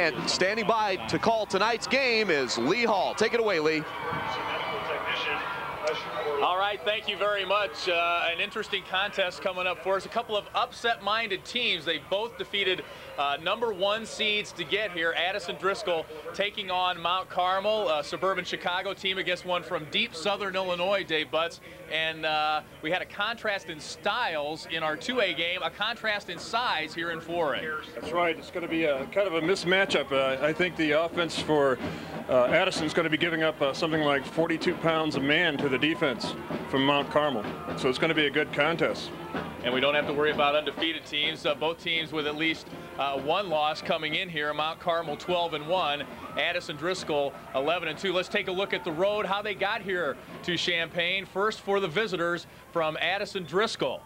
And standing by to call tonight's game is Lee Hall. Take it away, Lee. All right, thank you very much. An interesting contest coming up for us. A couple of upset-minded teams. They both defeated #1 seeds to get here. Addison Driscoll taking on Mount Carmel, a suburban Chicago team against one from deep southern Illinois, Dave Butts. And we had a contrast in styles in our 2A game, a contrast in size here in 4A. That's right. It's going to be a kind of a mismatchup. I think the offense for Addison is going to be giving up something like 42 pounds a man to the defense from Mount Carmel. So it's going to be a good contest. And we don't have to worry about undefeated teams. Both teams with at least one loss coming in here. Mount Carmel 12-1, Addison Driscoll 11-2. Let's take a look at the road, how they got here to Champaign. First for the visitors from Addison Driscoll.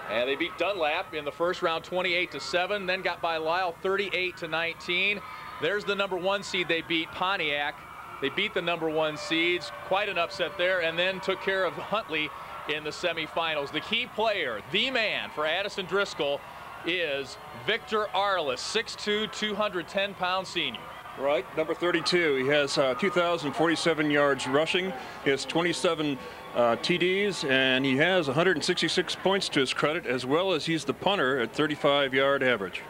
And they beat Dunlap in the first round 28-7, then got by Lisle 38-19. There's the #1 seed they beat, Pontiac. They beat the #1 seeds, quite an upset there, and then took care of Huntley in the semifinals. The key player, the man for Addison Driscoll, is Victor Arliss, 6'2", 210-pound senior. Right, number 32. He has 2,047 yards rushing. He has 27 TDs, and he has 166 points to his credit, as well as he's the punter at 35-yard average.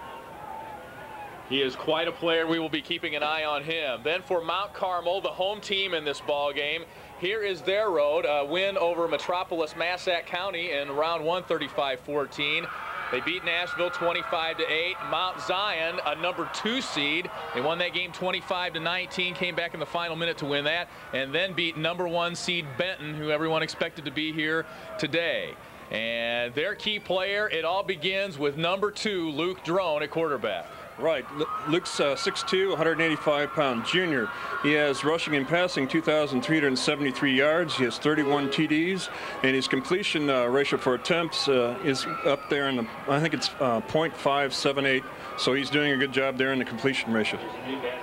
He is quite a player. We will be keeping an eye on him. Then for Mount Carmel, the home team in this ball game, here is their road, a win over Metropolis Massac County in round 1, 35-14. They beat Nashville 25-8. Mount Zion, a #2 seed, they won that game 25-19, came back in the final minute to win that, and then beat #1 seed Benton, who everyone expected to be here today. And their key player, it all begins with #2, Luke Drone at quarterback. Right, Luke's 6'2", 185-pound junior. He has rushing and passing 2,373 yards. He has 31 TDs, and his completion ratio for attempts is up there in the, I think it's .578. So he's doing a good job there in the completion ratio.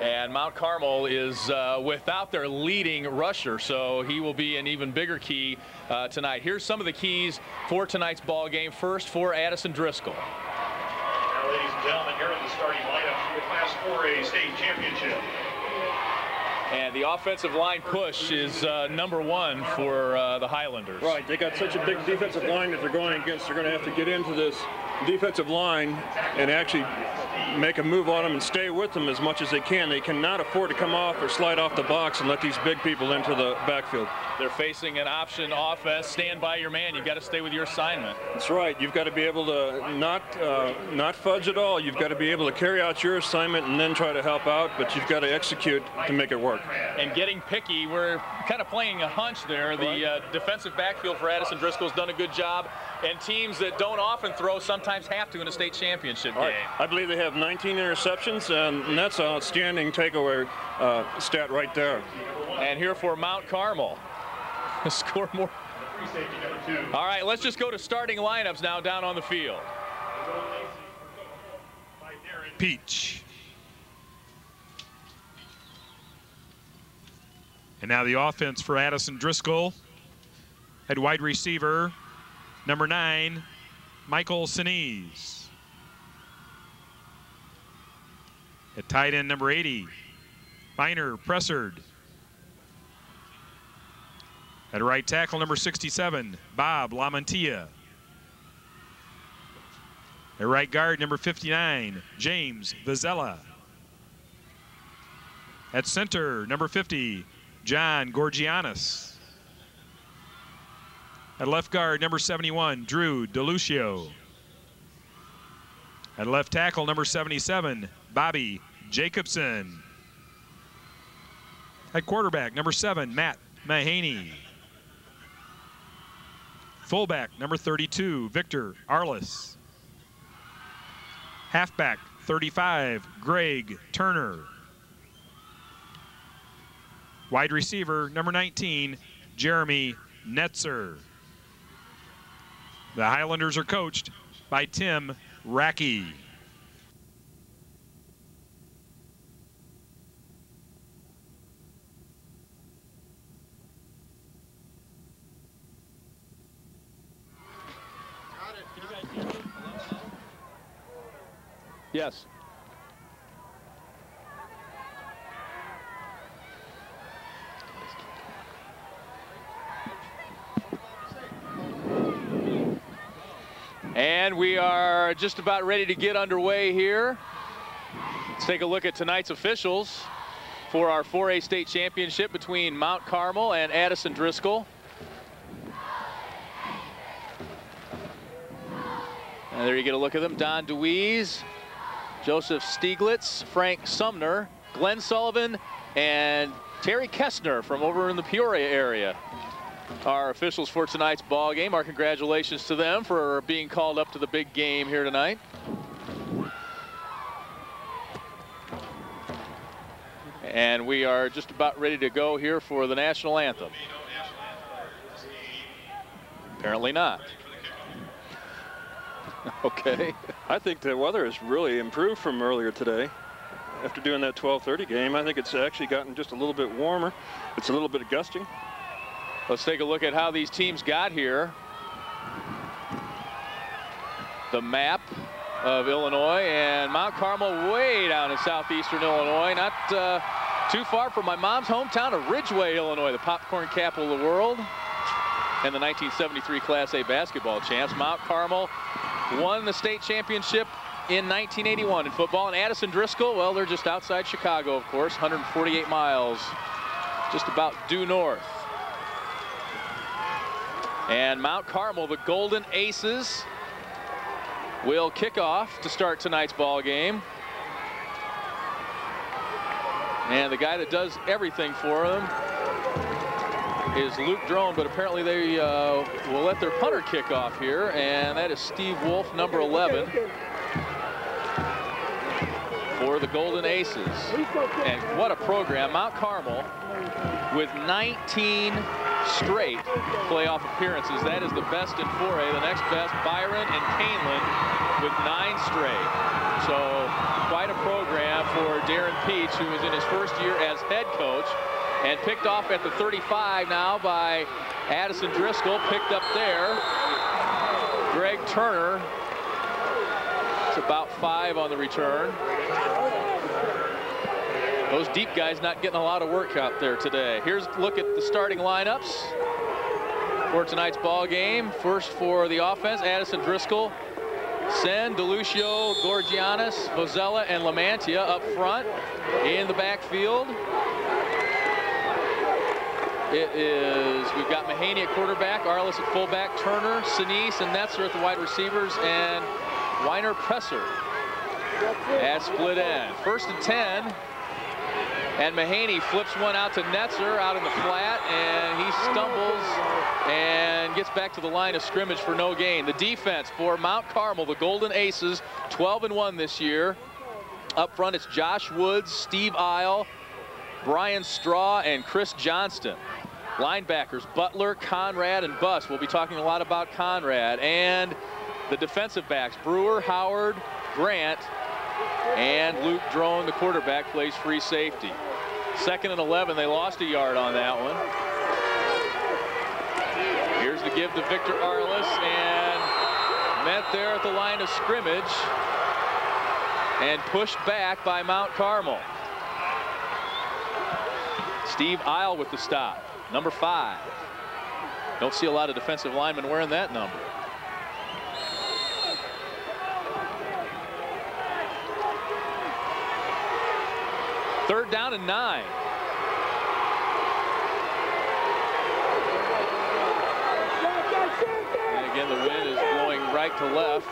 And Mount Carmel is without their leading rusher, so he will be an even bigger key tonight. Here's some of the keys for tonight's ball game. First for Addison Driscoll. Now, ladies and gentlemen, here in the starting lineup for the Class 4A state championship. And the offensive line push is #1 for the Highlanders. Right, they got such a big defensive line that they're going against. They're going to have to get into this defensive line and actually make a move on them and stay with them as much as they can. They cannot afford to come off or slide off the box and let these big people into the backfield. They're facing an option offense. Stand by your man. You've got to stay with your assignment. That's right. You've got to be able to not fudge at all. You've got to be able to carry out your assignment and then try to help out, but you've got to execute to make it work. And getting picky, we're kind of playing a hunch there. The defensive backfield for Addison Driscoll's done a good job, and teams that don't often throw sometimes have to in a state championship game. I believe they have 19 interceptions, and that's an outstanding takeaway stat right there. And here for Mount Carmel, score more. All right, let's just go to starting lineups now down on the field. Peach. And now the offense for Addison Driscoll. At wide receiver, #9, Michael Sinise. At tight end, #80, Minor Pressard. At right tackle, #67, Bob Lamantia. At right guard, #59, James Vizella. At center, #50, John Gorgianis. At left guard, #71, Drew DeLucio. At left tackle, #77, Bobby Jacobson. At quarterback, #7, Matt Mahaney. Fullback, #32, Victor Arliss. Halfback, 35, Greg Turner. Wide receiver, #19, Jeremy Netzer. The Highlanders are coached by Tim Racky. Yes. And we are just about ready to get underway here. Let's take a look at tonight's officials for our 4A state championship between Mount Carmel and Addison Driscoll. And there you get a look at them. Don DeWeese, Joseph Stieglitz, Frank Sumner, Glenn Sullivan, and Terry Kessner from over in the Peoria area. Our officials for tonight's ball game. Our congratulations to them for being called up to the big game here tonight. And we are just about ready to go here for the national anthem. Apparently not. Okay. I think the weather has really improved from earlier today. After doing that 12:30 game, I think it's actually gotten just a little bit warmer. It's a little bit gusting. Let's take a look at how these teams got here. The map of Illinois, and Mount Carmel way down in southeastern Illinois, not too far from my mom's hometown of Ridgeway, Illinois, the popcorn capital of the world, and the 1973 Class A basketball champs. Mount Carmel won the state championship in 1981 in football, and Addison Driscoll, well, they're just outside Chicago, of course, 148 miles, just about due north. And Mount Carmel, the Golden Aces, will kick off to start tonight's ball game. And the guy that does everything for them is Luke Drone, but apparently they will let their punter kick off here, and that is Steve Wolf, number 11, for the Golden Aces. And what a program. Mount Carmel with 19 straight playoff appearances. That is the best in 4A. The next best, Byron and Canelan, with 9 straight. So quite a program for Darren Peach, who was in his first year as head coach, and picked off at the 35 now by Addison Driscoll. Picked up there, Greg Turner. It's about 5 on the return. Those deep guys not getting a lot of work out there today. Here's a look at the starting lineups for tonight's ball game. First for the offense, Addison Driscoll, Sen, DeLucio, Gorgianis, Vozella, and Lamantia up front. In the backfield, we've got Mahaney at quarterback, Arliss at fullback, Turner, Sinise, and Netzer at the wide receivers, and Weiner Presser at split end. 1st and 10. And Mahaney flips one out to Netzer out in the flat, and he stumbles and gets back to the line of scrimmage for no gain. The defense for Mount Carmel, the Golden Aces, 12-1 this year. Up front, it's Josh Woods, Steve Isle, Brian Straw, and Chris Johnston. Linebackers, Butler, Conrad, and Buss. We'll be talking a lot about Conrad. And the defensive backs, Brewer, Howard, Grant, and Luke Drone, the quarterback, plays free safety. 2nd and 11, they lost a yard on that one. Here's the give to Victor Arliss, and met there at the line of scrimmage and pushed back by Mount Carmel. Steve Isle with the stop, number 5. Don't see a lot of defensive linemen wearing that number. Third down and 9. And again, the wind is blowing right to left.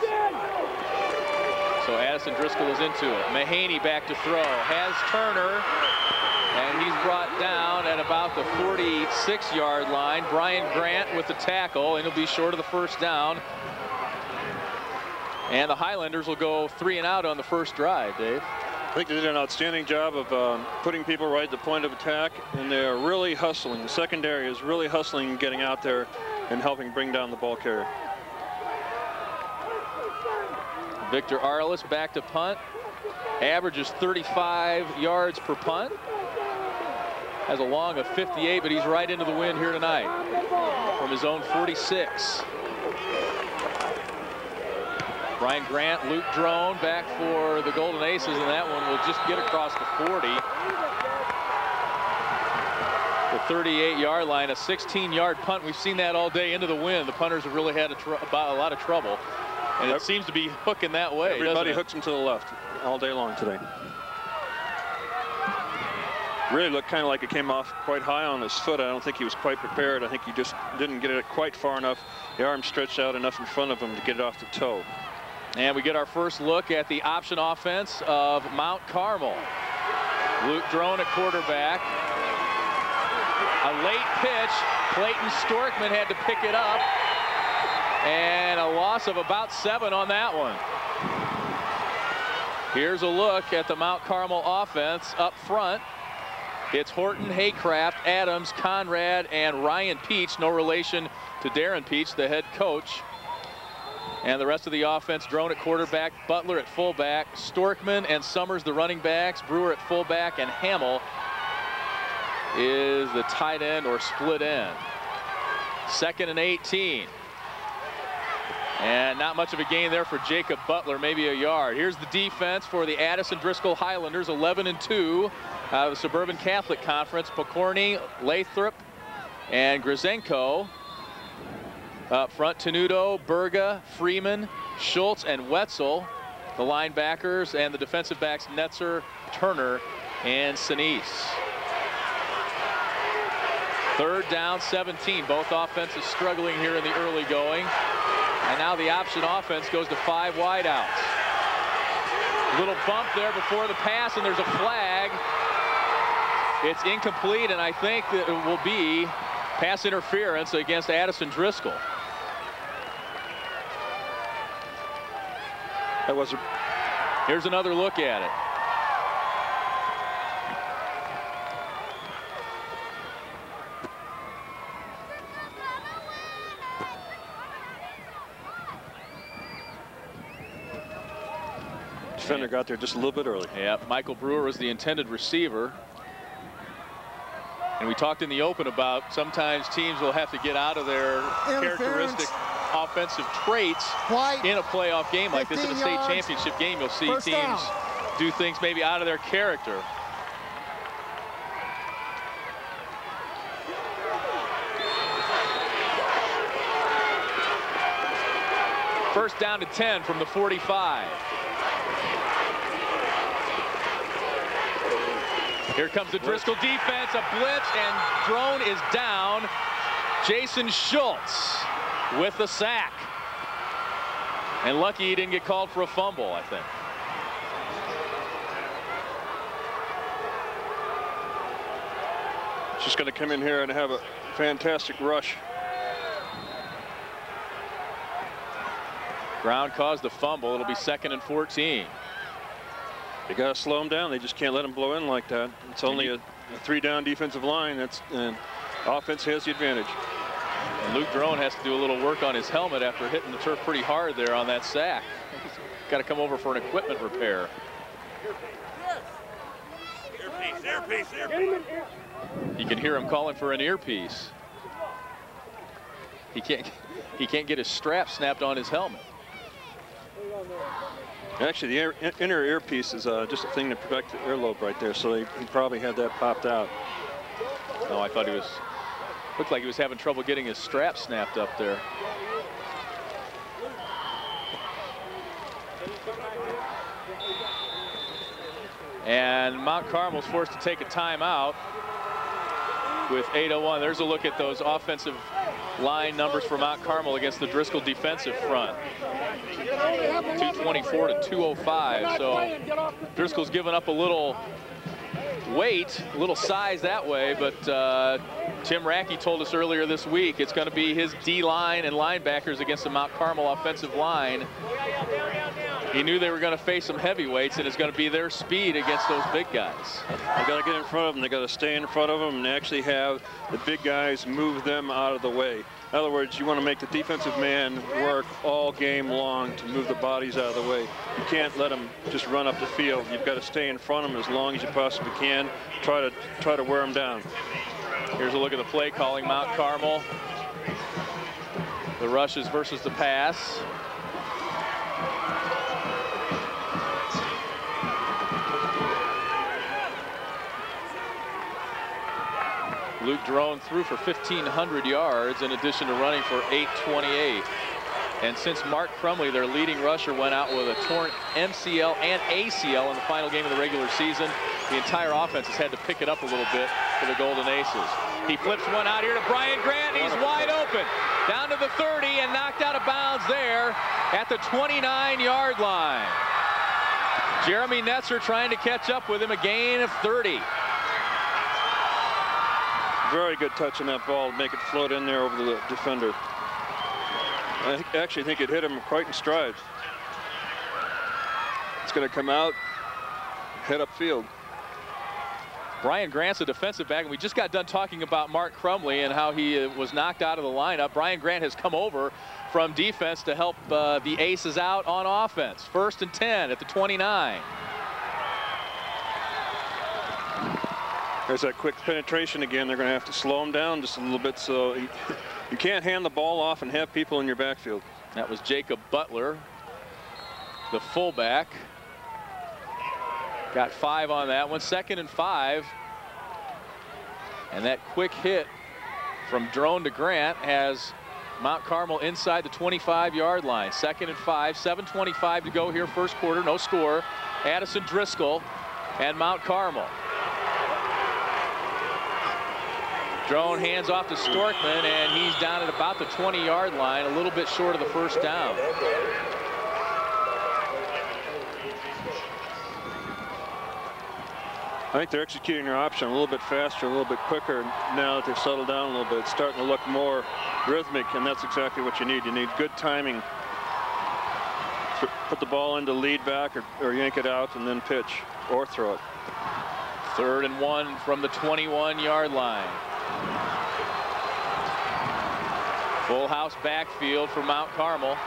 So Addison Driscoll is into it. Mahaney back to throw. Has Turner, and he's brought down at about the 46-yard line. Brian Grant with the tackle, and he'll be short of the first down. And the Highlanders will go 3 and out on the first drive, Dave. I think they did an outstanding job of putting people right at the point of attack, and they are really hustling. The secondary is really hustling, getting out there and helping bring down the ball carrier. Victor Arliss back to punt. Averages 35 yards per punt. Has a long of 58, but he's right into the wind here tonight from his own 46. Brian Grant, Luke Drone back for the Golden Aces, and that one will just get across the 40. The 38-yard line, a 16-yard punt. We've seen that all day into the wind. The punters have really had a lot of trouble. And it seems to be hooking that way. Everybody hooks him to the left all day long today. Really looked kind of like it came off quite high on his foot. I don't think he was quite prepared. I think he just didn't get it quite far enough. The arm stretched out enough in front of him to get it off the toe. And we get our first look at the option offense of Mount Carmel. Luke Drone at quarterback. A late pitch. Clayton Storkman had to pick it up. And a loss of about 7 on that one. Here's a look at the Mount Carmel offense up front. It's Horton, Haycraft, Adams, Conrad, and Ryan Peach. No relation to Darren Peach, the head coach. And the rest of the offense, Drone at quarterback, Butler at fullback, Storkman and Summers the running backs, Brewer at fullback, and Hamill is the tight end or split end. 2nd and 18. And not much of a gain there for Jacob Butler, maybe a yard. Here's the defense for the Addison Driscoll Highlanders, 11-2 out of the Suburban Catholic Conference. Pokorny, Lathrop, and Grizenko. Up front, Tenuto, Berga, Freeman, Schultz, and Wetzel. The linebackers and the defensive backs, Netzer, Turner, and Sinise. 3rd down, 17. Both offenses struggling here in the early going. And now the option offense goes to 5 wideouts. Little bump there before the pass, and there's a flag. It's incomplete, and I think that it will be pass interference against Addison Driscoll. That was a... Here's another look at it. Defender got there just a little bit early. Yeah, Michael Brewer was the intended receiver. And we talked in the open about sometimes teams will have to get out of their characteristic offensive traits in a playoff game like this. In a state championship game, you'll see teams do things maybe out of their character. First down to 10 from the 45. Here comes the Driscoll defense, a blitz, and Drone is down. Jason Schultz with the sack. And lucky he didn't get called for a fumble, I think. Just going to come in here and have a fantastic rush. Brown caused the fumble. It'll be 2nd and 14. They got to slow him down. They just can't let him blow in like that. It's only a 3-down defensive line. And offense has the advantage. And Luke Drone has to do a little work on his helmet after hitting the turf pretty hard there on that sack. He's got to come over for an equipment repair. Earpiece. You can hear him calling for an earpiece. He can't get his strap snapped on his helmet. Actually, the inner earpiece is just a thing to protect the earlobe right there, so he probably had that popped out. Oh, I thought he was, looked like he was having trouble getting his strap snapped up there. And Mount Carmel's forced to take a timeout with 8:01. There's a look at those offensive line numbers for Mount Carmel against the Driscoll defensive front. 224 to 205. So Driscoll's given up a little weight, a little size that way, but Tim Rackey told us earlier this week it's going to be his D-line and linebackers against the Mount Carmel offensive line. He knew they were going to face some heavyweights, and it's going to be their speed against those big guys. They got to get in front of them. They got to stay in front of them and actually have the big guys move them out of the way. In other words, you want to make the defensive man work all game long to move the bodies out of the way. You can't let them just run up the field. You've got to stay in front of them as long as you possibly can. Try to wear them down. Here's a look at the play calling. Mount Carmel. The rushes versus the pass. Luke Drone threw for 1,500 yards in addition to running for 828. And since Mark Crumley, their leading rusher, went out with a torn MCL and ACL in the final game of the regular season, the entire offense has had to pick it up a little bit for the Golden Aces. He flips one out here to Brian Grant. He's wide open. Down to the 30 and knocked out of bounds there at the 29-yard line. Jeremy Netzer trying to catch up with him, a gain of 30. Very good touch on that ball to make it float in there over the defender. I actually think it hit him quite in stride. It's going to come out, head upfield. Brian Grant's a defensive back, and we just got done talking about Mark Crumley and how he was knocked out of the lineup. Brian Grant has come over from defense to help the Aces out on offense. 1st and 10 at the 29. There's that quick penetration again. They're going to have to slow him down just a little bit, so you can't hand the ball off and have people in your backfield. That was Jacob Butler, the fullback. Got 5 on that one. 2nd and 5. And that quick hit from Drone to Grant has Mount Carmel inside the 25-yard line. 2nd and 5. 7:25 to go here, first quarter. No score. Addison Driscoll and Mount Carmel. Drone hands off to Storkman, and he's down at about the 20-yard line, a little bit short of the first down. I think they're executing their option a little bit faster, a little bit quicker now that they've settled down a little bit. It's starting to look more rhythmic, and that's exactly what you need. You need good timing. Put the ball into lead back or yank it out and then pitch or throw it. 3rd and 1 from the 21-yard line. Full house backfield for Mount Carmel.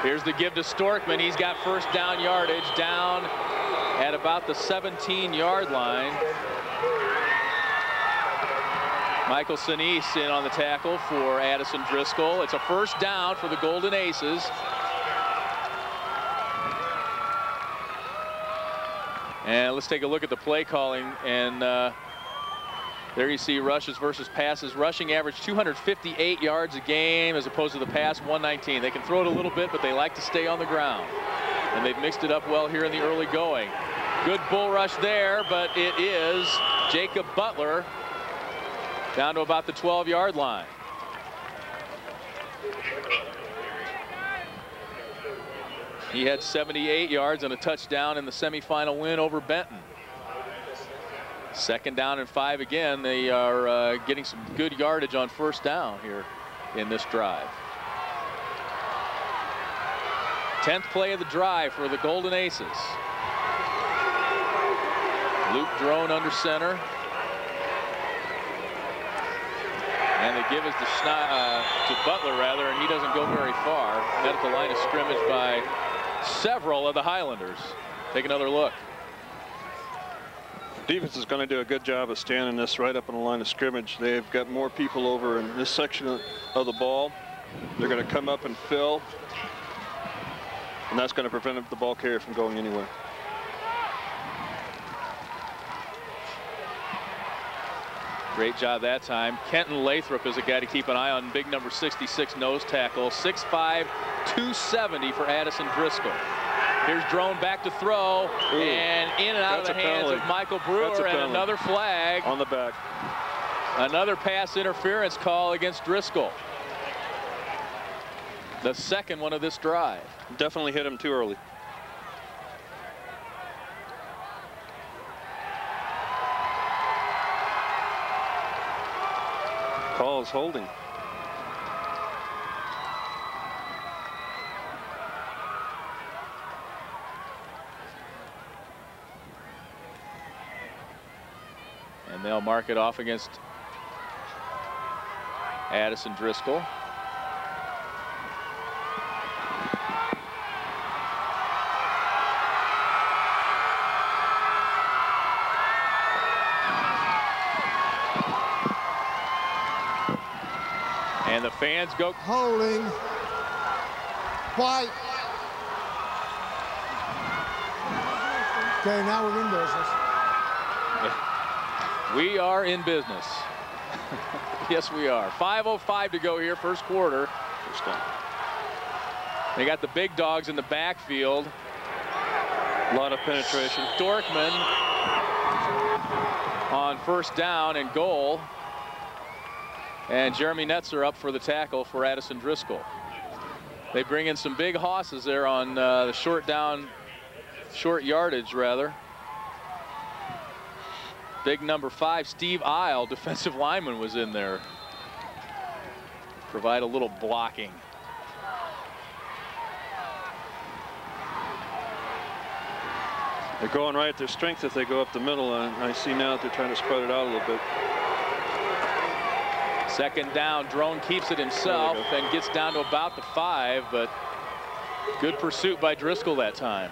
Here's the give to Storkman. He's got first down yardage down at about the 17-yard line. Michael Sinise in on the tackle for Addison Driscoll. It's a first down for the Golden Aces. And let's take a look at the play calling. And there you see rushes versus passes. Rushing average 258 yards a game as opposed to the pass 119. They can throw it a little bit, but they like to stay on the ground. And they've mixed it up well here in the early going. Good bull rush there, but it is Jacob Butler down to about the 12-yard line. He had 78 yards and a touchdown in the semifinal win over Benton. 2nd down and 5 again. They are getting some good yardage on first down here in this drive. 10th play of the drive for the Golden Aces. Luke Drone under center. And the give is to Butler, rather, and he doesn't go very far. Met at the line of scrimmage by several of the Highlanders. Take another look. Defense is going to do a good job of standing this right up on the line of scrimmage. They've got more people over in this section of the ball. They're going to come up and fill, and that's going to prevent the ball carrier from going anywhere. Great job that time. Kenton Lathrop is a guy to keep an eye on. Big number 66 nose tackle. 6'5", 270 for Addison Driscoll. Here's Drone back to throw. Ooh, and in and out of the hands of Michael Brewer, and another flag on the back. Another pass interference call against Driscoll. The second one of this drive. Definitely hit him too early. Call is holding. And they'll mark it off against Addison Driscoll. And the fans go. Holding. White. Okay, now we're in business. We are in business. Yes, we are. 5:05 to go here, first quarter. First down. They got the big dogs in the backfield. A lot of penetration. Storkman on first down and goal. And Jeremy Netzer up for the tackle for Addison Driscoll. They bring in some big hosses there on the short yardage rather. Big number 5, Steve Isle, defensive lineman, was in there. Provide a little blocking. They're going right at their strength if they go up the middle, and I see now that they're trying to spread it out a little bit. Second down, Drone keeps it himself and gets down to about the 5, but good pursuit by Driscoll that time.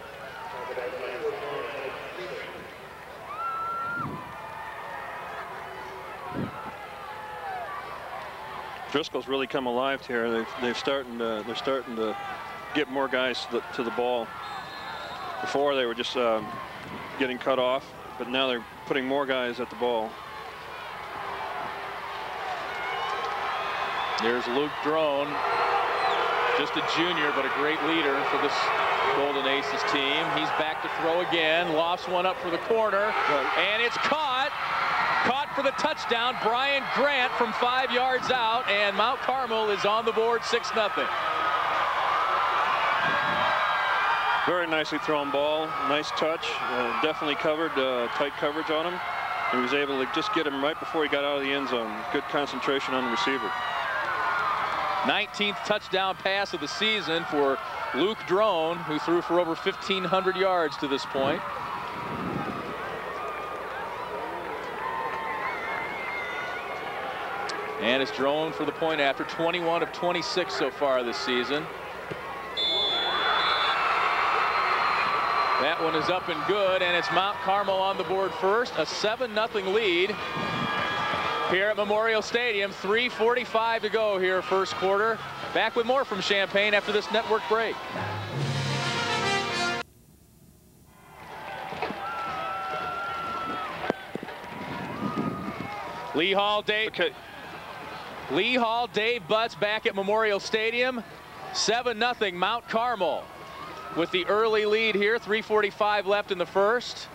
Driscoll's really come alive here. They're starting to get more guys to the ball. Before they were just getting cut off, but now they're putting more guys at the ball. There's Luke Drone, just a junior, but a great leader for this Golden Aces team. He's back to throw again, lofts one up for the corner, and it's caught for the touchdown. Brian Grant from 5 yards out, and Mount Carmel is on the board 6-0. Very nicely thrown ball, nice touch, definitely covered, tight coverage on him. He was able to just get him right before he got out of the end zone. Good concentration on the receiver. 19th touchdown pass of the season for Luke Drone, who threw for over 1,500 yards to this point. And it's Drone for the point after, 21 of 26 so far this season. That one is up and good, and it's Mount Carmel on the board first. A 7-0 lead here at Memorial Stadium. 3:45 to go here, first quarter. Back with more from Champaign after this network break. Lee Hall, Dave Butts back at Memorial Stadium. 7-0 Mount Carmel with the early lead here. 3:45 left in the first.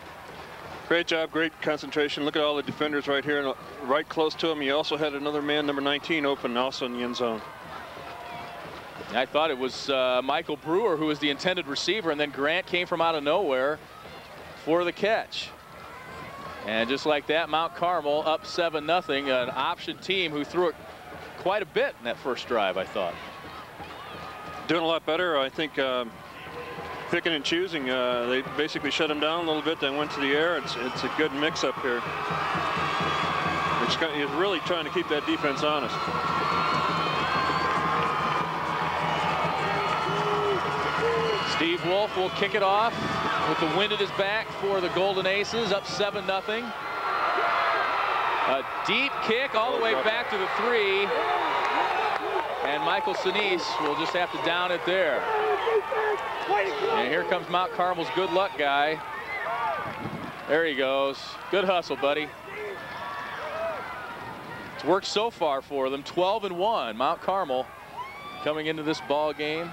Great job, great concentration. Look at all the defenders right here, and right close to him. He also had another man, number 19, open, also in the end zone. I thought it was Michael Brewer who was the intended receiver, and then Grant came from out of nowhere for the catch. And just like that, Mount Carmel up 7-0. An option team who threw it quite a bit in that first drive, I thought. Doing a lot better, I think. Picking and choosing, they basically shut him down a little bit, then went to the air. It's a good mix-up here. He's really trying to keep that defense honest. Steve Wolf will kick it off with the wind at his back for the Golden Aces, up 7-0. A deep kick all the way back to the 3. And Michael Sinise will just have to down it there. And here comes Mount Carmel's good luck guy. There he goes. Good hustle, buddy. It's worked so far for them. 12-1. Mount Carmel coming into this ball game.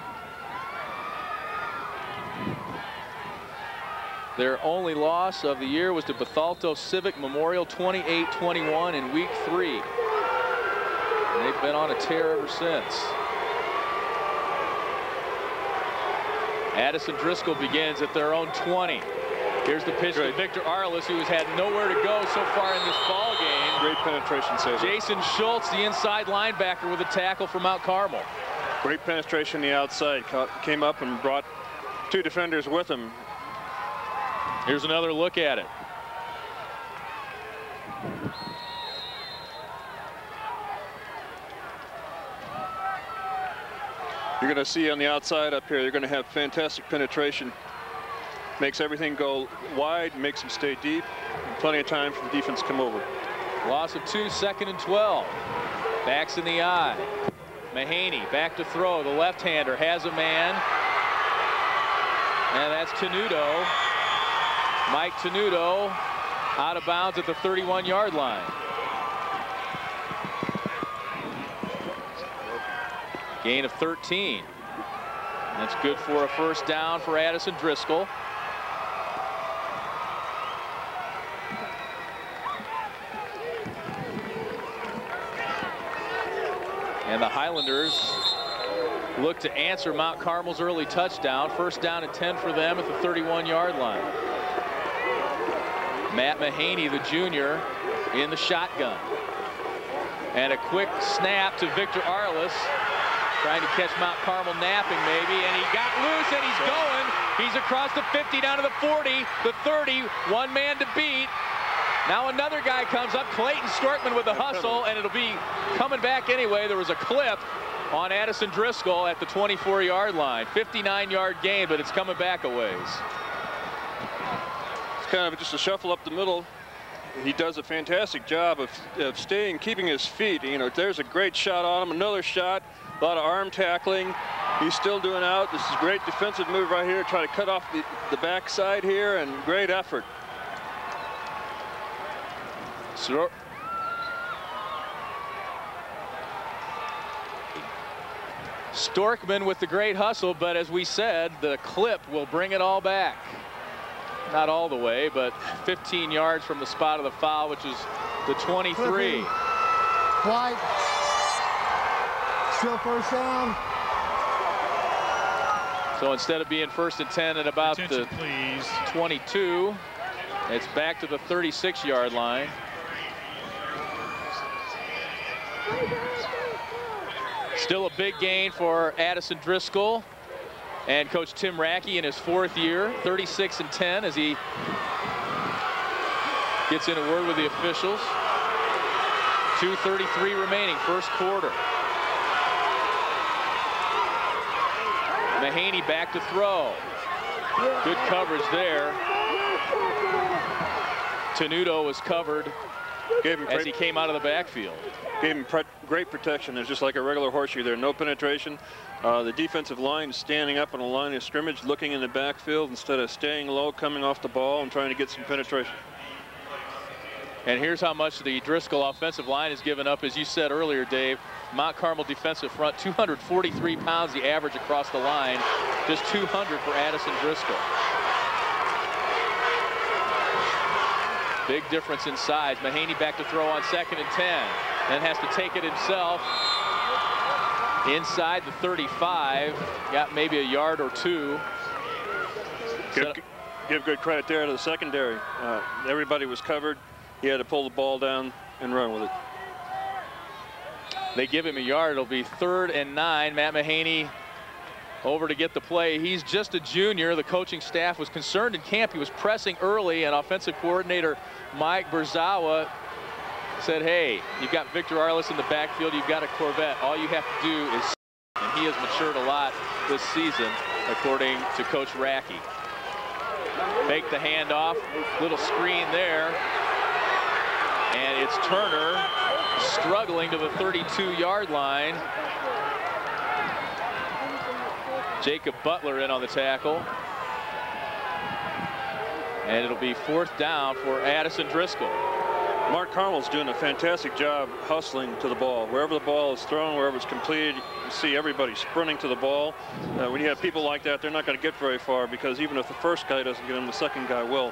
Their only loss of the year was to Bethalto Civic Memorial, 28-21 in week 3. And they've been on a tear ever since. Addison Driscoll begins at their own 20. Here's the pitch to Victor Arliss, who has had nowhere to go so far in this ball game. Great penetration save. Jason Schultz, the inside linebacker, with a tackle for Mount Carmel. Great penetration on the outside. Came up and brought 2 defenders with him. Here's another look at it. You're going to see on the outside up here, you're going to have fantastic penetration. Makes everything go wide, makes them stay deep. Plenty of time for the defense to come over. Loss of 2, 2nd and 12. Backs in the eye. Mahaney back to throw. The left-hander has a man. And that's Tenuto. Mike Tenuto out of bounds at the 31-yard line. Gain of 13. That's good for a first down for Addison Driscoll. And the Highlanders look to answer Mount Carmel's early touchdown. First down and 10 for them at the 31-yard line. Matt Mahaney, the junior, in the shotgun. And a quick snap to Victor Arliss, trying to catch Mount Carmel napping maybe, and he got loose and he's going. He's across the 50 down to the 40, the 30, one man to beat. Now another guy comes up, Clayton Storkman with a hustle, and it'll be coming back anyway. There was a clip on Addison Driscoll at the 24-yard line. 59-yard gain, but it's coming back a ways. It's kind of just a shuffle up the middle. He does a fantastic job of keeping his feet. You know, there's a great shot on him, another shot, a lot of arm tackling. He's still doing out. This is a great defensive move right here, try to cut off the backside here, and great effort. Storkman with the great hustle, but as we said, the clip will bring it all back. Not all the way, but 15 yards from the spot of the foul, which is the 23. Flight. Still first down. So instead of being first and 10 at about the 22, it's back to the 36-yard line. Still a big gain for Addison Driscoll and Coach Tim Rackey in his 4th year, 36 and 10 as he gets in a word with the officials. 2:33 remaining, first quarter. Mahaney back to throw. Good coverage there. Tenuto was covered as he came out of the backfield. Gave him great protection. It's just like a regular horseshoe there. No penetration. The defensive line is standing up on a line of scrimmage, looking in the backfield instead of staying low, coming off the ball and trying to get some penetration. And here's how much the Driscoll offensive line has given up. As you said earlier, Dave, Mount Carmel defensive front, 243 pounds the average across the line. Just 200 for Addison Driscoll. Big difference in size. Mahaney back to throw on 2nd and 10. Then has to take it himself inside the 35. Got maybe a yard or two. Give good credit there to the secondary. Everybody was covered. He had to pull the ball down and run with it. They give him a yard. It'll be 3rd and 9. Matt Mahaney over to get the play. He's just a junior. The coaching staff was concerned in camp. He was pressing early, and offensive coordinator Mike Berzawa said, hey, you've got Victor Arliss in the backfield. You've got a Corvette. All you have to do is, and he has matured a lot this season, according to Coach Rackey. Fake the handoff, little screen there. And it's Turner struggling to the 32-yard line. Jacob Butler in on the tackle. And it'll be 4th down for Addison Driscoll. Mark Carmel's doing a fantastic job hustling to the ball. Wherever the ball is thrown, wherever it's completed, you see everybody sprinting to the ball. When you have people like that, they're not going to get very far, because even if the first guy doesn't get him, the second guy will.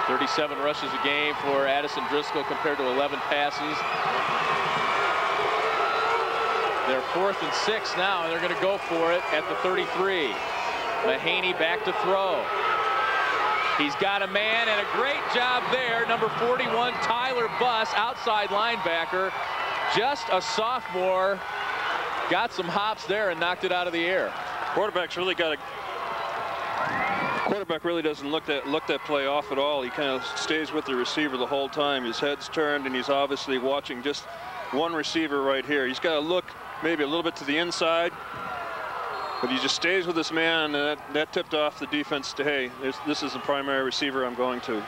37 rushes a game for Addison Driscoll compared to 11 passes. They're 4th and 6 now, and they're going to go for it at the 33. Mahaney back to throw. He's got a man, and a great job there. Number 41, Tyler Buss, outside linebacker. Just a sophomore. Got some hops there and knocked it out of the air. Quarterback really doesn't look that play off at all. He kind of stays with the receiver the whole time. His head's turned, and he's obviously watching just one receiver right here. He's got to look maybe a little bit to the inside, but he just stays with this man, and that tipped off the defense to, hey, this is the primary receiver I'm going to.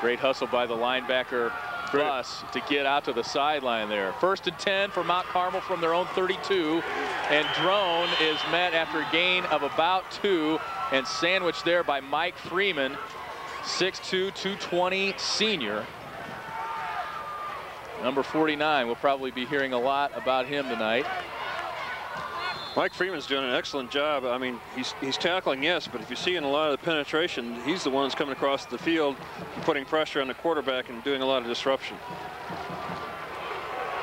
Great hustle by the linebacker Buss to get out to the sideline there. 1st and 10 for Mount Carmel from their own 32, and Drone is met after a gain of about 2 and sandwiched there by Mike Freeman, 6'2", 220 senior. Number 49, we'll probably be hearing a lot about him tonight. Mike Freeman's doing an excellent job. I mean, he's tackling, yes, but if you see in a lot of the penetration, he's the one who's coming across the field, putting pressure on the quarterback and doing a lot of disruption.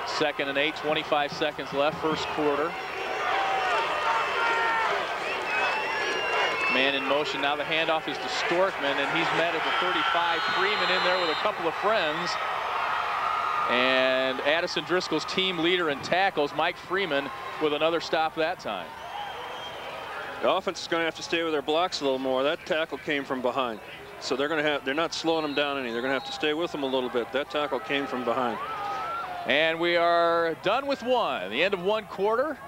2nd and 8, 25 seconds left, first quarter. Man in motion. Now the handoff is to Storkman, and he's met at the 35. Freeman in there with a couple of friends. And Addison Driscoll's team leader in tackles, Mike Freeman, with another stop that time. The offense is going to have to stay with their blocks a little more. That tackle came from behind. So they're not slowing them down any. They're going to have to stay with them a little bit. That tackle came from behind. And we are done with one. The end of one quarter.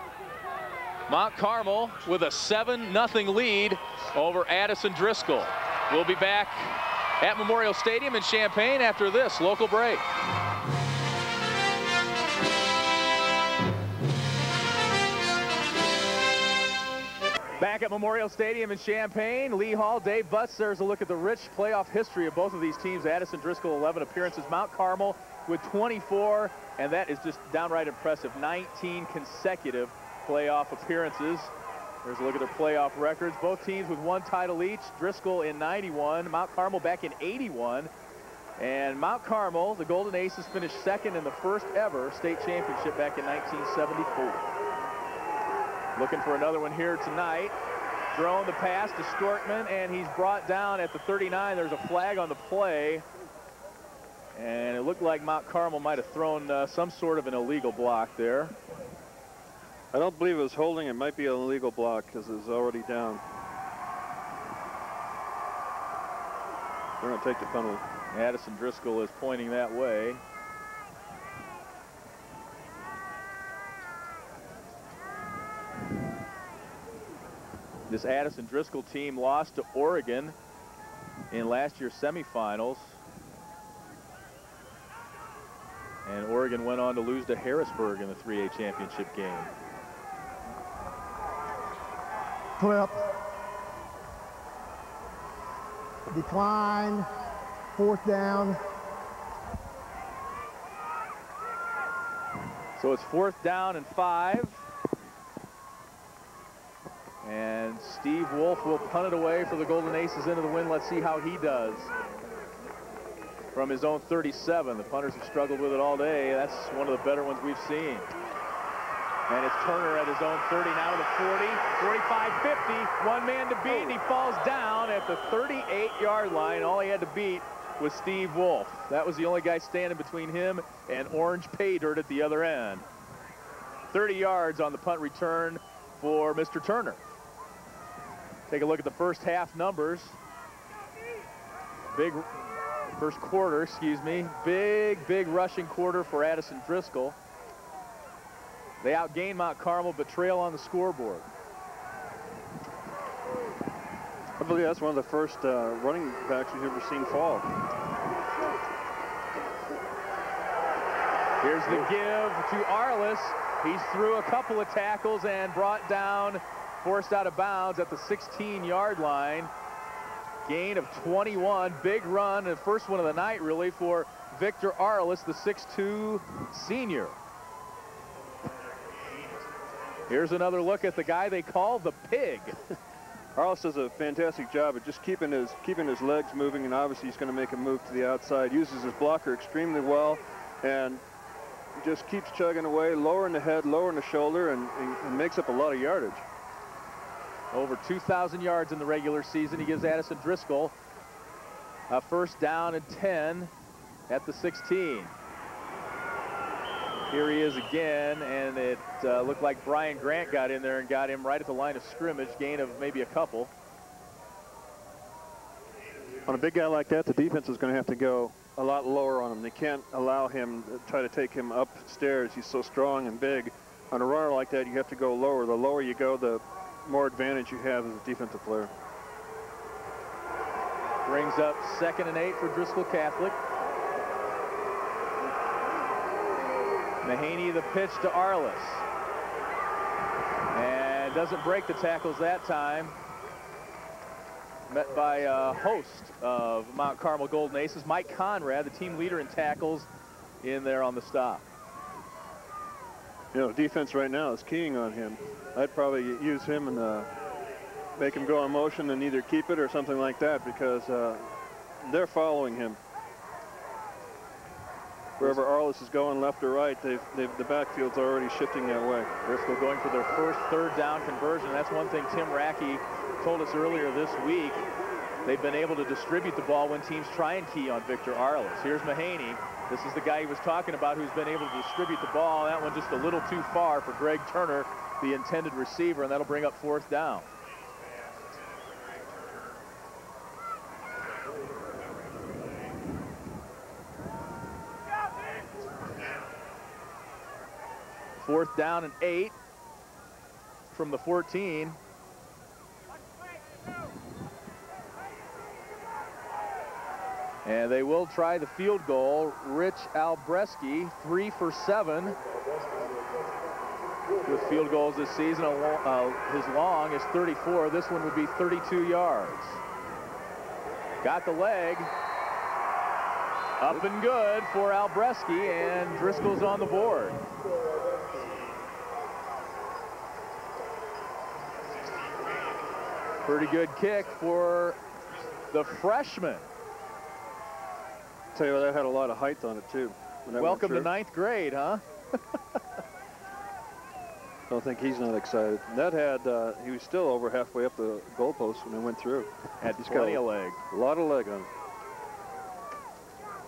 Mount Carmel with a 7-0 lead over Addison Driscoll. We'll be back at Memorial Stadium in Champaign after this local break. Back at Memorial Stadium in Champaign, Lee Hall, Dave Butts. There's a look at the rich playoff history of both of these teams. Addison Driscoll, 11 appearances. Mount Carmel with 24, and that is just downright impressive. 19 consecutive playoff appearances. There's a look at their playoff records. Both teams with one title each. Driscoll in 91, Mount Carmel back in 81. And Mount Carmel, the Golden Aces, finished second in the first ever state championship back in 1974. Looking for another one here tonight. Throwing the pass to Storkman, and he's brought down at the 39. There's a flag on the play. And it looked like Mount Carmel might have thrown some sort of an illegal block there. I don't believe it was holding. It might be an illegal block because it was already down. They're going to take the penalty. Addison Driscoll is pointing that way. This Addison Driscoll team lost to Oregon in last year's semifinals. And Oregon went on to lose to Harrisburg in the 3A championship game. Flip. Decline. 4th down. So it's 4th down and 5. And Steve Wolf will punt it away for the Golden Aces into the win. Let's see how he does. From his own 37. The punters have struggled with it all day. That's one of the better ones we've seen. And it's Turner at his own 30, now to the 40, 45-50. One man to beat, and he falls down at the 38-yard line. All he had to beat was Steve Wolf. That was the only guy standing between him and orange pay dirt at the other end. 30 yards on the punt return for Mr. Turner. Take a look at the first half numbers. First quarter, excuse me. Big rushing quarter for Addison Driscoll. They outgained Mount Carmel, but trail on the scoreboard. I believe that's one of the first running backs we've ever seen fall. Here's the give to Arliss. He's through a couple of tackles and brought down, forced out of bounds at the 16-yard line. Gain of 21. Big run, the first one of the night, really, for Victor Arliss, the 6'2 senior. Here's another look at the guy they call the Pig. Arliss does a fantastic job at just keeping his legs moving, and obviously he's going to make a move to the outside. Uses his blocker extremely well, and just keeps chugging away, lowering the head, lowering the shoulder, and makes up a lot of yardage. Over 2,000 yards in the regular season. He gives Addison Driscoll a 1st down and 10 at the 16. Here he is again, and it looked like Brian Grant got in there and got him right at the line of scrimmage, gain of maybe a couple. On a big guy like that, the defense is going to have to go a lot lower on him. They can't allow him to try to take him upstairs. He's so strong and big. On a runner like that, you have to go lower. The lower you go, the more advantage you have as a defensive player. Brings up 2nd and 8 for Driscoll Catholic. Mahaney the pitch to Arliss. And doesn't break the tackles that time. Met by a host of Mount Carmel Golden Aces, Mike Conrad, the team leader in tackles, in there on the stop. You know, defense right now is keying on him. I'd probably use him and make him go on motion and either keep it or something like that, because they're following him. Wherever Arliss is going, left or right, the backfield's already shifting that way. Driscoll going for their first third down conversion. That's one thing Tim Rackey told us earlier this week. They've been able to distribute the ball when teams try and key on Victor Arliss. Here's Mahaney. This is the guy he was talking about who's been able to distribute the ball. That one just a little too far for Greg Turner, the intended receiver, and that'll bring up fourth down. Fourth down and 8 from the 14. And they will try the field goal. Rich Albreski, 3 for 7 with field goals this season. His long is 34. This one would be 32 yards. Got the leg. Up and good for Albreski, and Driscoll's on the board. Pretty good kick for the freshman. Tell you what, that had a lot of height on it too. Welcome to 9th grade, huh? Don't think he's not excited. That had, he was still over halfway up the goalpost when it went through. He's plenty of leg. A lot of leg on it.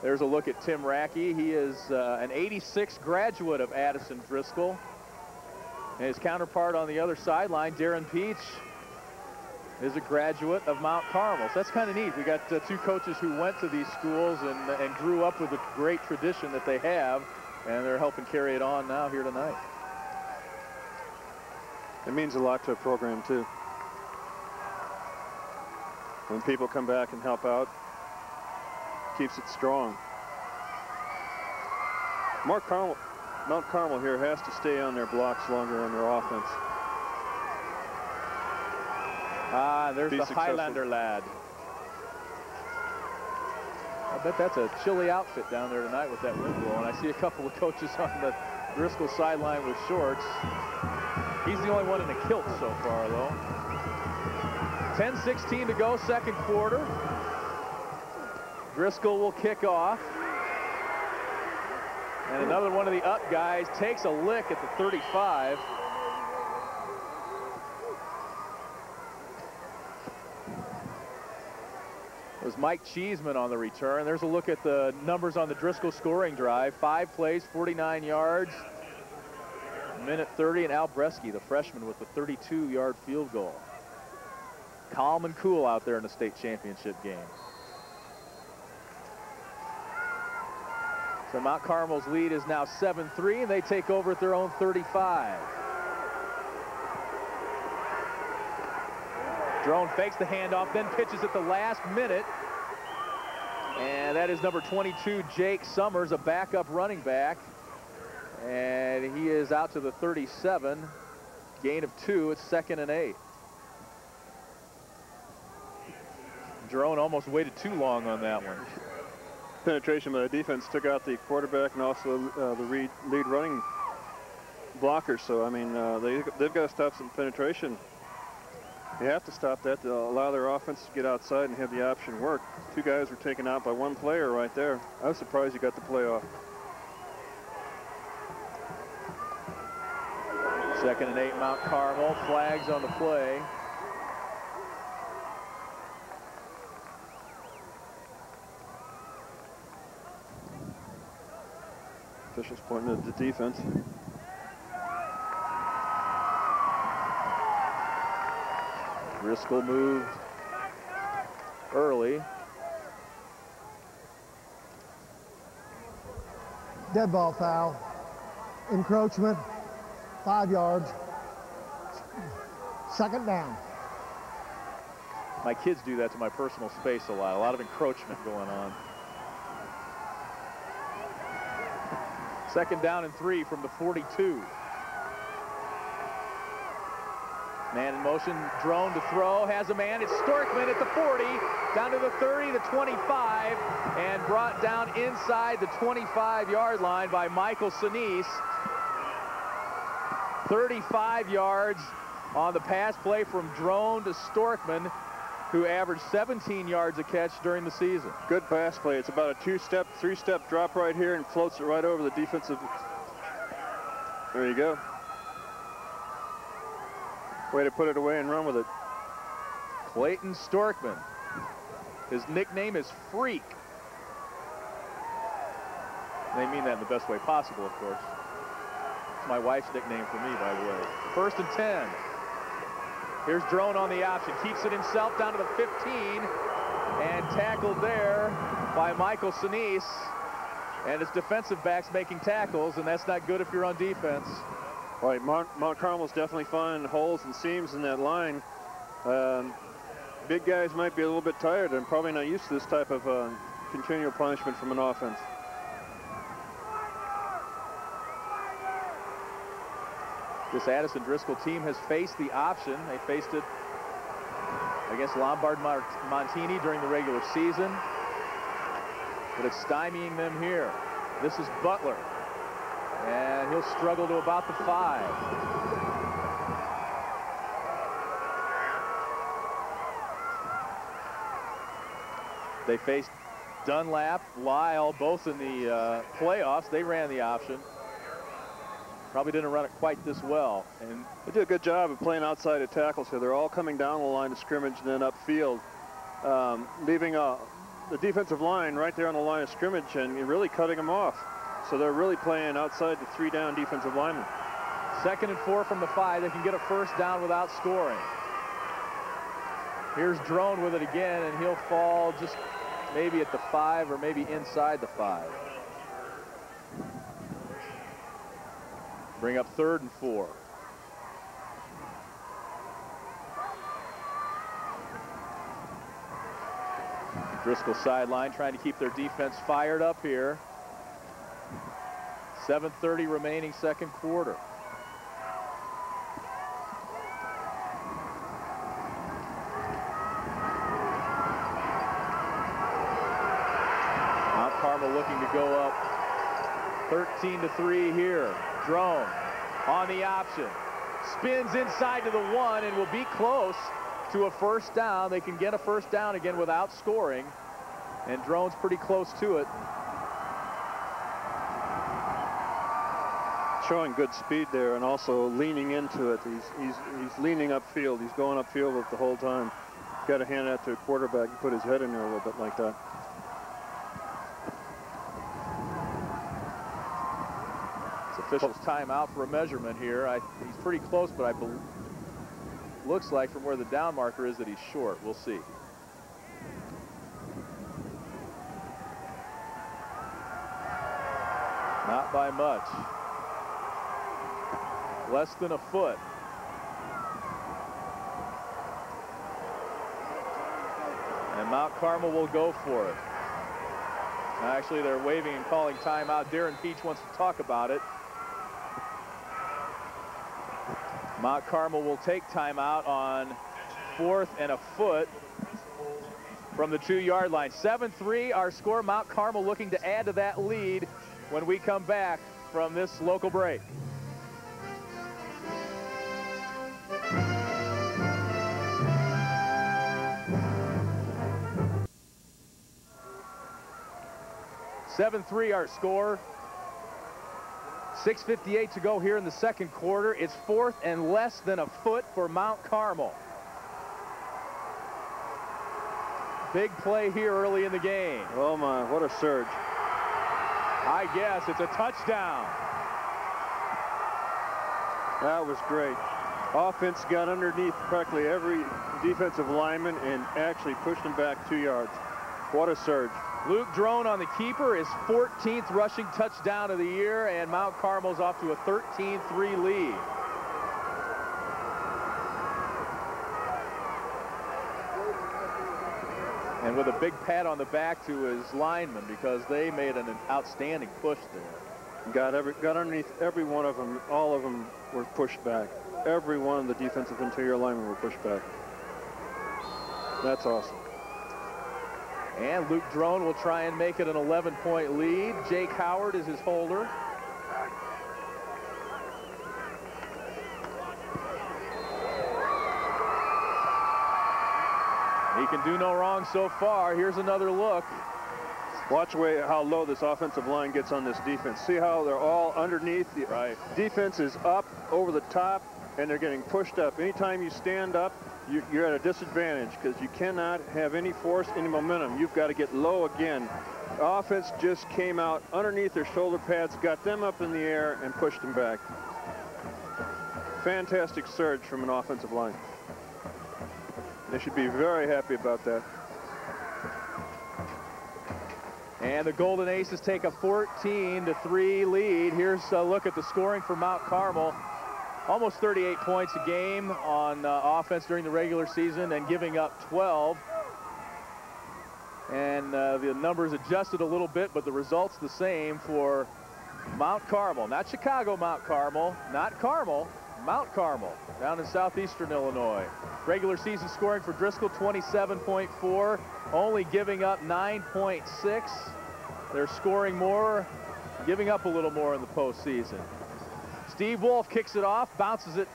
There's a look at Tim Rackey. He is an 86 graduate of Addison Driscoll. And his counterpart on the other sideline, Darren Peach, is a graduate of Mount Carmel. So that's kind of neat. We got two coaches who went to these schools and grew up with the great tradition that they have, and they're helping carry it on now here tonight. It means a lot to a program too. When people come back and help out, keeps it strong. Mount Carmel here has to stay on their blocks longer on their offense. There's the Highlander lad. I bet that's a chilly outfit down there tonight with that wind blowing. I see a couple of coaches on the Driscoll sideline with shorts. He's the only one in a kilt so far, though. 10:16 to go, second quarter. Driscoll will kick off. And another one of the up guys takes a lick at the 35. It was Mike Cheeseman on the return. There's a look at the numbers on the Driscoll scoring drive. 5 plays, 49 yards. Minute 30, and Albreski, the freshman, with the 32-yard field goal. Calm and cool out there in the state championship game. So Mount Carmel's lead is now 7-3, and they take over at their own 35. Drone fakes the handoff, then pitches at the last minute. And that is number 22, Jake Summers, a backup running back. And he is out to the 37. Gain of 2. It's 2nd and 8. Drone almost waited too long on that one. Penetration by the defense took out the quarterback and also the lead running blocker. So, I mean, they've got to stop some penetration. They have to stop that to allow their offense to get outside and have the option work. 2 guys were taken out by 1 player right there. I was surprised he got the play off. 2nd and 8, Mount Carmel. Flags on the play. Officials pointing at the defense. Driscoll moved early. Dead ball foul. Encroachment. 5 yards. 2nd down. My kids do that to my personal space a lot. A lot of encroachment going on. 2nd down and 3 from the 42. Man in motion, drone to throw, has a man. It's Storkman at the 40, down to the 30, the 25, and brought down inside the 25-yard line by Michael Sinise. 35 yards on the pass play from Drone to Storkman, who averaged 17 yards a catch during the season. Good pass play. It's about a 2-step, 3-step drop right here and floats it right over the defensive. There you go. Way to put it away and run with it. Clayton Storkman. His nickname is Freak. They mean that in the best way possible, of course. It's my wife's nickname for me, by the way. 1st and 10. Here's Drone on the option. Keeps it himself down to the 15. And tackled there by Michael Sinise. And his defensive backs making tackles, and that's not good if you're on defense. Right, Mount Carmel's definitely finding holes and seams in that line. Big guys might be a little bit tired and probably not used to this type of continual punishment from an offense. This Addison Driscoll team has faced the option. They faced it against Lombard Montini during the regular season, but it's stymieing them here. This is Butler, and he'll struggle to about the 5. They faced Dunlap, Lyle, both in the playoffs. They ran the option. Probably didn't run it quite this well. And they did a good job of playing outside of tackles here. They're all coming down the line of scrimmage and then upfield, leaving the defensive line right there on the line of scrimmage and really cutting them off. So they're really playing outside the 3-down defensive linemen. 2nd and 4 from the 5. They can get a 1st down without scoring. Here's Drone with it again, and he'll fall just maybe at the 5 or maybe inside the 5. Bring up 3rd and 4. Driscoll sideline trying to keep their defense fired up here. 7:30 remaining 2nd quarter. Mount Carmel looking to go up 13-3 here. Drone on the option. Spins inside to the 1 and will be close to a 1st down. They can get a 1st down again without scoring. And Drone's pretty close to it. Showing good speed there and also leaning into it. He's leaning upfield. He's going upfield with the whole time. Got to hand that to a quarterback and put his head in there a little bit like that. Officials timeout for a measurement here. He's pretty close, but looks like from where the down marker is that he's short. We'll see. Not by much. Less than a foot. And Mount Carmel will go for it. Actually, they're waving and calling timeout. Darren Peach wants to talk about it. Mount Carmel will take timeout on 4th and a foot from the 2-yard line. 7-3 our score. Mount Carmel looking to add to that lead when we come back from this local break. (7-3) our score. 6:58 to go here in the 2nd quarter. It's 4th and less than a foot for Mount Carmel. Big play here early in the game. Oh my, what a surge. I guess it's a touchdown. That was great. Offense got underneath practically every defensive lineman and actually pushed him back 2 yards. What a surge. Luke Drone on the keeper, his 14th rushing touchdown of the year, and Mount Carmel's off to a 13-3 lead. And with a big pat on the back to his linemen because they made an outstanding push there. Got underneath every one of them. All of them were pushed back. Every one of the defensive interior linemen were pushed back. That's awesome. And Luke Drone will try and make it an 11-point lead. Jake Howard is his holder. can do no wrong so far. Here's another look. Watch how low this offensive line gets on this defense. See how they're all underneath. The defense is up over the top, and they're getting pushed up. Anytime you stand up, you're at a disadvantage because you cannot have any force, any momentum. You've got to get low again. The offense just came out underneath their shoulder pads, got them up in the air, and pushed them back. Fantastic surge from an offensive line. They should be very happy about that. And the Golden Aces take a 14-3 lead. Here's a look at the scoring for Mount Carmel. Almost 38 points a game on offense during the regular season and giving up 12. And the numbers adjusted a little bit, but the results the same for Mount Carmel. Not Chicago Mount Carmel, not Carmel, Mount Carmel down in southeastern Illinois. Regular season scoring for Driscoll, 27.4, only giving up 9.6. They're scoring more, giving up a little more in the postseason. Steve Wolf kicks it off, bounces it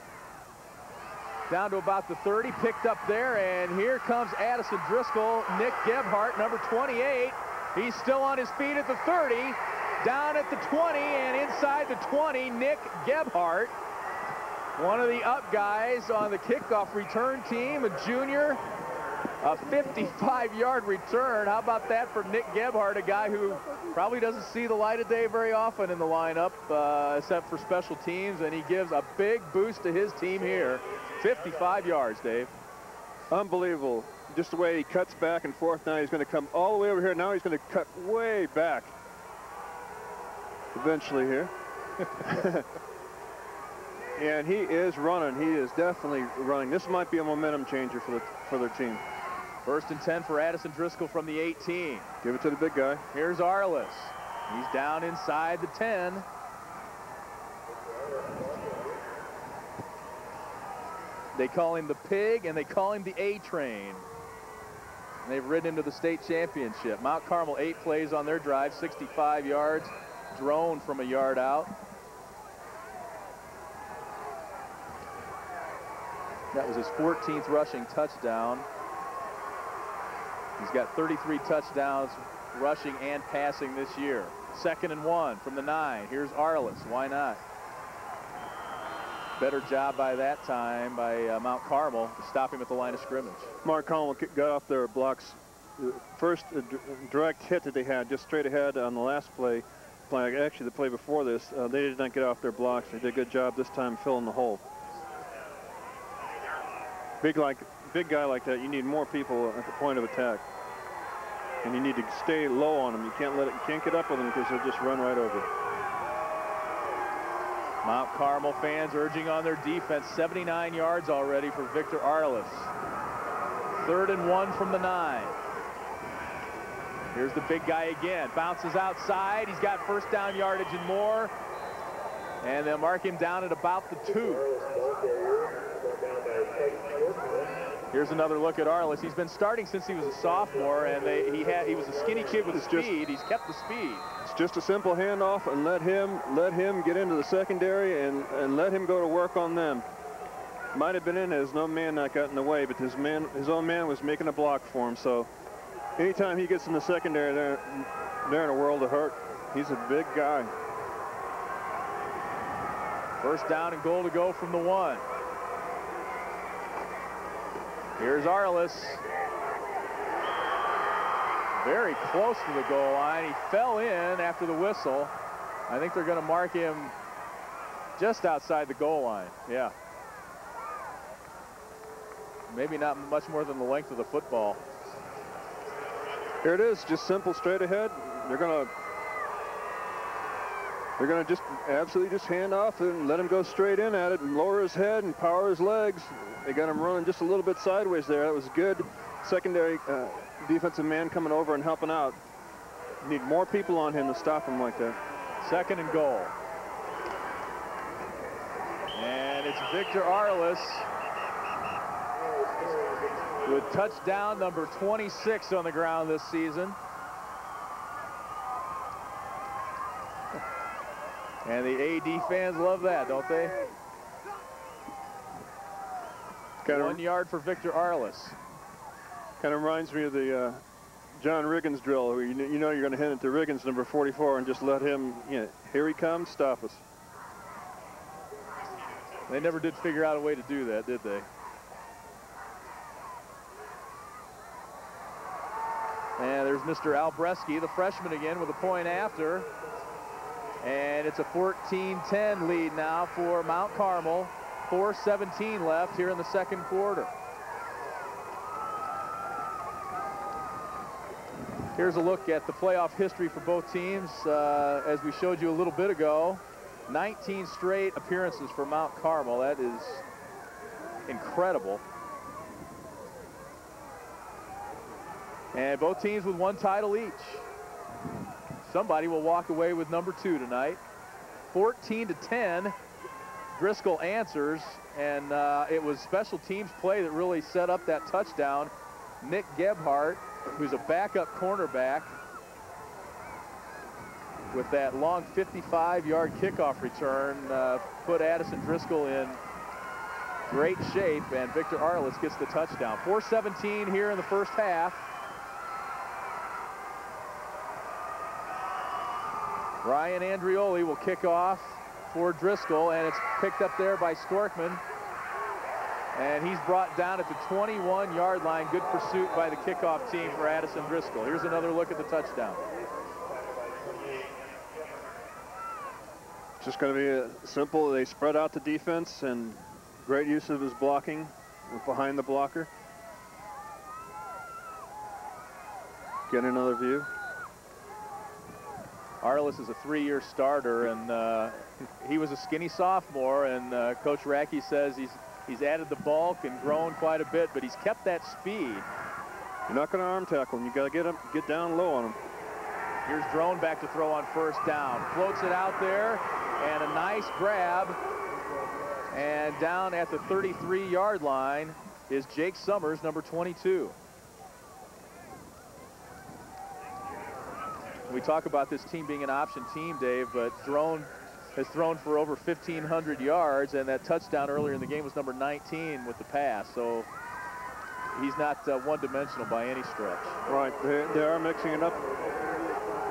down to about the 30, picked up there, and here comes Addison Driscoll. Nick Gebhardt, number 28. He's still on his feet at the 30, down at the 20, and inside the 20, Nick Gebhardt. One of the up guys on the kickoff return team, a junior, a 55-yard return. How about that for Nick Gebhardt, a guy who probably doesn't see the light of day very often in the lineup, except for special teams, and he gives a big boost to his team here. 55 yards, Dave. Unbelievable. Just the way he cuts back and forth now. He's going to come all the way over here. Now he's going to cut way back. Eventually here. And he is running. He is definitely running. This might be a momentum changer for their team. 1st and 10 for Addison Driscoll from the 18. Give it to the big guy. Here's Arliss. He's down inside the 10. They call him the Pig, and they call him the A-Train. And they've ridden into the state championship. Mount Carmel, 8 plays on their drive, 65 yards. Drone from a yard out. That was his 14th rushing touchdown. He's got 33 touchdowns rushing and passing this year. 2nd and 1 from the 9. Here's Arliss. Why not? Better job by that time by Mount Carmel to stop him at the line of scrimmage. Mount Carmel got off their blocks. First direct hit that they had just straight ahead on the last play. Actually, the play before this, they did not get off their blocks. They did a good job this time filling the hole. Big guy like that, you need more people at the point of attack, and you need to stay low on them. You can't get up with them because they'll just run right over. Mount Carmel fans urging on their defense. 79 yards already for Victor Arliss. 3rd and 1 from the 9. Here's the big guy again. Bounces outside. He's got 1st down yardage and more, and they'll mark him down at about the 2. Here's another look at Arliss. He's been starting since he was a sophomore, and he was a skinny kid with speed. He's kept the speed. It's just a simple handoff, and let him get into the secondary and let him go to work on them. Might have been in as no man that got in the way, but his own man was making a block for him. So anytime he gets in the secondary, they're in a world of hurt. He's a big guy. 1st down and goal to go from the 1. Here's Arliss. Very close to the goal line. He fell in after the whistle. I think they're going to mark him just outside the goal line. Yeah. Maybe not much more than the length of the football. Here it is, just simple straight ahead. They're going to just absolutely just hand off and let him go straight in at it and lower his head and power his legs. They got him running just a little bit sideways there. That was good secondary defensive man coming over and helping out. You need more people on him to stop him like that. 2nd and goal. And it's Victor Arliss with touchdown number 26 on the ground this season. And the AD fans love that, don't they? 1 yard for Victor Arliss. Kind of reminds me of the John Riggins drill, where you know you're going to hit it to Riggins, number 44, and just let him, here he comes, stop us. They never did figure out a way to do that, did they? And there's Mr. Albreski, the freshman again, with a point after. And it's a 14-10 lead now for Mount Carmel. 4:17 left here in the second quarter. Here's a look at the playoff history for both teams. As we showed you a little bit ago, 19 straight appearances for Mount Carmel. That is incredible. And both teams with one title each. Somebody will walk away with number 2 tonight. 14-10. Driscoll answers, and it was special teams play that really set up that touchdown. Nick Gebhardt, who's a backup cornerback, with that long 55-yard kickoff return, put Addison Driscoll in great shape, and Victor Arliss gets the touchdown. 4:17 here in the first half. Ryan Andrioli will kick off for Driscoll, and it's picked up there by Storkman. And he's brought down at the 21-yard line. Good pursuit by the kickoff team for Addison Driscoll. Here's another look at the touchdown. Just going to be simple. They spread out the defense, and great use of his blocking behind the blocker. Get another view. Arliss is a 3-year starter, and he was a skinny sophomore, and Coach Racky says he's added the bulk and grown quite a bit, but he's kept that speed. You're not going to arm tackle him. You got to get down low on him. Here's Drone back to throw on first down. Floats it out there, and a nice grab. And down at the 33-yard line is Jake Summers, number 22. We talk about this team being an option team, Dave, but Drone has thrown for over 1,500 yards, and that touchdown earlier in the game was number 19 with the pass. So he's not one-dimensional by any stretch. Right, they are mixing it up.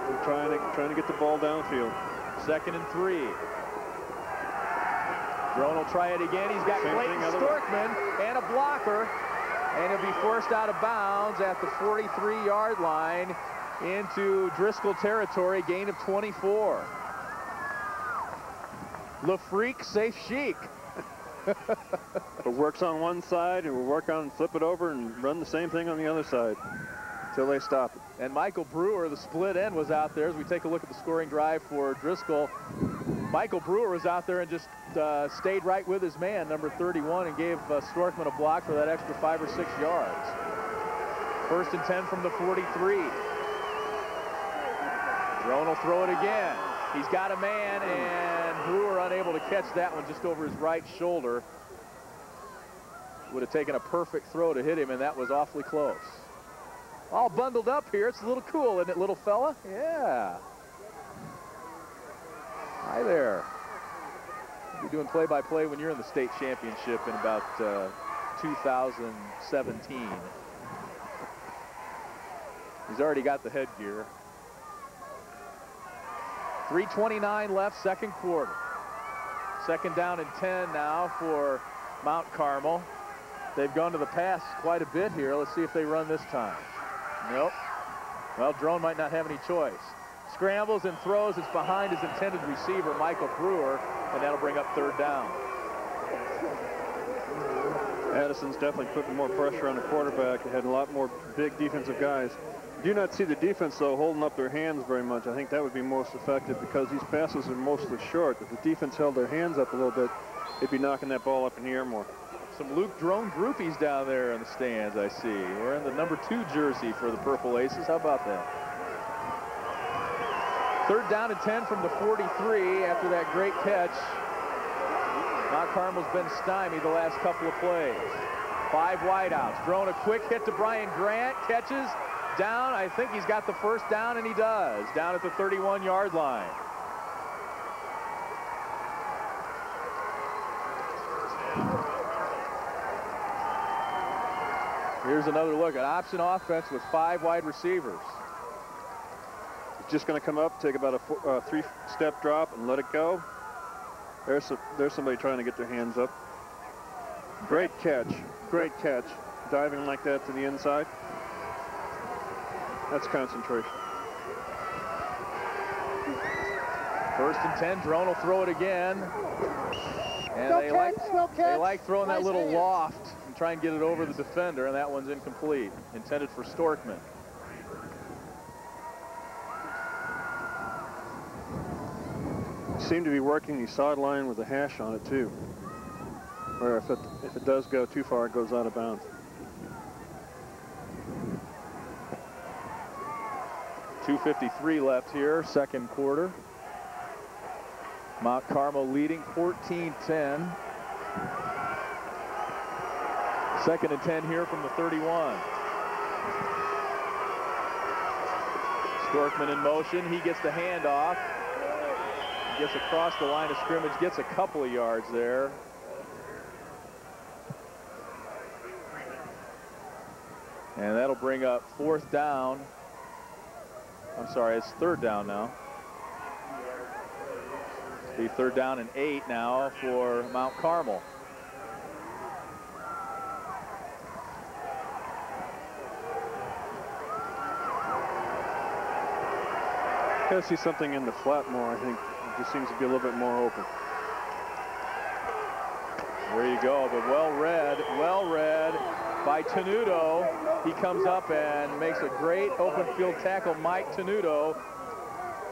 They're trying to get the ball downfield. 2nd and 3. Drone will try it again. He's got Clayton Storkman and a blocker, and he'll be forced out of bounds at the 43-yard line into Driscoll territory, gain of 24. Le Freak, safe chic. It works on one side, and we'll work on flip it over and run the same thing on the other side until they stop it. And Michael Brewer, the split end, was out there as we take a look at the scoring drive for Driscoll. Michael Brewer was out there and just stayed right with his man, number 31, and gave Storkman a block for that extra 5 or 6 yards. 1st and 10 from the 43. Drone will throw it again. He's got a man, and Brewer unable to catch that one just over his right shoulder. Would have taken a perfect throw to hit him, and that was awfully close. All bundled up here. It's a little cool, isn't it, little fella? Yeah. Hi there. You'll be doing play-by-play when you're in the state championship in about 2017. He's already got the headgear. 3:29 left, second quarter. 2nd down and 10 now for Mount Carmel. They've gone to the pass quite a bit here. Let's see if they run this time. Nope. Well, Drone might not have any choice. Scrambles and throws. It's behind his intended receiver, Michael Brewer, and that'll bring up 3rd down. Addison's definitely putting more pressure on the quarterback. They had a lot more big defensive guys. Do not see the defense, though, holding up their hands very much. I think that would be most effective because these passes are mostly short. If the defense held their hands up a little bit, they'd be knocking that ball up in the air more. Some Luke Drone groupies down there in the stands, I see. Wearing the number 2 jersey for the Purple Aces. How about that? 3rd down and 10 from the 43 after that great catch. Mount Carmel's been stymied the last couple of plays. 5 wideouts. Drone a quick hit to Brian Grant. Catches. Down. I think he's got the first down, and he does. Down at the 31-yard line. Here's another look at option offense with 5 wide receivers. He's just going to come up, take about a 3-step drop, and let it go. There's somebody trying to get their hands up. Great catch. Great catch. Diving like that to the inside. That's concentration. 1st and 10. Drone will throw it again. And they like throwing that little loft and try and get it over the defender, and that one's incomplete. Intended for Storkman. Seem to be working the sideline with a hash on it too. Or if it does go too far, it goes out of bounds. .253 left here, 2nd quarter. Mount Carmel leading 14-10. 2nd and 10 here from the 31. Storkman in motion. He gets the handoff. Gets across the line of scrimmage, gets a couple of yards there. And that'll bring up 4th down. I'm sorry, it's 3rd down now. It'll be 3rd down and 8 now for Mount Carmel. Gotta see something in the flat more, I think. It just seems to be a little bit more open. There you go, but well read by Tenuto. He comes up and makes a great open field tackle. Mike Tenuto,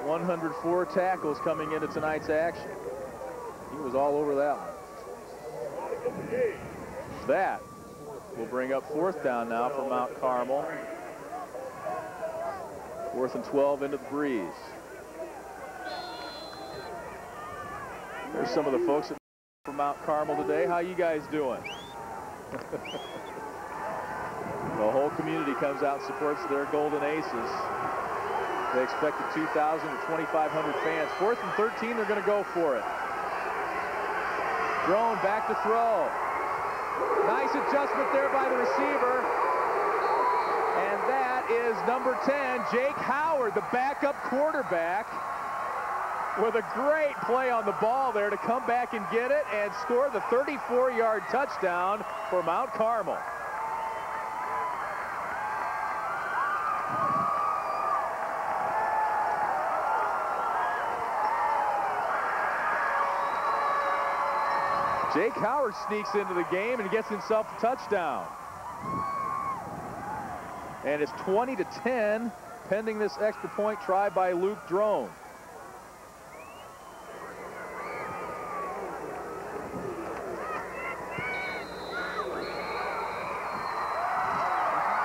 104 tackles coming into tonight's action. He was all over that one. That will bring up 4th down now for Mount Carmel. 4th and 12 into the breeze. There's some of the folks from Mount Carmel today. How you guys doing? The whole community comes out and supports their Golden Aces. They expected 2,000 to 2,500 fans. 4th and 13, they're going to go for it. Drone back to throw. Nice adjustment there by the receiver. And that is number 10, Jake Howard, the backup quarterback, with a great play on the ball there to come back and get it and score the 34-yard touchdown for Mount Carmel. Jake Howard sneaks into the game and gets himself a touchdown. And it's 20-10 pending this extra point try by Luke Drone.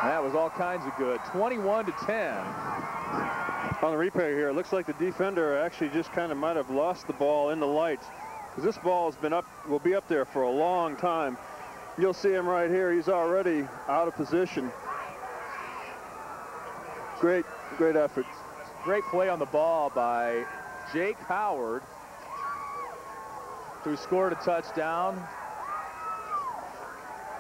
That was all kinds of good. 21-10. On the replay here, it looks like the defender actually just kind of might have lost the ball in the lights, because this ball has been up, will be up there for a long time. You'll see him right here. He's already out of position. Great effort. Great play on the ball by Jake Howard, who scored a touchdown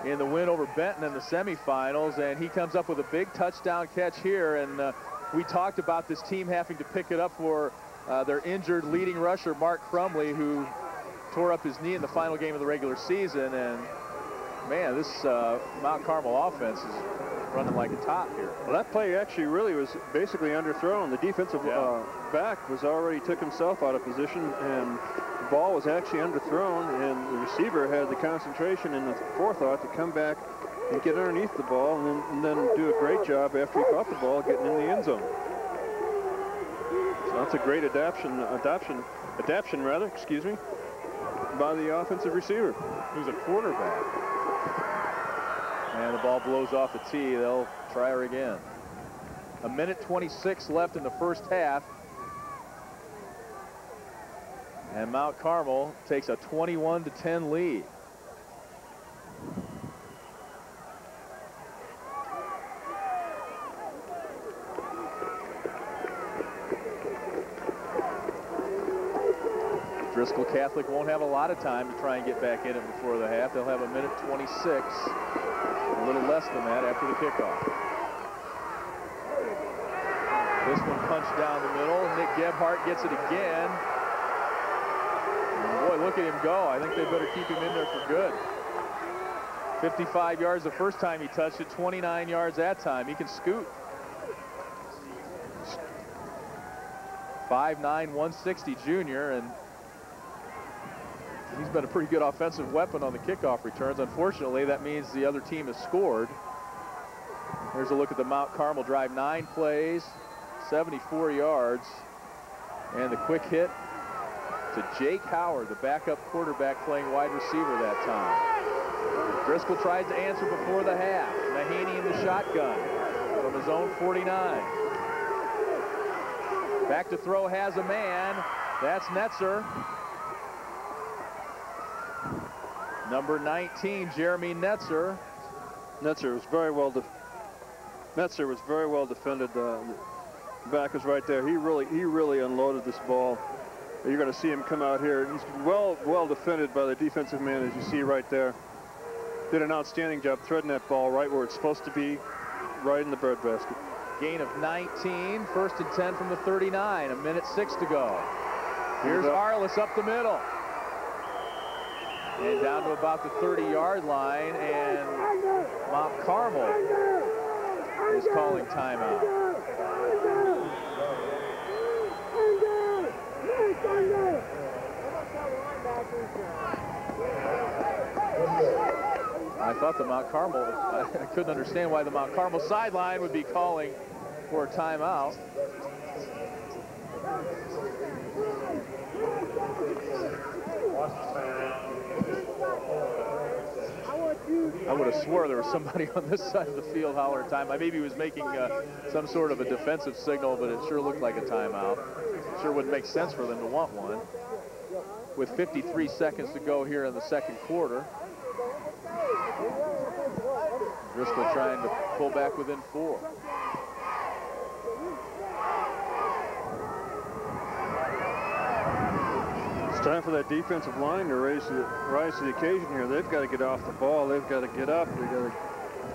in the win over Benton in the semifinals, and he comes up with a big touchdown catch here. And we talked about this team having to pick it up for their injured leading rusher, Mark Crumley, who tore up his knee in the final game of the regular season. And man, this Mount Carmel offense is running like a top here. Well, that play actually really was basically underthrown. The defensive back was already took himself out of position, and the ball was actually underthrown, and the receiver had the concentration and the forethought to come back and get underneath the ball, and then do a great job after he caught the ball getting in the end zone. So that's a great adaption, excuse me, by the offensive receiver, who's a quarterback. And the ball blows off the tee. They'll try her again. 1:26 left in the first half. And Mount Carmel takes a 21-10 lead. Driscoll Catholic won't have a lot of time to try and get back in it before the half. They'll have 1:26 little less than that after the kickoff. This one punched down the middle. Nick Gebhardt gets it again. And boy, look at him go. I think they better keep him in there for good. 55 yards the first time he touched it, 29 yards that time. He can scoot. 5'9", 160 junior, and he's been a pretty good offensive weapon on the kickoff returns. Unfortunately, that means the other team has scored. Here's a look at the Mount Carmel drive. 9 plays, 74 yards, and the quick hit to Jake Howard, the backup quarterback playing wide receiver that time. Driscoll tries to answer before the half. Mahaney in the shotgun from his own 49. Back to throw, has a man. That's Netzer. Number 19, Jeremy Netzer. Netzer was very well defended. The back is right there. He really unloaded this ball. You're going to see him come out here. He's well defended by the defensive man, as you see right there. Did an outstanding job threading that ball right where it's supposed to be, right in the breadbasket. Gain of 19, 1st and 10 from the 39, 1:06 to go. Here's Arliss up the middle. And down to about the 30-yard line, and Mount Carmel is calling timeout. I thought the Mount Carmel, I couldn't understand why the Mount Carmel sideline would be calling for a timeout. I would have swore there was somebody on this side of the field hollering time. Maybe he was making some sort of a defensive signal, but it sure looked like a timeout. Sure wouldn't make sense for them to want one. With 53 seconds to go here in the second quarter. Driscoll trying to pull back within 4. It's time for that defensive line to rise to the occasion here. They've got to get off the ball. They've got to get up. They've got to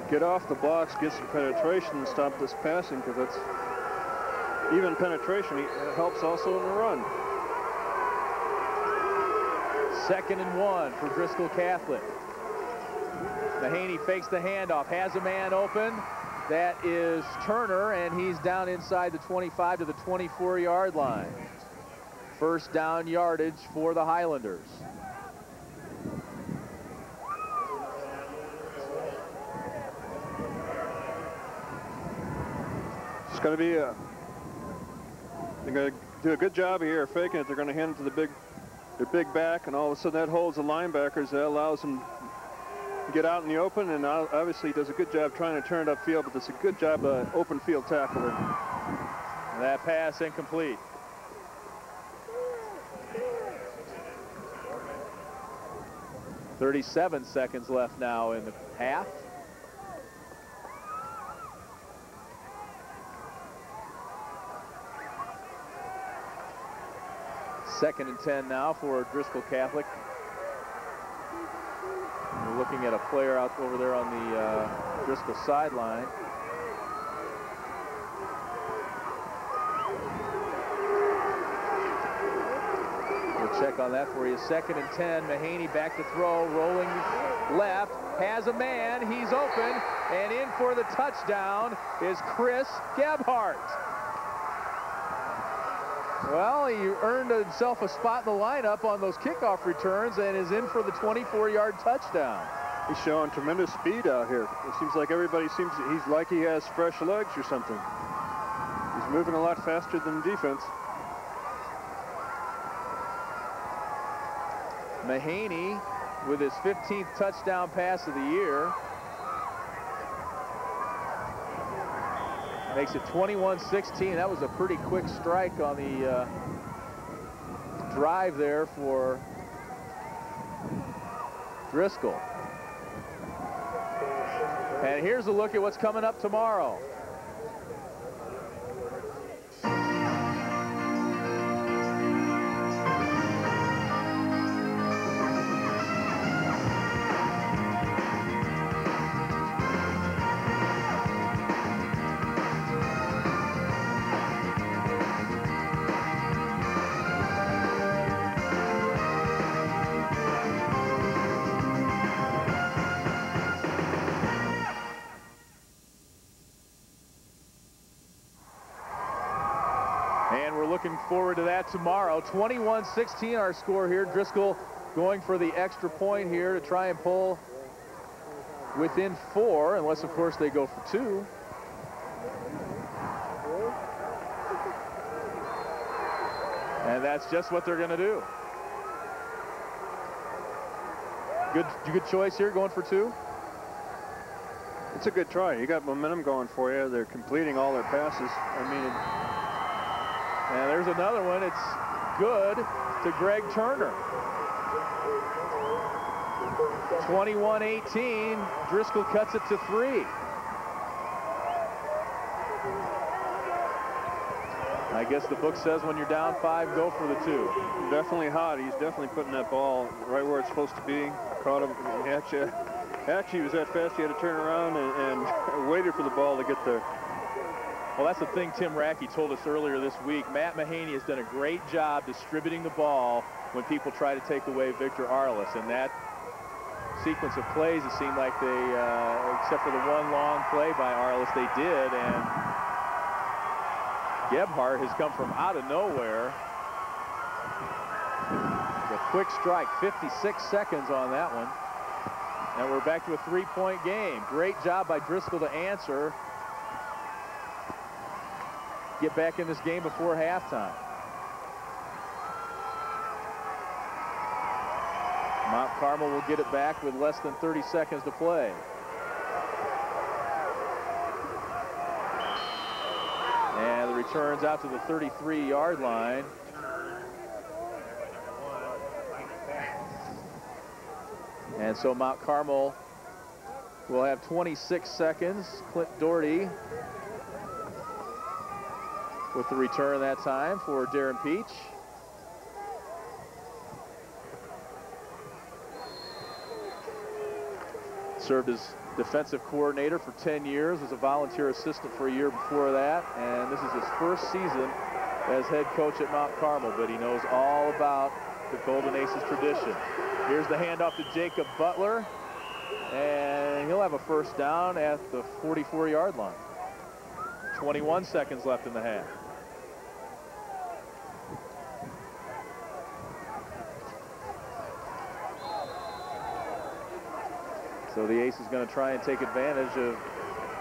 get off the blocks, get some penetration, and stop this passing, because that's even penetration helps also in the run. 2nd and 1 for Driscoll Catholic. Mahaney fakes the handoff, has a man open. That is Turner, and he's down inside the 25 to the 24-yard line. First down yardage for the Highlanders. It's going to be they're going to do a good job here faking it. They're going to hand it to their big back, and all of a sudden that holds the linebackers. That allows them to get out in the open, and obviously he does a good job trying to turn it upfield, but it's a good job open field tackler. That pass incomplete. .37 seconds left now in the half. Second and 10 now for Driscoll Catholic. We're looking at a player out over there on the Driscoll sideline. We'll check on that for you. 2nd and 10. Mahaney back to throw, rolling left, has a man, he's open, and in for the touchdown is Chris Gebhardt. Well, he earned himself a spot in the lineup on those kickoff returns and is in for the 24-yard touchdown. He's showing tremendous speed out here. It seems like everybody he's like he has fresh legs or something. He's moving a lot faster than the defense. Mahaney with his 15th touchdown pass of the year. Makes it 21-16. That was a pretty quick strike on the drive there for Driscoll. And here's a look at what's coming up tomorrow. forward to that tomorrow. 21-16 our score here. Driscoll going for the extra point here to try and pull within 4, unless, of course, they go for 2. And that's just what they're going to do. Good choice here, going for 2. It's a good try. You got momentum going for you. They're completing all their passes. I mean, and there's another one. It's good to Greg Turner. 21-18. Driscoll cuts it to 3. I guess the book says when you're down 5, go for the 2. Definitely hot. He's definitely putting that ball right where it's supposed to be. Caught him. Actually, he was that fast he had to turn around and waited for the ball to get there. Well, that's the thing Tim Rackey told us earlier this week. Matt Mahaney has done a great job distributing the ball when people try to take away Victor Arliss. And that sequence of plays, it seemed like they, except for the one long play by Arliss, they did. And Gebhardt has come from out of nowhere. A quick strike, 56 seconds on that one. And we're back to a 3-point game. Great job by Driscoll to answer. Get back in this game before halftime. Mount Carmel will get it back with less than 30 seconds to play. And the return's out to the 33-yard line. And so Mount Carmel will have 26 seconds. Clint Doherty with the return that time for Darren Peach. Served as defensive coordinator for 10 years, was a volunteer assistant for a year before that, and this is his first season as head coach at Mount Carmel, but he knows all about the Golden Aces tradition. Here's the handoff to Jacob Butler, and he'll have a first down at the 44-yard line. 21 seconds left in the half. So the Ace is going to try and take advantage of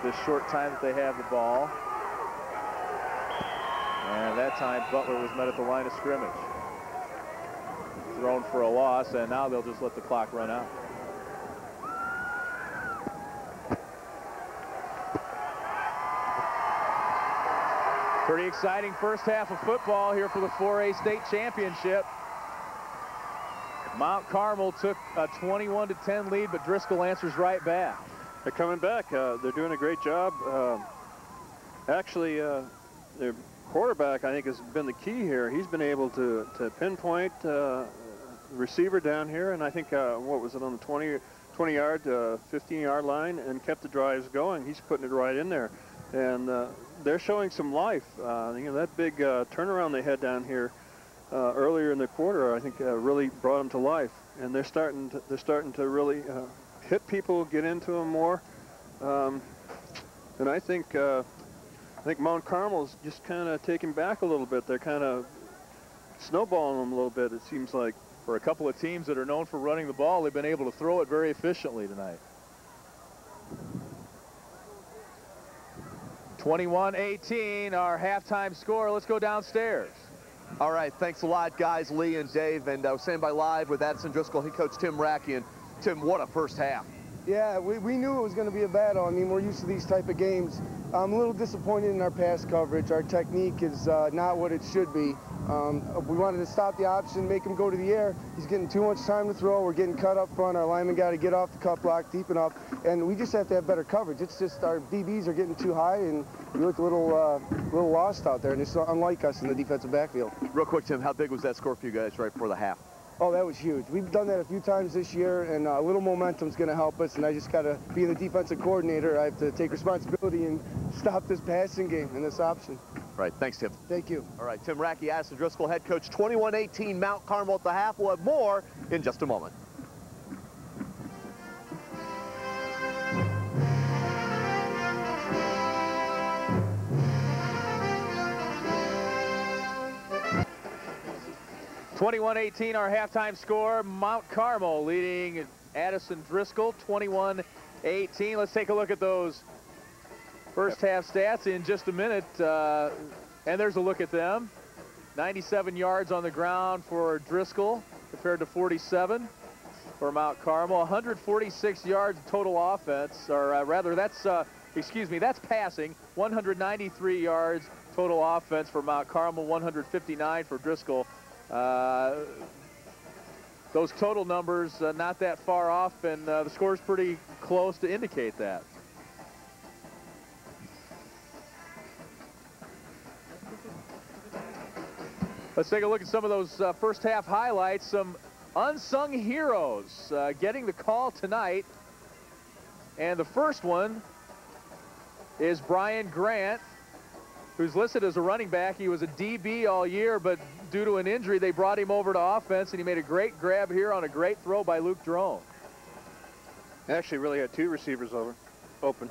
this short time that they have the ball. And that time Butler was met at the line of scrimmage. Thrown for a loss, and now they'll just let the clock run out. Pretty exciting first half of football here for the 4A state championship. Mount Carmel took a 21-10 lead, but Driscoll answers right back. They're coming back. They're doing a great job. Actually, their quarterback, I think, has been the key here. He's been able to pinpoint receiver down here, and I think, what was it, on the 20-yard, 15-yard line, and kept the drives going. He's putting it right in there. And they're showing some life. You know, that big turnaround they had down here earlier in the quarter, I think, really brought them to life. And they're starting to really hit people, get into them more. And I think Mount Carmel's just kind of taking back a little bit. They're kind of snowballing them a little bit, it seems like. For a couple of teams that are known for running the ball, they've been able to throw it very efficiently tonight. 21-18, our halftime score. Let's go downstairs. All right, thanks a lot, guys, Lee and Dave. And I was standing by live with Addison Driscoll, head coach Tim Rackey. And Tim, what a first half. Yeah, we knew it was going to be a battle. I mean, we're used to these type of games. I'm a little disappointed in our pass coverage. Our technique is not what it should be. We wanted to stop the option, make him go to the air. He's getting too much time to throw. We're getting cut up front. Our linemen got to get off the cut block deep enough, and we just have to have better coverage. It's just our DBs are getting too high, and we look a little lost out there, and it's unlike us in the defensive backfield. Real quick, Tim, how big was that score for you guys right before the half? Oh, that was huge. We've done that a few times this year, and a little momentum's going to help us, and I just got to be the defensive coordinator. I have to take responsibility and stop this passing game and this option. Right, thanks, Tim. Thank you. All right, Tim Rackey, Addison Driscoll, head coach, 21-18 Mount Carmel at the half. We'll have more in just a moment. 21-18 our halftime score. Mount Carmel leading Addison Driscoll 21-18. Let's take a look at those first half stats in just a minute. And there's a look at them. 97 yards on the ground for Driscoll compared to 47 for Mount Carmel. 146 yards total offense, or rather that's, that's passing. 193 yards total offense for Mount Carmel, 159 for Driscoll. Those total numbers not that far off, and the score's pretty close to indicate that. Let's take a look at some of those first half highlights. Some unsung heroes getting the call tonight. And the first one is Brian Grant, who's listed as a running back. He was a DB all year, but due to an injury, they brought him over to offense, and he made a great grab here on a great throw by Luke Drone. Actually really had two receivers open.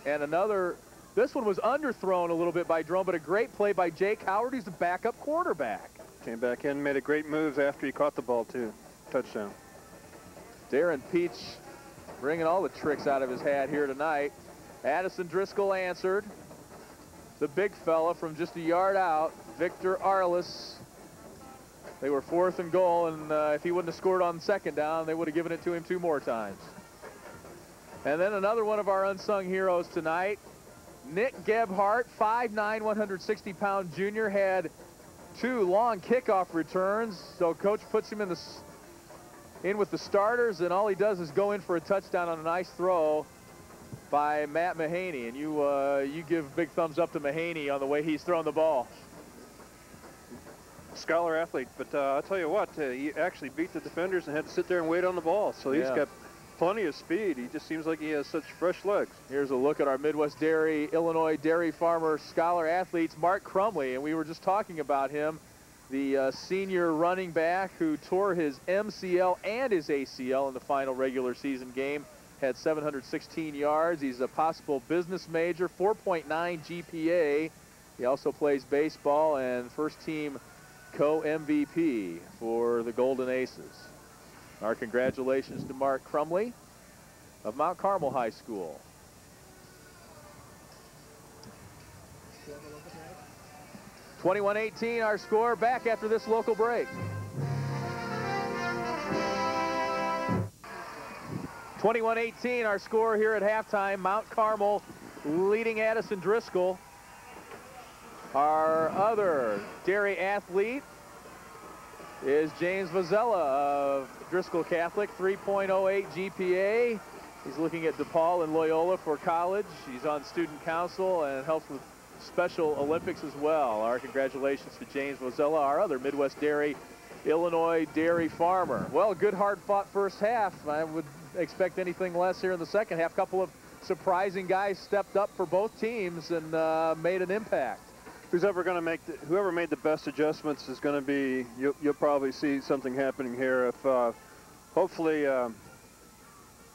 And another, this one was underthrown a little bit by Drone, but a great play by Jake Howard, who's the backup quarterback. Came back in, made a great move after he caught the ball, too. Touchdown. Darren Peach bringing all the tricks out of his hat here tonight. Addison Driscoll answered. The big fella from just a yard out, Victor Arliss. They were 4th and goal, and if he wouldn't have scored on second down, they would have given it to him 2 more times. And then another one of our unsung heroes tonight, Nick Gebhardt, 5'9", 160-pound junior, had 2 long kickoff returns. So coach puts him in with the starters, and all he does is go in for a touchdown on a nice throw by Matt Mahaney. And you give big thumbs up to Mahaney on the way he's throwing the ball. Scholar athlete, but I'll tell you what, he actually beat the defenders and had to sit there and wait on the ball. So he's got plenty of speed. He just seems like he has such fresh legs. Here's a look at our Midwest Dairy, Illinois Dairy Farmer Scholar athletes, Mark Crumley, and we were just talking about him, the senior running back who tore his MCL and his ACL in the final regular season game, had 716 yards. He's a possible business major, 4.9 GPA. He also plays baseball and first team co-MVP for the Golden Aces. Our congratulations to Mark Crumley of Mount Carmel High School. (21-18) our score. Back after this local break. 21-18 our score here at halftime. Mount Carmel leading Addison Driscoll. Our other dairy athlete is James Vazella of Driscoll Catholic, 3.08 GPA. He's looking at DePaul and Loyola for college. He's on student council and helps with Special Olympics as well. Our congratulations to James Vazella, our other Midwest Dairy, Illinois Dairy Farmer. Well, good hard-fought first half. I would expect anything less here in the second half. A couple of surprising guys stepped up for both teams and made an impact. Whoever made the best adjustments is going to be, you'll probably see something happening here. If hopefully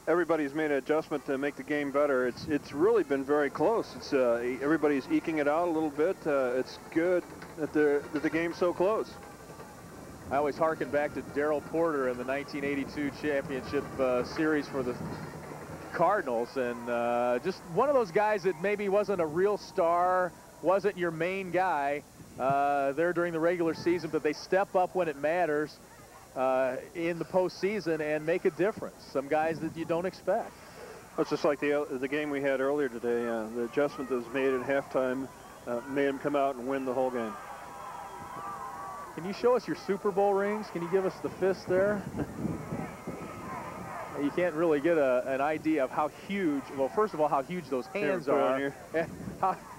everybody's made an adjustment to make the game better. It's really been very close. It's everybody's eking it out a little bit. It's good that the game's so close. I always harken back to Darrell Porter in the 1982 championship series for the Cardinals, and just one of those guys that maybe wasn't a real star, wasn't your main guy there during the regular season, but they step up when it matters in the postseason and make a difference. Some guys that you don't expect. It's just like the game we had earlier today. The adjustment that was made at halftime made them come out and win the whole game. Can you show us your Super Bowl rings? Can you give us the fist there? You can't really get an idea of how huge, well, first of all, how huge those hands are.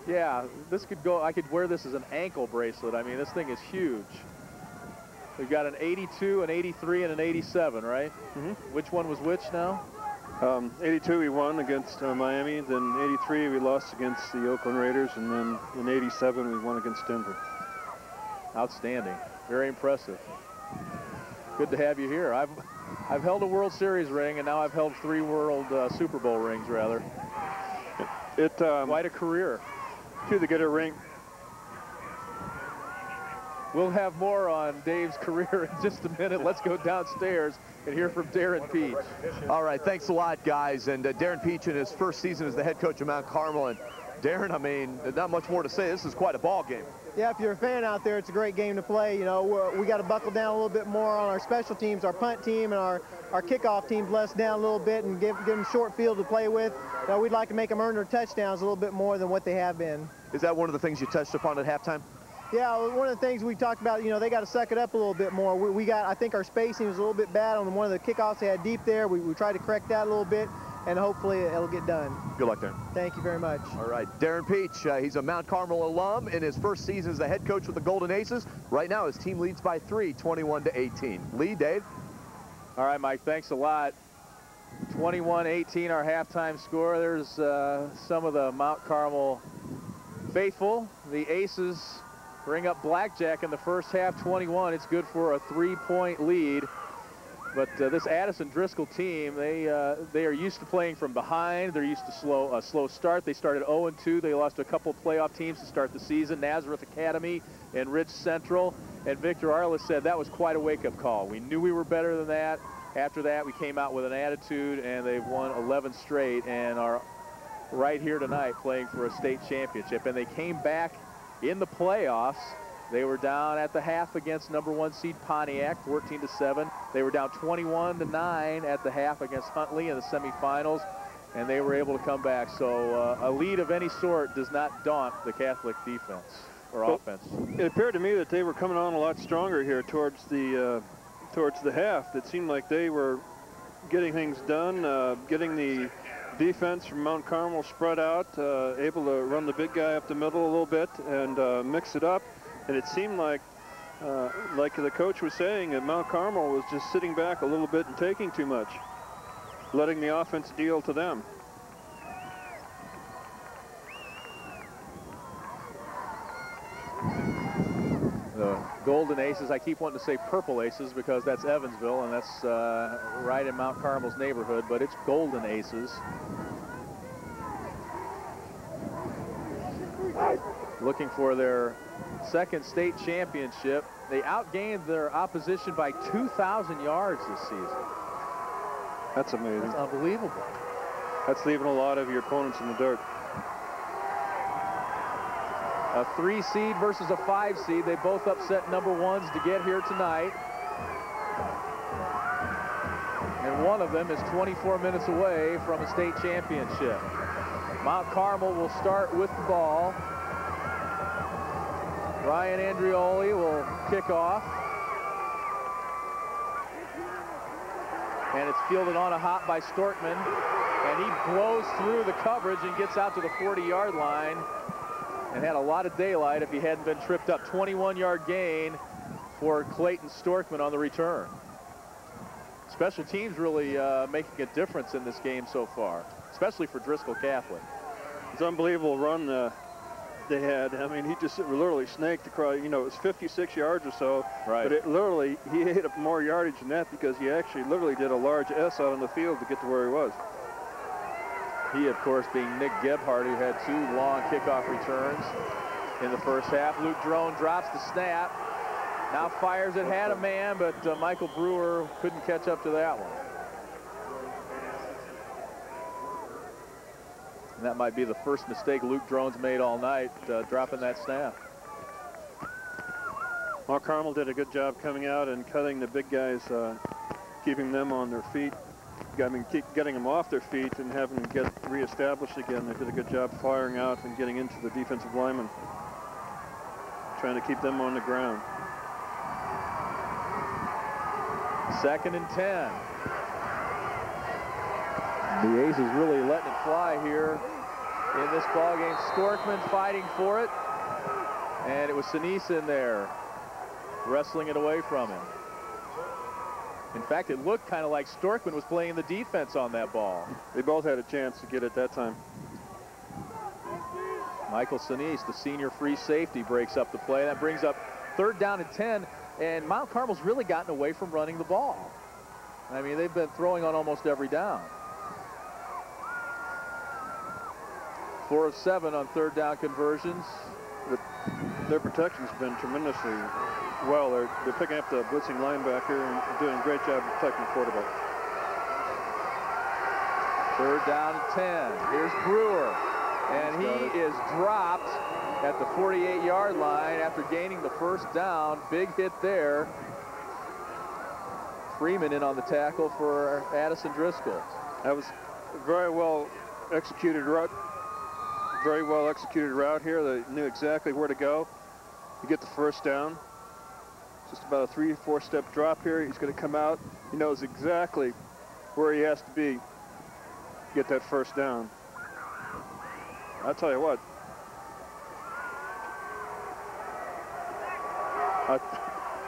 Yeah, this could go, I could wear this as an ankle bracelet. I mean, this thing is huge. We've got an 82, an 83, and an 87, right? Mm-hmm. Which one was which now? 82 we won against Miami, then 83 we lost against the Oakland Raiders, and then in 87 we won against Denver. Outstanding. Very impressive. Good to have you here. I've held a World Series ring, and now I've held 3 World Super Bowl rings, rather. Quite a career. To get a ring. We'll have more on Dave's career in just a minute. Let's go downstairs and hear from Darren Peach. All right, thanks a lot, guys. And Darren Peach in his first season as the head coach of Mount Carmel. And Darren, I mean, not much more to say. This is quite a ball game. Yeah, if you're a fan out there, it's a great game to play. You know, we got to buckle down a little bit more on our special teams. Our punt team and our kickoff teams let us down a little bit and give them short field to play with. You know, we'd like to make them earn their touchdowns a little bit more than what they have been. Is that one of the things you touched upon at halftime? Yeah, one of the things we talked about, you know, they got to suck it up a little bit more. I think our spacing was a little bit bad on one of the kickoffs they had deep there. We tried to correct that a little bit, and hopefully it'll get done. Good luck, Darren. Thank you very much. All right, Darren Peach, he's a Mount Carmel alum in his first season as the head coach with the Golden Aces. Right now, his team leads by 3, 21-18. Lee, Dave? All right, Mike, thanks a lot. 21-18, our halftime score. There's some of the Mount Carmel faithful. The Aces bring up blackjack in the first half, 21. It's good for a 3-point lead. But this Addison Driscoll team, they are used to playing from behind. They're used to a slow start. They started 0-2. They lost to a couple of playoff teams to start the season, Nazareth Academy and Ridge Central. And Victor Arliss said that was quite a wake-up call. We knew we were better than that. After that, we came out with an attitude, and they've won 11 straight and are right here tonight playing for a state championship. And they came back in the playoffs. They were down at the half against #1 seed Pontiac, 14-7. They were down 21-9 at the half against Huntley in the semifinals, and they were able to come back. So a lead of any sort does not daunt the Catholic defense or offense. It appeared to me that they were coming on a lot stronger here towards the half. It seemed like they were getting things done, getting the defense from Mount Carmel spread out, able to run the big guy up the middle a little bit and mix it up. And it seemed like the coach was saying, that Mount Carmel was just sitting back a little bit and taking too much, letting the offense deal to them. The Golden Aces, I keep wanting to say Purple Aces because that's Evansville, and that's right in Mount Carmel's neighborhood, but it's Golden Aces. Looking for their second state championship. They outgained their opposition by 2,000 yards this season. That's amazing. That's unbelievable. That's leaving a lot of your opponents in the dirt. A 3 seed versus a 5 seed. They both upset #1s to get here tonight. And one of them is 24 minutes away from a state championship. Mount Carmel will start with the ball. Ryan Andrioli will kick off. And it's fielded on a hop by Storkman. And he blows through the coverage and gets out to the 40-yard line. And had a lot of daylight if he hadn't been tripped up. 21-yard gain for Clayton Storkman on the return. Special teams really making a difference in this game so far, especially for Driscoll Catholic. It's an unbelievable run they had. I mean, he just literally snaked across, you know, it was 56 yards or so. Right. But it literally, he hit up more yardage than that because he actually literally did a large S out on the field to get to where he was. He, of course, being Nick Gebhardt, who had 2 long kickoff returns in the first half. Luke Drone drops the snap. Now fires it, had a man, but Michael Brewer couldn't catch up to that one. And that might be the first mistake Luke Drone's made all night, dropping that snap. Mount Carmel did a good job coming out and cutting the big guys, keeping them on their feet. I mean, keep getting them off their feet and having them get reestablished again. They did a good job firing out and getting into the defensive linemen, trying to keep them on the ground. 2nd and 10. The Aces really letting it fly here in this ball game. Storkman fighting for it, and it was Sinise in there wrestling it away from him. In fact, it looked kind of like Storkman was playing the defense on that ball. They both had a chance to get it that time. Michael Sinise, the senior free safety, breaks up the play. That brings up 3rd down and 10, and Mount Carmel's really gotten away from running the ball. I mean, they've been throwing on almost every down. 4 of 7 on 3rd down conversions. Their protection's been tremendously well. They're picking up the blitzing linebacker and doing a great job of protecting the quarterback. 3rd down and 10. Here's Brewer, and he is dropped at the 48-yard line after gaining the 1st down. Big hit there. Freeman in on the tackle for Addison Driscoll. That was very well executed route. Very well executed route here. They knew exactly where to go to get the 1st down. Just about a 3 or 4 step drop here. He's going to come out. He knows exactly where he has to be to get that 1st down. I'll tell you what.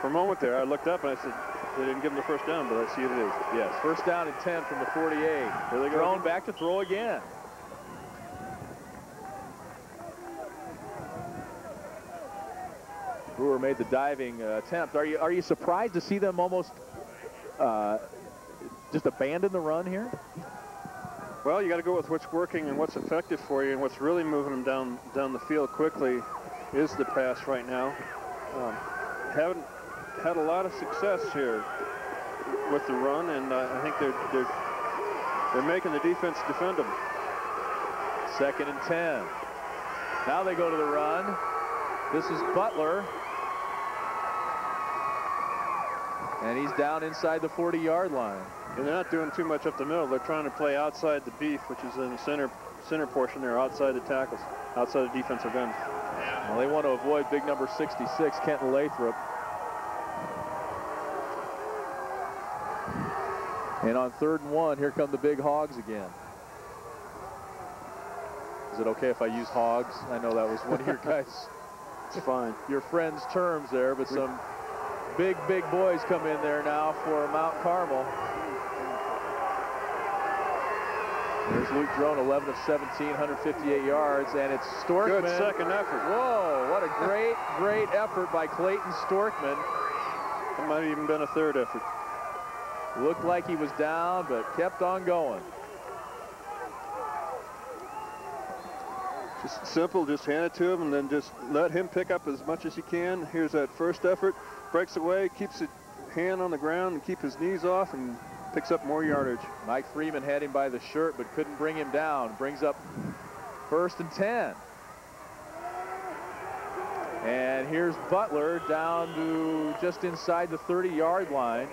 For a moment there, I looked up and I said, they didn't give him the 1st down, but I see it is. Yes, 1st down and 10 from the 48. Here they go. Thrown back to throw again. Brewer made the diving attempt. Are you surprised to see them almost just abandon the run here? Well, you got to go with what's working and what's effective for you, and what's really moving them down the field quickly is the pass right now. Haven't had a lot of success here with the run, and I think they're making the defense defend them. 2nd and 10. Now they go to the run. This is Butler. And he's down inside the 40-yard line. And they're not doing too much up the middle. They're trying to play outside the beef, which is in the center portion there, outside the tackles, outside the defensive end. Well, they want to avoid big number 66, Kenton Lathrop. And on 3rd and 1, here come the big Hogs again. Is it okay if I use Hogs? I know that was one of your guys. It's fine. Your friend's terms there, but some big boys come in there now for Mount Carmel. There's Luke Drone, 11 of 17, 158 yards, and it's Storkman. Good second effort. Whoa, what a great effort by Clayton Storkman. It might have even been a 3rd effort. Looked like he was down, but kept on going. Just simple, just hand it to him and then just let him pick up as much as he can. Here's that 1st effort, breaks away, keeps his hand on the ground and keep his knees off and picks up more yardage. Mike Freeman had him by the shirt but couldn't bring him down. Brings up 1st and 10. And here's Butler down to just inside the 30-yard line.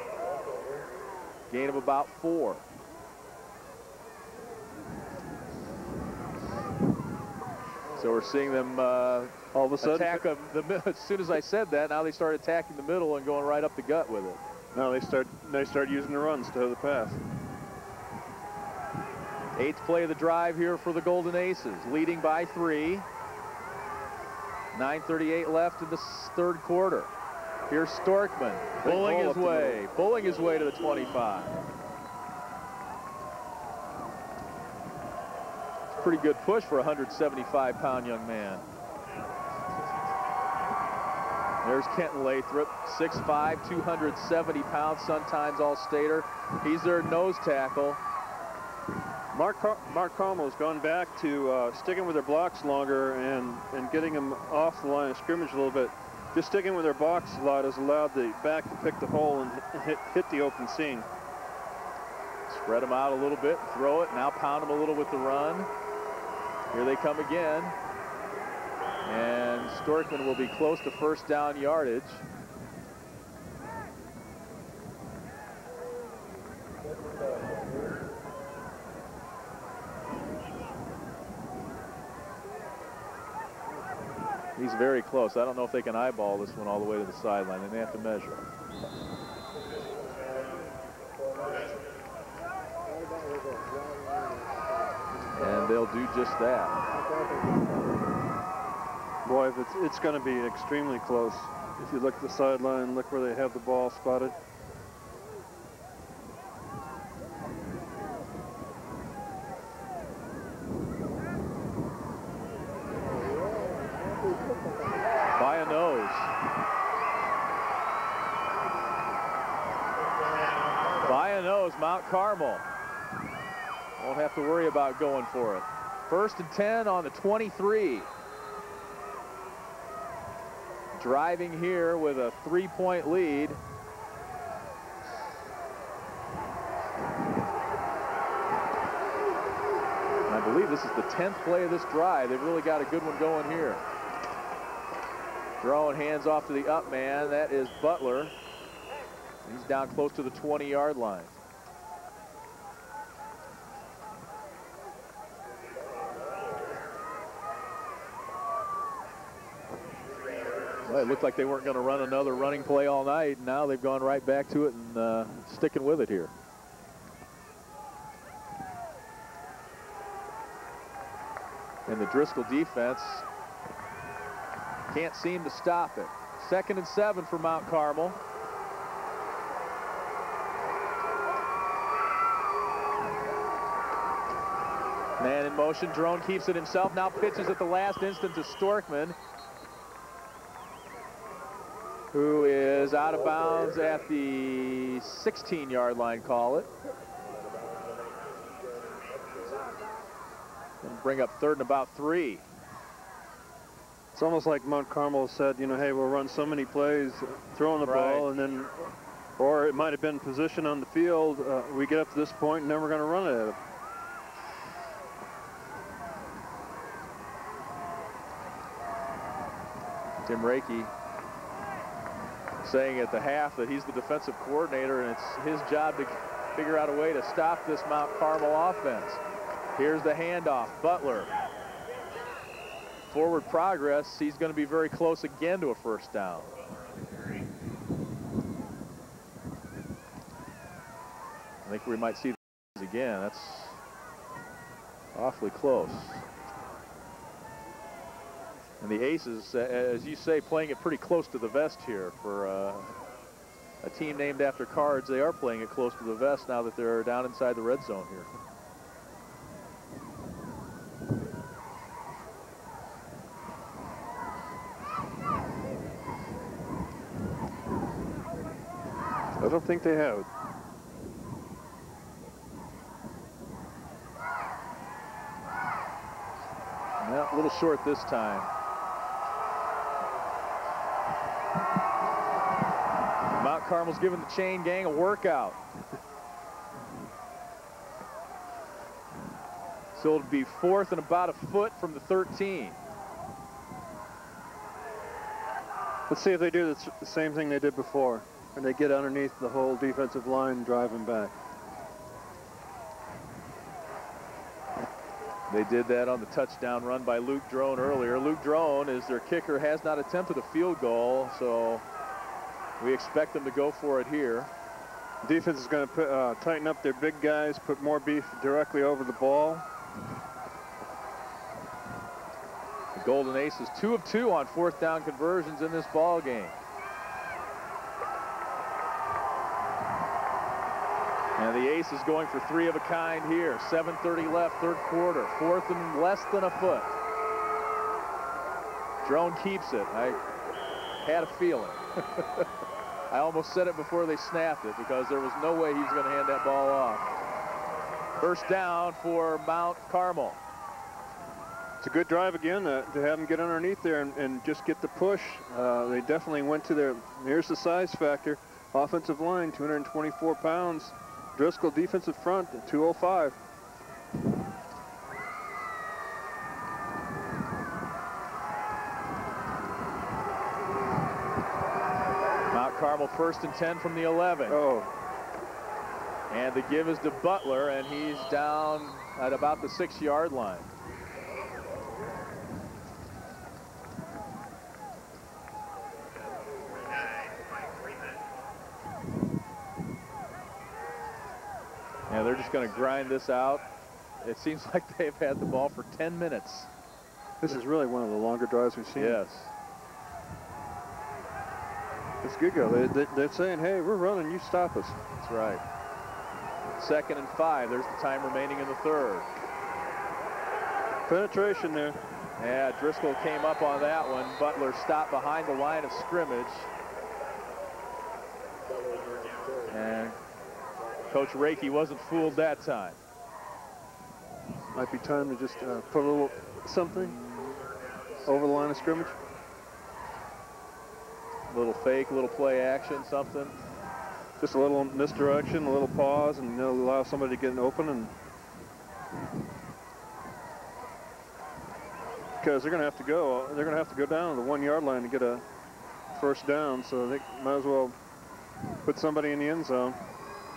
Gain of about 4. So we're seeing them all of a sudden attack as soon as I said that, now they start attacking the middle and going right up the gut with it. Now they start using the run instead of the pass. 8th play of the drive here for the Golden Aces, leading by 3. 9:38 left in the 3rd quarter. Here's Storkman pulling his way to the 25. It's a pretty good push for a 175-pound young man. There's Kenton Lathrop, 6'5", 270 pounds, sometimes All-Stater. He's their nose tackle. Mark Carmel's gone back to sticking with their blocks longer and getting them off the line of scrimmage a little bit. Just sticking with their box a lot has allowed the back to pick the hole and hit the open seam. Spread them out a little bit, throw it, now pound them a little with the run. Here they come again. And Storkman will be close to 1st down yardage. He's very close. I don't know if they can eyeball this one all the way to the sideline. They may have to measure. And they'll do just that. Boy, it's going to be extremely close. If you look at the sideline, look where they have the ball spotted. By a nose. By a nose, Mount Carmel. Won't have to worry about going for it. 1st and 10 on the 23. driving here with a 3-point lead. I believe this is the 10th play of this drive. They've really got a good one going here. Throwing hands off to the up man. That is Butler. He's down close to the 20-yard line. Well, it looked like they weren't going to run another running play all night. Now they've gone right back to it and sticking with it here. And the Driscoll defense can't seem to stop it. 2nd and 7 for Mount Carmel. Man in motion. Drone keeps it himself. Now pitches at the last instant to Storkman, who is out of bounds at the 16-yard line, call it. And bring up 3rd and about 3. It's almost like Mount Carmel said, you know, hey, we'll run so many plays throwing the ball, and then, or it might have been position on the field. We get up to this point, and then we're going to run it at it. Tim Rakey saying at the half that he's the defensive coordinator, and it's his job to figure out a way to stop this Mount Carmel offense. Here's the handoff. Butler. Forward progress. He's going to be very close again to a first down. I think we might see this again. That's awfully close. And the Aces, as you say, playing it pretty close to the vest here for a team named after Cards. They are playing it close to the vest now that they're down inside the red zone here. I don't think they have. Well, a little short this time. Mount Carmel's giving the chain gang a workout. So it'll be 4th and about a foot from the 13. Let's see if they do the same thing they did before, and they get underneath the whole defensive line, driving back. They did that on the touchdown run by Luke Drone earlier. Luke Drone, is their kicker, has not attempted a field goal, so we expect them to go for it here. Defense is going to tighten up their big guys, put more beef directly over the ball. The Golden Aces 2 of 2 on 4th down conversions in this ball game. And the Aces going for 3 of a kind here. 7:30 left, 3rd quarter. 4th and less than a foot. Drone keeps it. I had a feeling. I almost said it before they snapped it because there was no way he was going to hand that ball off. First down for Mount Carmel. It's a good drive again to have them get underneath there and just get the push. They definitely went to their, here's the size factor. Offensive line, 224 pounds. Driscoll defensive front at 205. Mount Carmel 1st and 10 from the 11. Oh. And the give is to Butler, and he's down at about the 6-yard line. And they're just going to grind this out. It seems like they've had the ball for 10 minutes. This is really one of the longer drives we've seen. Yes. It's good go. They're saying, hey, we're running, you stop us. That's right. 2nd and 5. There's the time remaining in the 3rd. Penetration there. Yeah, Driscoll came up on that one. Butler stopped behind the line of scrimmage. And Coach Rakey wasn't fooled that time. Might be time to just put a little something over the line of scrimmage. A little fake, a little play action, something. Just a little misdirection, a little pause, and allow somebody to get open. And because they're going to have to go, they're going to have to go down to the 1 yard line to get a first down. So they might as well put somebody in the end zone,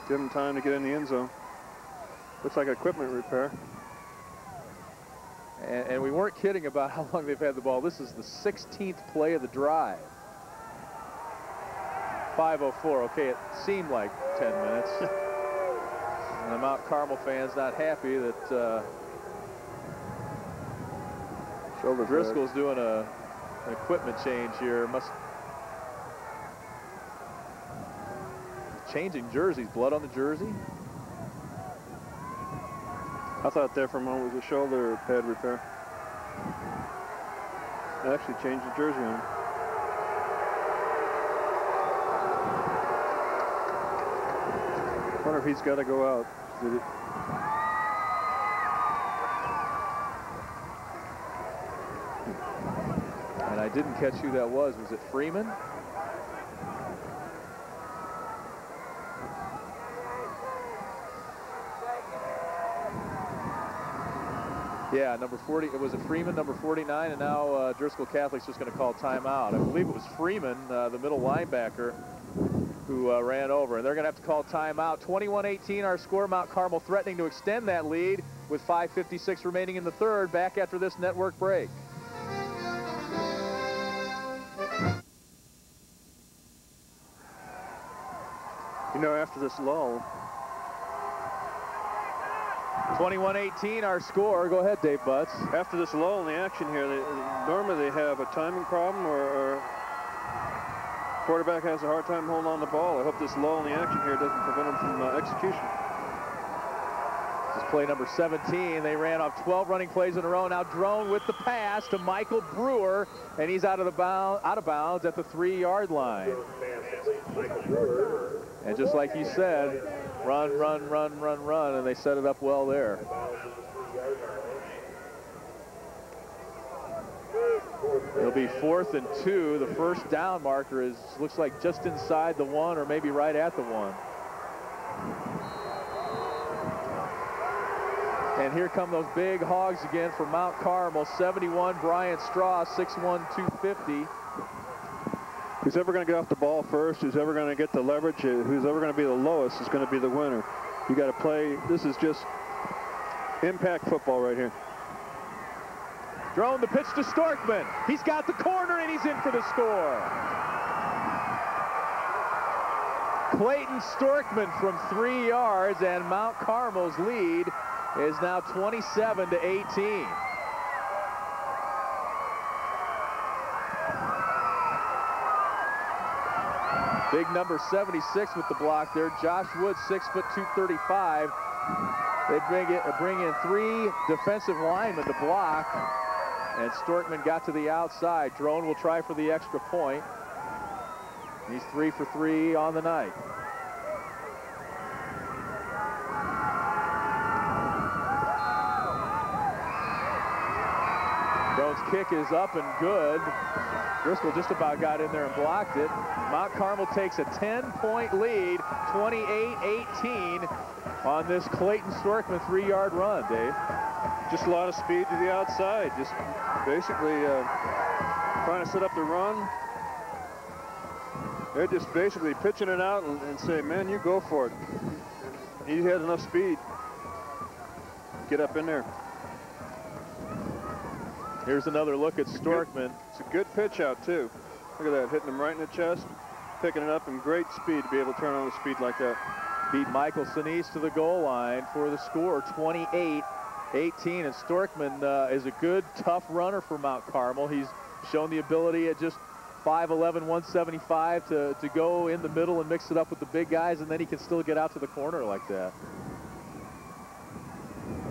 give them time to get in the end zone. Looks like equipment repair. And we weren't kidding about how long they've had the ball. This is the 16th play of the drive. 5:04. Okay, it seemed like 10 minutes. And the Mount Carmel fans not happy that Driscoll's doing an equipment change here. Changing jerseys. Blood on the jersey. I thought there for a moment was a shoulder pad repair. They actually changed the jersey on him. I wonder if he's got to go out. And I didn't catch who that was. Was it Freeman? Yeah, number 40. It was a Freeman, number 49, and now Driscoll Catholic's just going to call timeout. I believe it was Freeman, the middle linebacker, who ran over. And they're going to have to call timeout. 21-18 our score. Mount Carmel threatening to extend that lead with 5:56 remaining in the third. Back after this network break. You know, after this lull. 21-18 our score. Go ahead, Dave Butts. After this lull in the action here, normally they have a timing problem or quarterback has a hard time holding on the ball. I hope this lull in the action here doesn't prevent him from execution. This is play number 17. They ran off 12 running plays in a row. Now Drone with the pass to Michael Brewer, and he's out of bounds at the 3-yard line. And just like you said, run, run, run, run, run, and they set it up well there. It'll be 4th and 2. The first down marker looks like just inside the 1 or maybe right at the 1. And here come those big hogs again for Mount Carmel. 71, Brian Straw, 6'1", 250. Who's ever going to get off the ball first, who's ever going to get the leverage, who's ever going to be the lowest is going to be the winner. You got to play. This is just impact football right here. Drone the pitch to Storkman. He's got the corner and he's in for the score. Clayton Storkman from 3 yards, and Mount Carmel's lead is now 27-18. Big number 76 with the block there. Josh Wood, 6', 235. They bring in 3 defensive linemen to block, and Storkman got to the outside. Drone will try for the extra point. He's 3 for 3 on the night. Drone's kick is up and good. Driscoll just about got in there and blocked it. Mount Carmel takes a 10-point lead, 28-18 on this Clayton Storkman 3-yard run, Dave. Just a lot of speed to the outside. Just basically trying to set up the run. They're just basically pitching it out and say, man, you go for it. He has enough speed. Get up in there. Here's another look at Storkman. It's a good pitch out, too. Look at that, hitting him right in the chest, picking it up in great speed to be able to turn on the speed like that. Beat Michael Sinise to the goal line for the score, 28-18. And Storkman is a good, tough runner for Mount Carmel. He's shown the ability at just 5'11", 175 to go in the middle and mix it up with the big guys, and then he can still get out to the corner like that.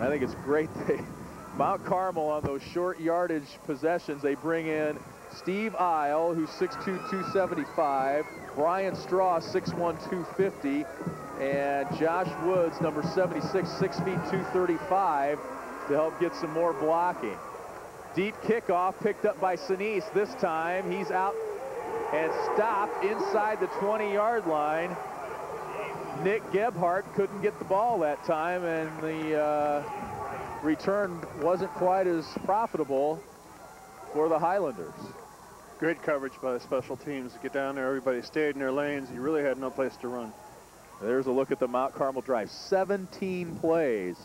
I think it's great. Mount Carmel on those short yardage possessions, they bring in Steve Isle, who's 6'2", 275, Brian Straw, 6'1", 250, and Josh Woods, number 76, 6 feet, 235, to help get some more blocking. Deep kickoff picked up by Sinise this time. He's out and stopped inside the 20-yard line. Nick Gebhardt couldn't get the ball that time, and the return wasn't quite as profitable for the Highlanders. Great coverage by the special teams to get down there. Everybody stayed in their lanes. You really had no place to run. There's a look at the Mount Carmel drive. 17 plays,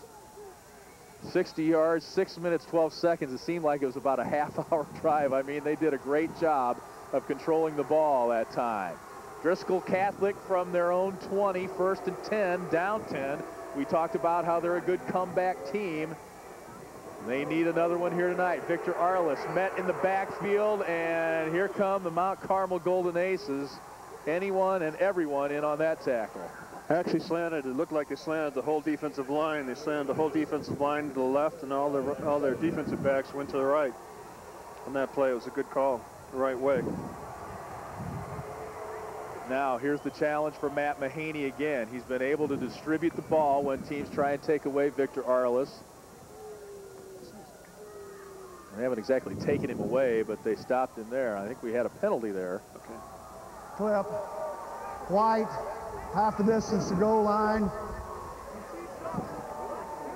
60 yards, 6 minutes, 12 seconds. It seemed like it was about a half-hour drive. I mean, they did a great job of controlling the ball that time. Driscoll Catholic from their own 20, 1st and 10, down 10. We talked about how they're a good comeback team. They need another one here tonight. Victor Arliss met in the backfield, and here come the Mount Carmel Golden Aces. Anyone and everyone in on that tackle. Actually slanted. It looked like they slanted the whole defensive line. They slanted the whole defensive line to the left, and all their defensive backs went to the right. On that play, it was a good call, the right way. Now here's the challenge for Matt Mahaney again. He's been able to distribute the ball when teams try and take away Victor Arliss. They haven't exactly taken him away, but they stopped him there. I think we had a penalty there. Okay. Clip. White. Half the distance to goal line.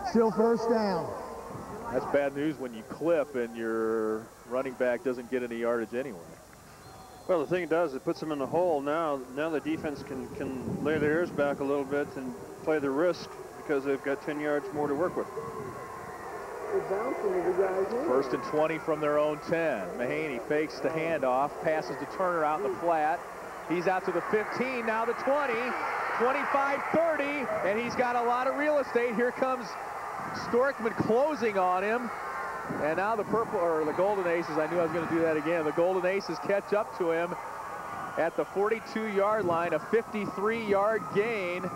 Still 1st down. That's bad news when you clip and your running back doesn't get any yardage anyway. Well, the thing it does, it puts them in the hole. Now the defense can lay their ears back a little bit and play the risk because they've got 10 yards more to work with. 1st and 20 from their own 10. Mahaney fakes the handoff, passes to Turner out in the flat. He's out to the 15, now the 20, 25, 30, and he's got a lot of real estate. Here comes Storkman closing on him. And now the Golden Aces, I knew I was going to do that again. The Golden Aces catch up to him at the 42-yard line, a 53-yard gain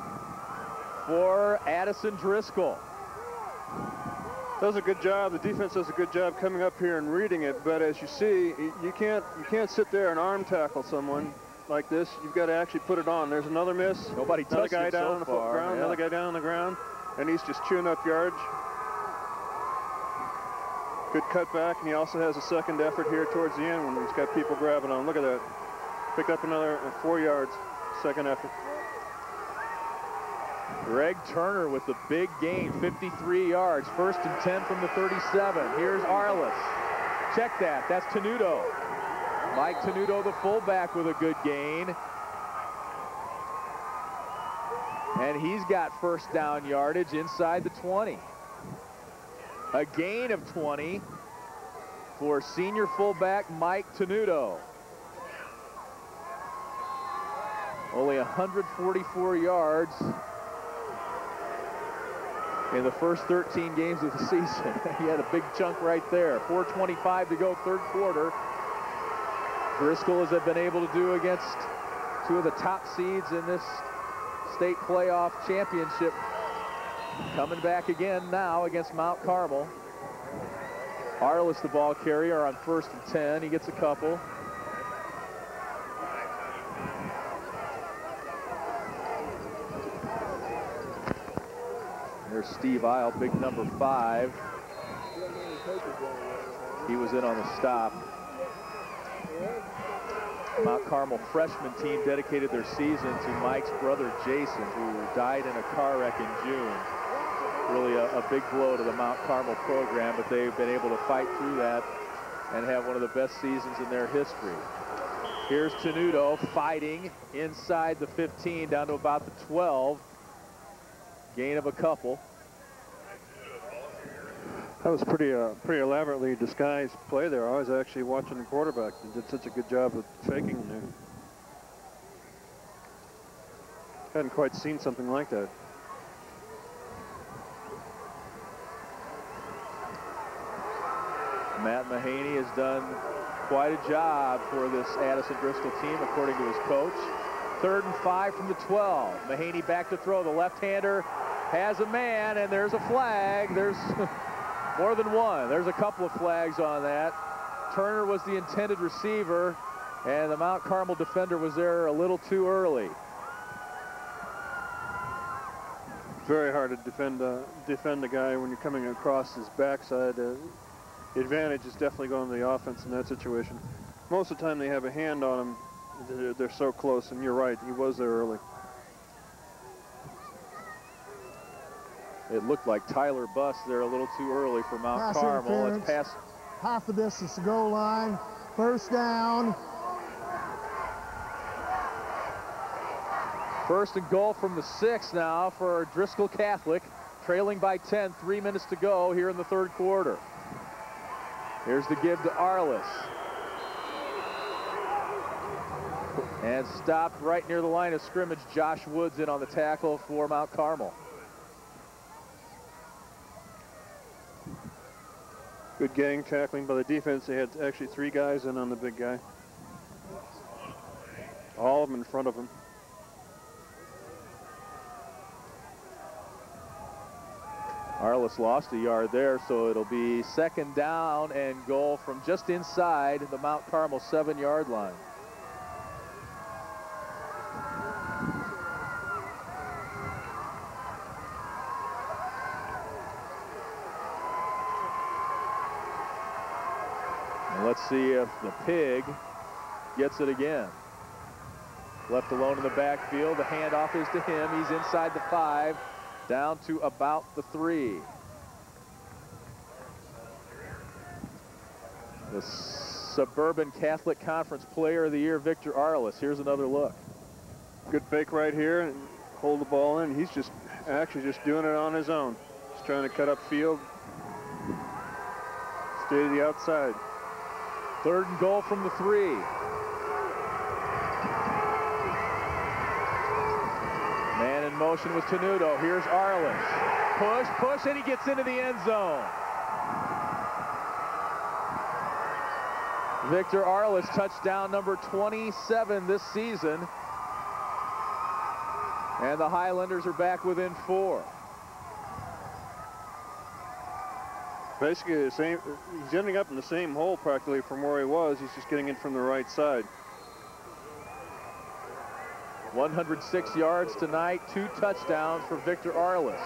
for Addison Driscoll. Does a good job. The defense does a good job coming up here and reading it. But as you see, you can't sit there and arm tackle someone like this. You've got to actually put it on. There's another miss. Nobody touched another guy it down so on the far. ground. Yeah. Another guy down on the ground, and he's just chewing up yards. Good cutback, and he also has a second effort here towards the end when he's got people grabbing on. Look at that. Picked up another 4 yards. Second effort. Greg Turner with the big gain, 53 yards, 1st and 10 from the 37. Here's Arliss. Check that, that's Tenuto. Mike Tenuto, the fullback, with a good gain. And he's got 1st down yardage inside the 20. A gain of 20 for senior fullback Mike Tenuto. Only 144 yards in the first 13 games of the season. He had a big chunk right there. 4:25 to go, 3rd quarter. Driscoll has been able to do against 2 of the top seeds in this state playoff championship. Coming back again now against Mount Carmel. Arliss, the ball carrier, on 1st and 10. He gets a couple. There's Steve Isle, big number 5. He was in on the stop. Mount Carmel freshman team dedicated their season to Mike's brother Jason, who died in a car wreck in June. Really a big blow to the Mount Carmel program, but they've been able to fight through that and have one of the best seasons in their history. Here's Tenuto fighting inside the 15 down to about the 12. Gain of a couple. That was pretty elaborately disguised play there. I was actually watching the quarterback. He did such a good job of faking there. Hadn't quite seen something like that. Matt Mahaney has done quite a job for this Addison Driscoll team, according to his coach. 3rd and 5 from the 12. Mahaney back to throw. The left-hander has a man, and there's a flag. There's more than one. There's a couple of flags on that. Turner was the intended receiver, and the Mount Carmel defender was there a little too early. Very hard to defend a guy when you're coming across his backside. The advantage is definitely going to the offense in that situation. most of the time they have a hand on him. They're so close, and you're right, he was there early. It looked like Tyler Buss there a little too early for Mount Carmel. It's past half the distance to goal line. First down. First and goal from the 6 now for Driscoll Catholic, trailing by 10, 3 minutes to go here in the third quarter. Here's the give to Arliss. And stopped right near the line of scrimmage. Josh Woods in on the tackle for Mount Carmel. Good gang tackling by the defense. They had actually 3 guys in on the big guy. All of them in front of him. Arliss lost a yard there, so it'll be second down and goal from just inside the Mount Carmel 7-yard line. And let's see if the Pig gets it again. Left alone in the backfield. The handoff is to him. He's inside the 5. Down to about the 3. The Suburban Catholic Conference Player of the Year, Victor Arliss. Here's another look. Good fake right here and hold the ball in. He's just actually just doing it on his own. He's trying to cut up field. Stay to the outside. Third and goal from the 3. Man in motion with Tenuto. Here's Arliss. Push, and he gets into the end zone. Victor Arliss, touchdown number 27 this season. And the Highlanders are back within 4. Basically the same, he's ending up in the same hole practically from where he was. He's just getting in from the right side. 106 yards tonight, 2 touchdowns for Victor Arliss.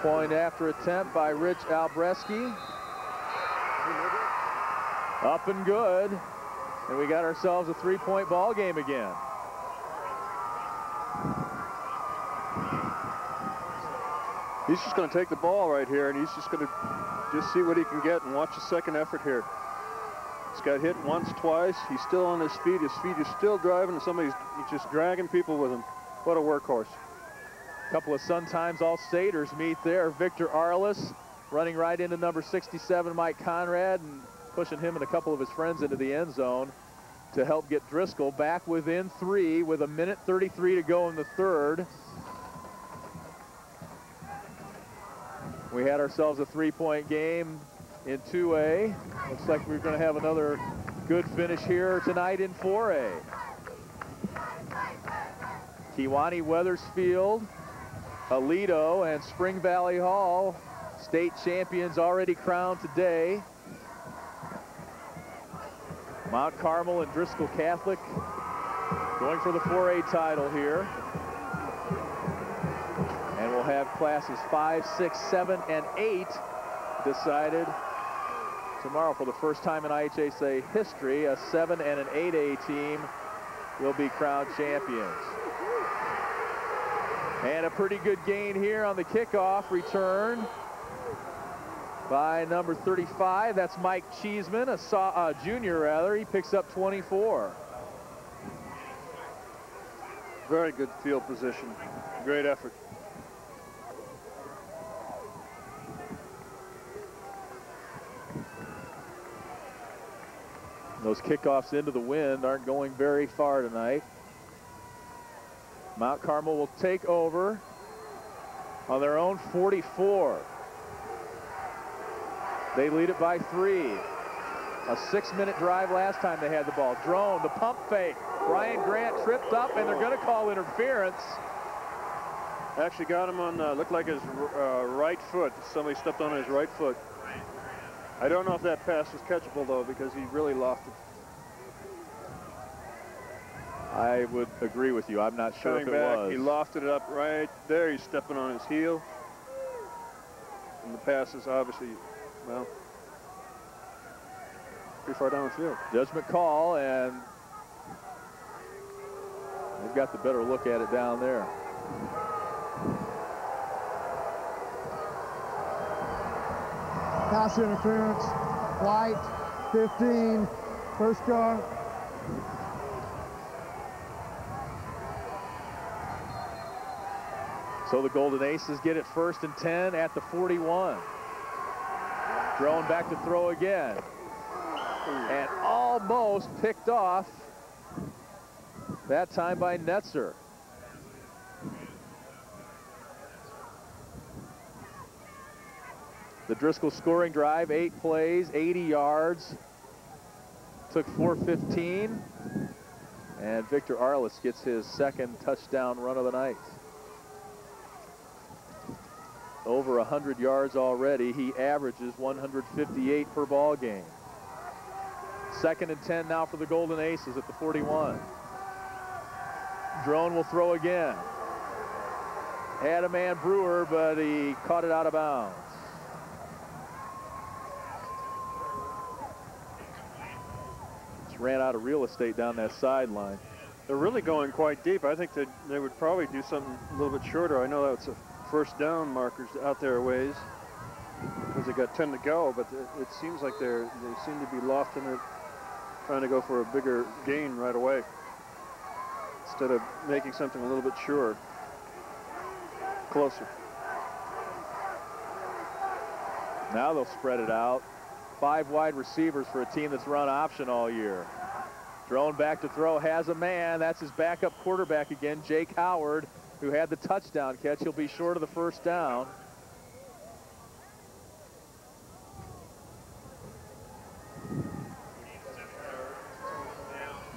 Point after attempt by Rich Albreski. Up and good. And we got ourselves a 3-point ball game again. He's just going to take the ball right here, and he's just going to just see what he can get and watch the second effort here. He's got hit once, twice. He's still on his feet. His feet is still driving, and he's just dragging people with him. What a workhorse. A couple of Sun Times All-Staters meet there. Victor Arliss running right into number 67, Mike Conrad, and pushing him and a couple of his friends into the end zone to help get Driscoll back within 3 with 1:33 to go in the third. We had ourselves a 3-point game in 2A. Looks like we're going to have another good finish here tonight in 4A. Kewanee Weathersfield, Aledo, and Spring Valley Hall, state champions already crowned today. Mount Carmel and Driscoll Catholic going for the 4A title here. And we'll have classes 5, 6, 7, and 8 decided tomorrow. For the first time in IHSA history, a 7 and an 8A team will be crowned champions. And a pretty good gain here on the kickoff return by number 35. That's Mike Cheeseman, a junior rather. He picks up 24. Very good field position. Great effort. Those kickoffs into the wind aren't going very far tonight. Mount Carmel will take over on their own 44. They lead it by 3. A 6-minute drive last time they had the ball. Drone, the pump fake. Brian Grant tripped up, and they're going to call interference. Actually got him on, looked like his right foot. Somebody stepped on his right foot. I don't know if that pass was catchable, though, because he really lofted. I would agree with you. I'm not sure if it was. He lofted it up right there. He's stepping on his heel. And the pass is obviously well, pretty far down the field. Judgment call, and they've got the better look at it down there. Pass interference, white, 15, first car. So the Golden Aces get it 1st and 10 at the 41. Drone back to throw again. And almost picked off, that time by Netzer. The Driscoll scoring drive, 8 plays, 80 yards. Took 4:15. And Victor Arliss gets his 2nd touchdown run of the night. Over 100 yards already. He averages 158 per ball game. 2nd and 10 now for the Golden Aces at the 41. Drone will throw again. Had a man Brewer, but he caught it out of bounds. Just ran out of real estate down that sideline. They're really going quite deep. I think that they would probably do something a little bit shorter. I know that's a first down markers out there a ways because they got 10 to go, but it seems like they seem to be lofting it, trying to go for a bigger gain right away instead of making something a little bit sure, closer. Now they'll spread it out. 5 wide receivers for a team that's run option all year. Drone back to throw, has a man. That's his backup quarterback again, Jake Howard, who had the touchdown catch. He'll be short of the first down.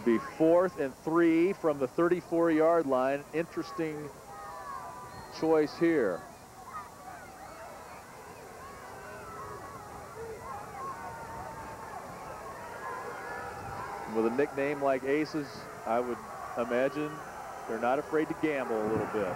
Be 4th and 3 from the 34-yard line. Interesting choice here. With a nickname like Aces, I would imagine they're not afraid to gamble a little bit.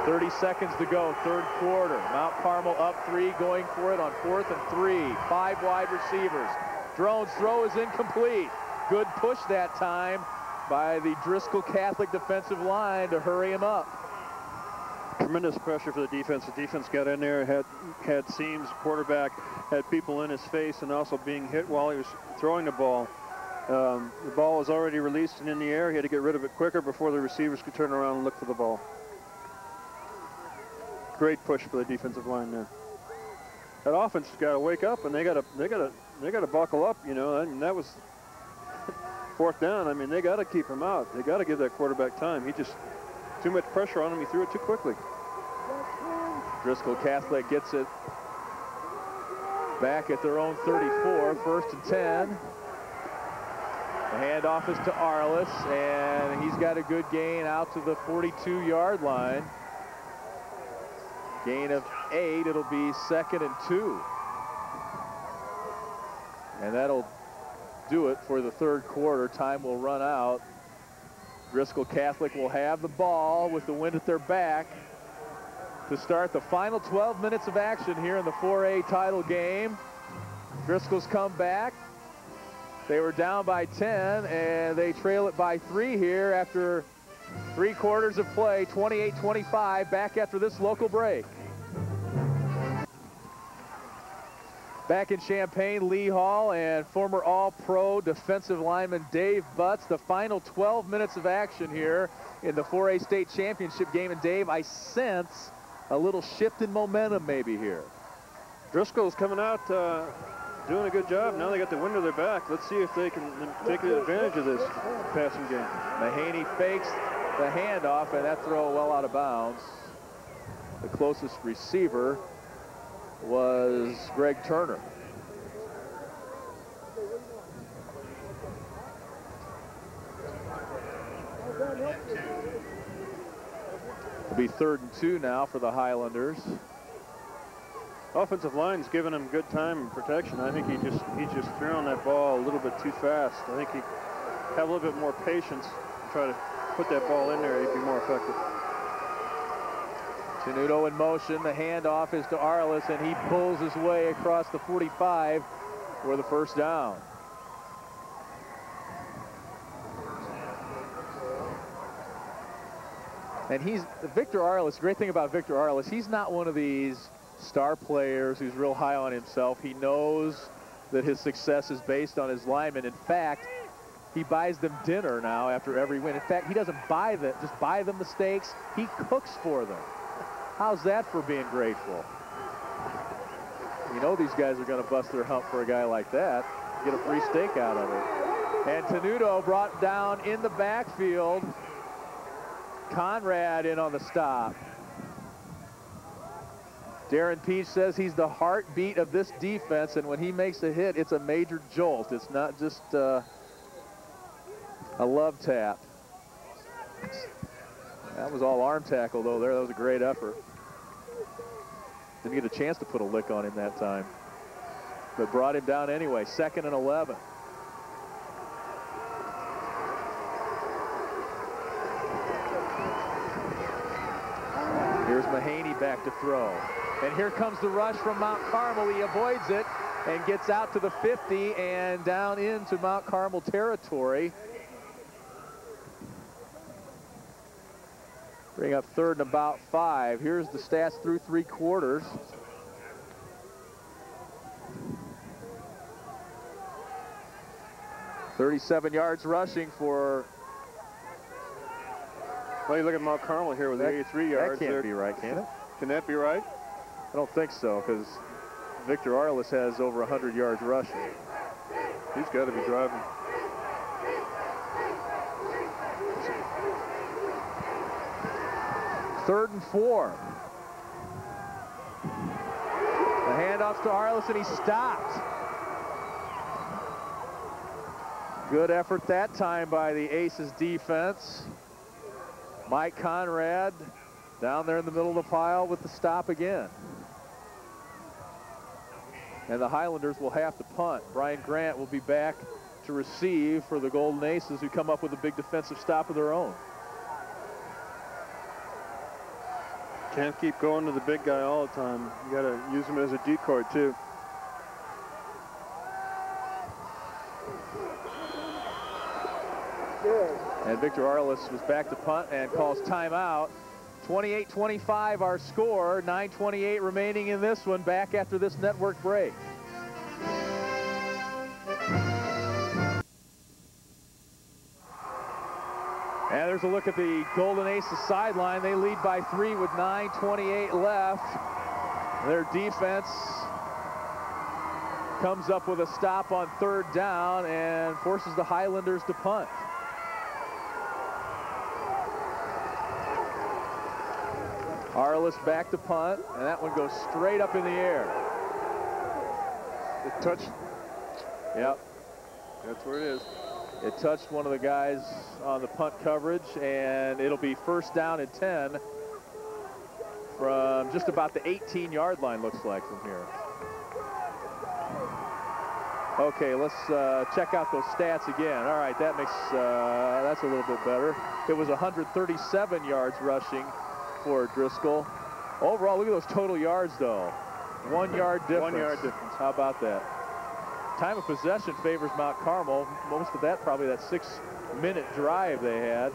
30 seconds to go, 3rd quarter. Mount Carmel up 3, going for it on 4th and 3. 5 wide receivers. Drone's throw is incomplete. Good push that time by the Driscoll Catholic defensive line to hurry him up. Tremendous pressure for the defense. The defense got in there, had seams. Quarterback had people in his face and also being hit while he was throwing the ball. The ball was already released and in the air. He had to get rid of it quicker before the receivers could turn around and look for the ball. Great push for the defensive line there. That offense has got to wake up, and they got to buckle up. You know, and that was 4th down. I mean, they got to keep him out. They got to give that quarterback time. He just too much pressure on him. He threw it too quickly. Driscoll Catholic gets it back at their own 34, 1st and 10. The handoff is to Arliss, and he's got a good gain out to the 42-yard line. Gain of 8. It'll be 2nd and 2. And that'll do it for the 3rd quarter. Time will run out. Driscoll Catholic will have the ball with the wind at their back to start the final 12 minutes of action here in the 4A title game. Driscoll's come back. They were down by 10, and they trail it by 3 here after 3 quarters of play, 28-25, back after this local break. Back in Champaign, Lee Hall and former All-Pro defensive lineman Dave Butts. The final 12 minutes of action here in the 4A state championship game. And Dave, I sense a little shift in momentum maybe here. Driscoll's coming out doing a good job. Now they got the wind at their back. Let's see if they can take advantage of this passing game. Mahaney fakes the handoff, and that throw well out of bounds. The closest receiver was Greg Turner. It'll be 3rd and 2 now for the Highlanders. Offensive line's giving him good time and protection. I think he just threw on that ball a little bit too fast. I think he have a little bit more patience, try to put that ball in there, he'd be more effective. Tenuto in motion. The handoff is to Arliss, and he pulls his way across the 45 for the first down. And Victor Arliss, the great thing about Victor Arliss, he's not one of these star players who's real high on himself. He knows that his success is based on his linemen. In fact, he buys them dinner now after every win. In fact, he doesn't just buy them the steaks. He cooks for them. How's that for being grateful? You know these guys are going to bust their hump for a guy like that. Get a free steak out of it. And Tenuto brought down in the backfield. Conrad in on the stop. Darren Peach says he's the heartbeat of this defense, and when he makes a hit, it's a major jolt. It's not just a love tap. That was all arm tackle, though. That was a great effort. Didn't get a chance to put a lick on him that time, but brought him down anyway. 2nd and 11. Here's Mahaney back to throw. And here comes the rush from Mount Carmel. He avoids it and gets out to the 50 and down into Mount Carmel territory. Bring up 3rd and about 5. Here's the stats through 3 quarters. $37 yards rushing for... Well, you look at Mount Carmel here with 83 yards. That can't be right, can it? Can that be right? I don't think so, because Victor Arliss has over 100 yards rushing. He's got to be driving. Third and 4. The handoffs to Arliss, and he stopped. Good effort that time by the Aces defense. Mike Conrad down there in the middle of the pile with the stop again. And the Highlanders will have to punt. Brian Grant will be back to receive for the Golden Aces, who come up with a big defensive stop of their own. Can't keep going to the big guy all the time. You got to use him as a decoy, too. And Victor Arliss was back to punt and calls timeout. 28-25 our score. 9:28 remaining in this one. Back after this network break. And there's a look at the Golden Aces sideline. They lead by 3 with 9:28 left. Their defense comes up with a stop on 3rd down and forces the Highlanders to punt. Arliss back to punt, and that one goes straight up in the air. It touched. Yep. That's where it is. It touched one of the guys on the punt coverage, and it'll be 1st down and 10 from just about the 18-yard line, looks like, from here. Okay, let's check out those stats again. All right, that makes that's a little bit better. It was 137 yards rushing for Driscoll. Overall, look at those total yards, though. 1 yard difference. 1 yard difference. How about that? Time of possession favors Mount Carmel. Most of that probably that 6-minute drive they had.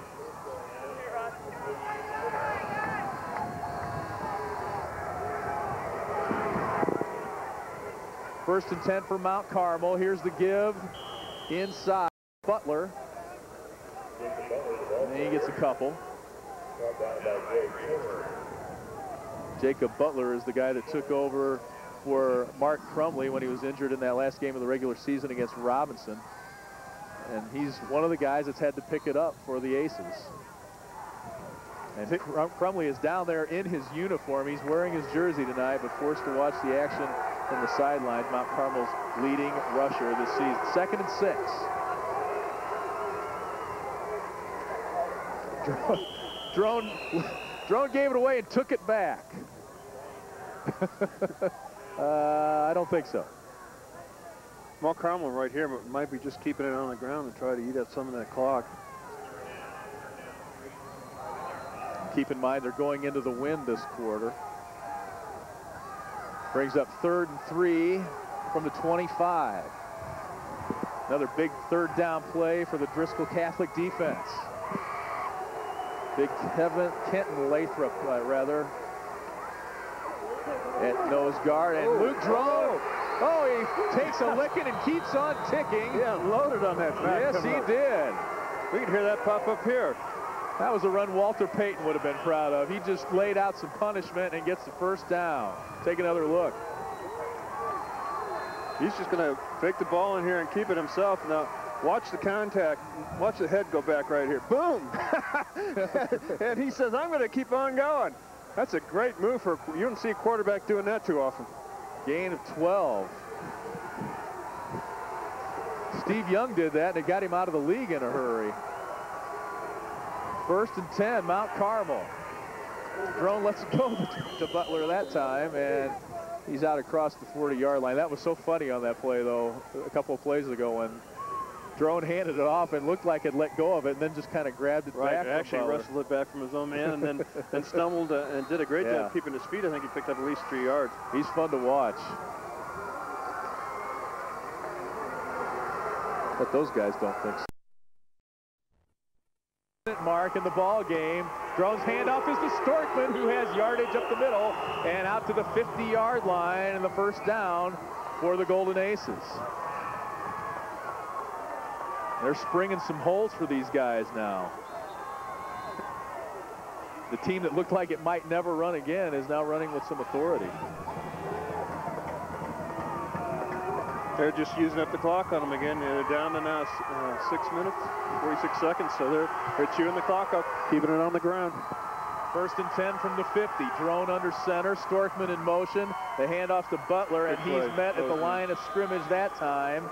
First and 10 for Mount Carmel. Here's the give inside. Butler. And he gets a couple. Jacob Butler is the guy that took over for Mark Crumley when he was injured in that last game of the regular season against Robinson. And he's one of the guys that's had to pick it up for the Aces. And Crumley is down there in his uniform. He's wearing his jersey tonight, but forced to watch the action from the sidelines. Mount Carmel's leading rusher this season. 2nd and 6. Drone gave it away and took it back. I don't think so. Mount Carmel right here might be just keeping it on the ground and try to eat up some of that clock. Keep in mind they're going into the wind this quarter. Brings up 3rd and 3 from the 25. Another big 3rd down play for the Driscoll Catholic defense. Big Kenton Lathrop, rather, at nose guard, and Luke Drone. Oh, he takes a licking and keeps on ticking. Yeah, loaded on that back. Yes, he did. We can hear that pop up here. That was a run Walter Payton would have been proud of. He just laid out some punishment and gets the 1st down. Take another look. He's just going to fake the ball in here and keep it himself. Now, watch the contact. Watch the head go back right here. Boom! And he says, I'm going to keep on going. That's a great move for, you don't see a quarterback doing that too often. Gain of 12. Steve Young did that, and it got him out of the league in a hurry. 1st and 10, Mount Carmel. Drone lets it go to Butler that time, and he's out across the 40-yard line. That was so funny on that play, though, a couple of plays ago when Drone handed it off and looked like it let go of it and then just kind of grabbed it back. Actually wrestled it back from his own man and then stumbled and did a great job keeping his feet. I think he picked up at least 3 yards. He's fun to watch. But those guys don't think so. Mark in the ball game. Drone's handoff is to Storkman, who has yardage up the middle and out to the 50-yard line, and the 1st down for the Golden Aces. They're springing some holes for these guys now. The team that looked like it might never run again is now running with some authority. They're just using up the clock on them again. They're down to now 6 minutes, 46 seconds, so they're chewing the clock up, keeping it on the ground. 1st and 10 from the 50. Drone under center, Storkman in motion. The handoff to Butler, and he's met at the line of scrimmage that time.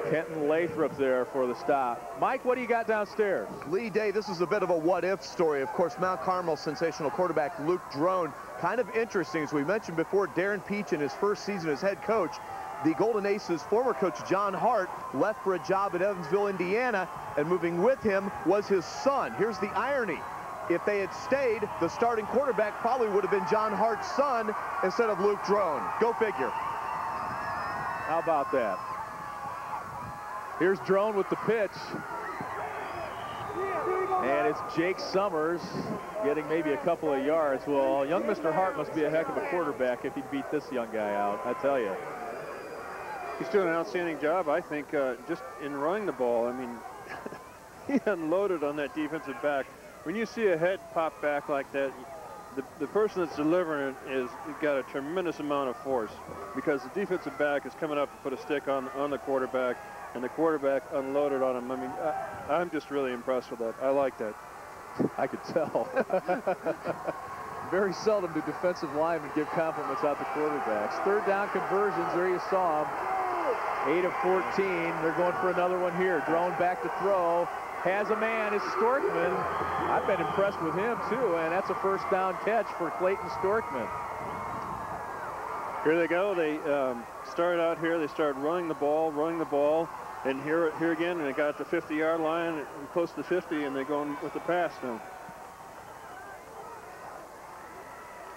Kenton Lathrop there for the stop. Mike, what do you got downstairs? Lee Day, this is a bit of a what-if story. Of course, Mount Carmel's sensational quarterback, Luke Drone. Kind of interesting, as we mentioned before, Darren Peach in his 1st season as head coach. The Golden Aces former coach John Hart left for a job at Evansville, Indiana, and moving with him was his son. Here's the irony. If they had stayed, the starting quarterback probably would have been John Hart's son instead of Luke Drone. Go figure. How about that? Here's Drone with the pitch. And it's Jake Summers getting maybe a couple of yards. Well, young Mr. Hart must be a heck of a quarterback if he'd beat this young guy out, I tell you. He's doing an outstanding job, I think, just in running the ball. I mean, he unloaded on that defensive back. When you see a head pop back like that, the person that's delivering it is got a tremendous amount of force, because the defensive back is coming up to put a stick on the quarterback, and the quarterback unloaded on him. I mean, I'm just really impressed with that. I like that. I could tell. Very seldom do defensive linemen give compliments out to quarterbacks. 3rd down conversions, there you saw them. 8 of 14. They're going for another one here. Drone back to throw. Has a man, it's Storkman. I've been impressed with him too, and that's a 1st down catch for Clayton Storkman. Here they go. They started out here. They started running the ball, and here again, and they got the 50-yard line, close to 50, and they're going with the pass now.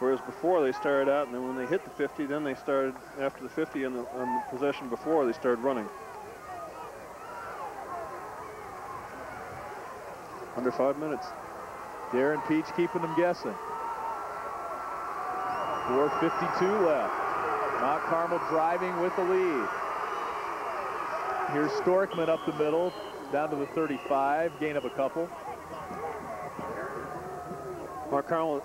Whereas before they started out, and then when they hit the 50, then they started after the 50 on the possession before they started running. Under 5 minutes. Darren Peach keeping them guessing. 4:52 left. Mount Carmel driving with the lead. Here's Storkman up the middle, down to the 35, gain of a couple. Mark Carmel's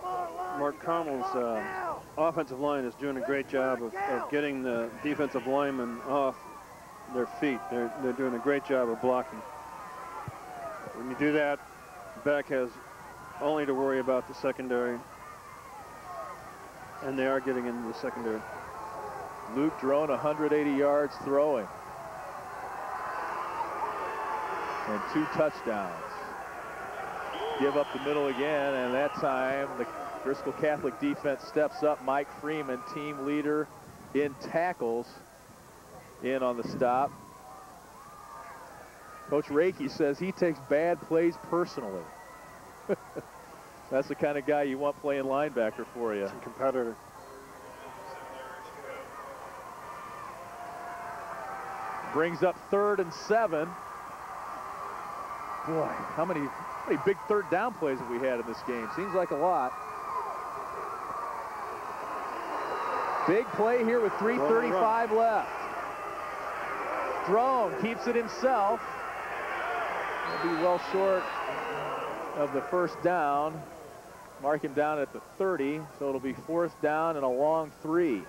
offensive line is doing a great job of getting the defensive linemen off their feet. They're doing a great job of blocking. When you do that, the back has only to worry about the secondary, and they are getting into the secondary. Luke Drone 180 yards throwing. And 2 touchdowns. Give up the middle again, and that time the Driscoll Catholic defense steps up. Mike Freeman, team leader in tackles, in on the stop. Coach Reiki says he takes bad plays personally. That's the kind of guy you want playing linebacker for you. It's a competitor. Brings up 3rd and 7. Boy, how many big third down plays have we had in this game? Seems like a lot. Big play here with 3:35 left. Drone keeps it himself. He'll be well short of the first down. Mark him down at the 30, so it'll be 4th down and a long 3.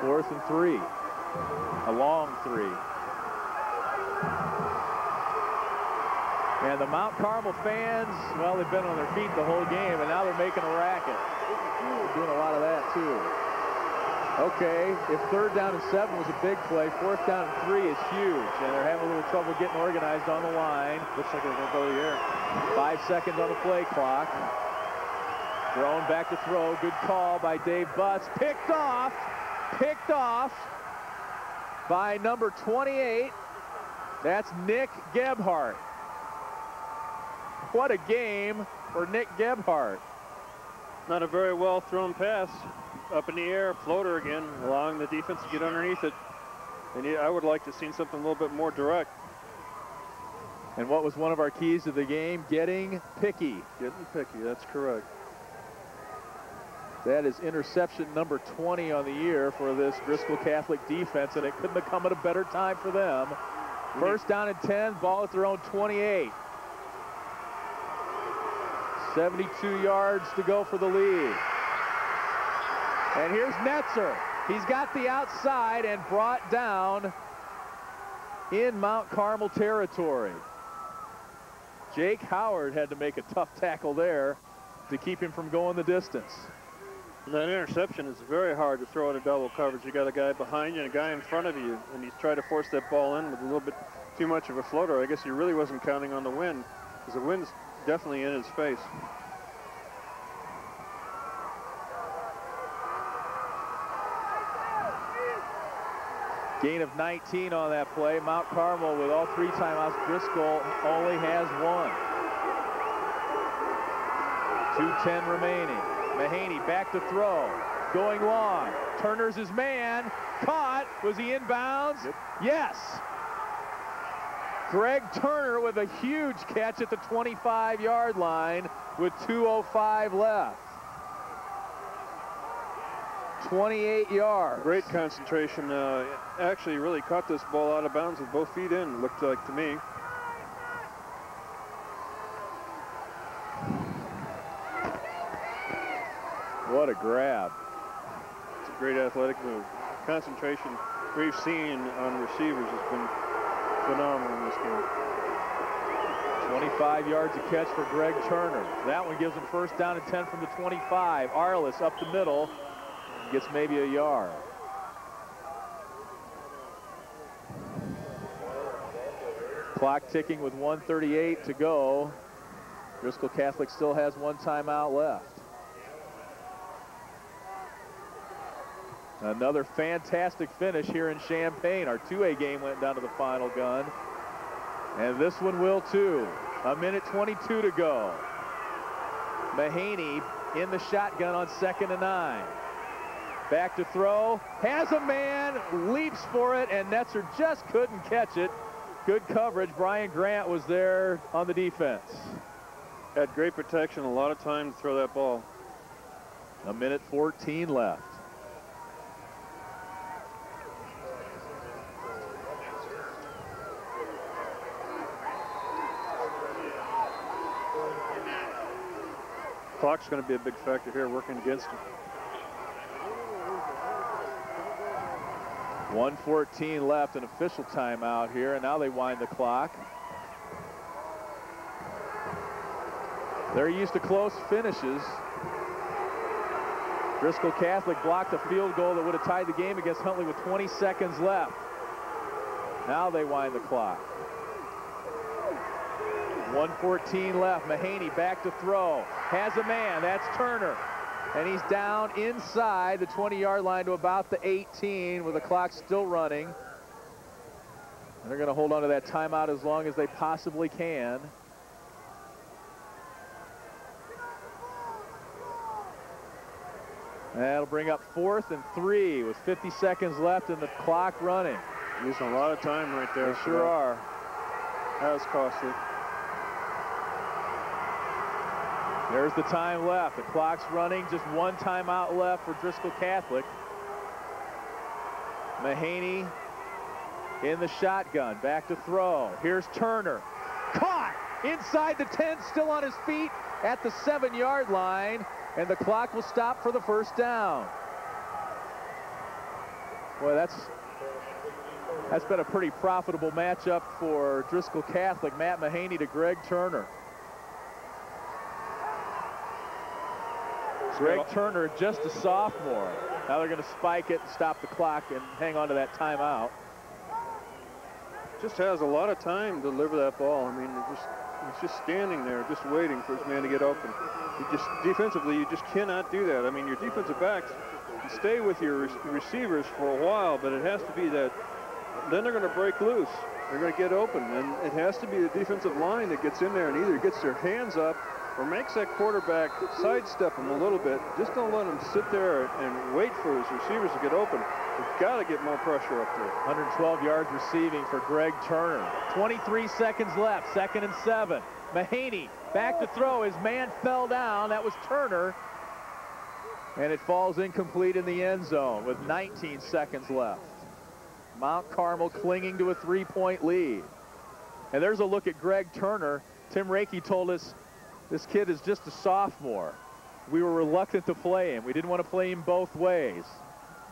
Fourth and 3. A long 3. And the Mount Carmel fans, well, they've been on their feet the whole game, and now they're making a racket. They're doing a lot of that, too. Okay, if 3rd down and 7 was a big play, 4th down and 3 is huge, and they're having a little trouble getting organized on the line. Looks like they're going to go to the air. 5 seconds on the play clock. Thrown back to throw. Good call by Dave Butts. Picked off by number 28. That's Nick Gebhardt. What a game for Nick Gebhardt. Not a very well thrown pass. Up in the air, floater again, allowing the defense to get underneath it. And I would like to see something a little bit more direct. And what was one of our keys to the game? Getting picky. Getting picky, that's correct. That is interception number 20 on the year for this Driscoll Catholic defense, and it couldn't have come at a better time for them. First down and 10, ball at their own 28. 72 yards to go for the lead. And here's Netzer. He's got the outside and brought down in Mount Carmel territory. Jake Howard had to make a tough tackle there to keep him from going the distance. That interception is very hard to throw in a double coverage. You got a guy behind you and a guy in front of you, and he's trying to force that ball in with a little bit too much of a floater. I guess he really wasn't counting on the wind, because the wind's definitely in his face. Gain of 19 on that play. Mount Carmel with all 3 timeouts. Driscoll only has 1. 2:10 remaining. Mahaney back to throw. Going long. Turner's his man. Caught. Was he inbounds? Yep. Yes. Greg Turner with a huge catch at the 25-yard line with 2:05 left. 28 yards. Great concentration. Actually really caught this ball out of bounds with both feet in, looked like to me. What a grab. It's a great athletic move. Concentration we've seen on receivers has been phenomenal in this game. 25 yards a catch for Greg Turner. That one gives him first down and 10 from the 25. Arliss up the middle. Gets maybe a yard. Clock ticking with 1:38 to go. Driscoll Catholic still has 1 timeout left. Another fantastic finish here in Champaign. Our 2A game went down to the final gun. And this one will too. 1:22 to go. Mahaney in the shotgun on 2nd and 9. Back to throw, has a man, leaps for it, and Netzer just couldn't catch it. Good coverage. Brian Grant was there on the defense. Had great protection, a lot of time to throw that ball. 1:14 left. Clock's going to be a big factor here, working against him. 1:14 left, an official timeout here, and now they wind the clock. They're used to close finishes. Driscoll Catholic blocked a field goal that would have tied the game against Huntley with 20 seconds left. Now they wind the clock. 1:14 left. Mahaney back to throw. Has a man. That's Turner. And he's down inside the 20-yard line to about the 18 with the clock still running. And they're going to hold on to that timeout as long as they possibly can. That'll bring up 4th and 3 with 50 seconds left and the clock running. Losing a lot of time right there. They sure are. That was costly. There's the time left. The clock's running. Just one timeout left for Driscoll Catholic. Mahaney in the shotgun. Back to throw. Here's Turner. Caught inside the 10, still on his feet at the 7-yard line. And the clock will stop for the first down. Boy, that's been a pretty profitable matchup for Driscoll Catholic. Matt Mahaney to Greg Turner. Greg Turner, just a sophomore. Now they're going to spike it and stop the clock and hang on to that timeout. Just has a lot of time to deliver that ball. I mean, he's just standing there, just waiting for his man to get open. Defensively, you just cannot do that. I mean, your defensive backs, you stay with your receivers for a while, but it has to be that then they're going to break loose. They're going to get open, and it has to be the defensive line that gets in there and either gets their hands up or makes that quarterback sidestep him a little bit. Just don't let him sit there and wait for his receivers to get open. You've got to get more pressure up there. 112 yards receiving for Greg Turner. 23 seconds left, 2nd and 7. Mahaney back to throw. His man fell down. That was Turner. And it falls incomplete in the end zone with 19 seconds left. Mount Carmel clinging to a 3-point lead. And there's a look at Greg Turner. Tim Reiki told us this kid is just a sophomore. We were reluctant to play him. We didn't want to play him both ways.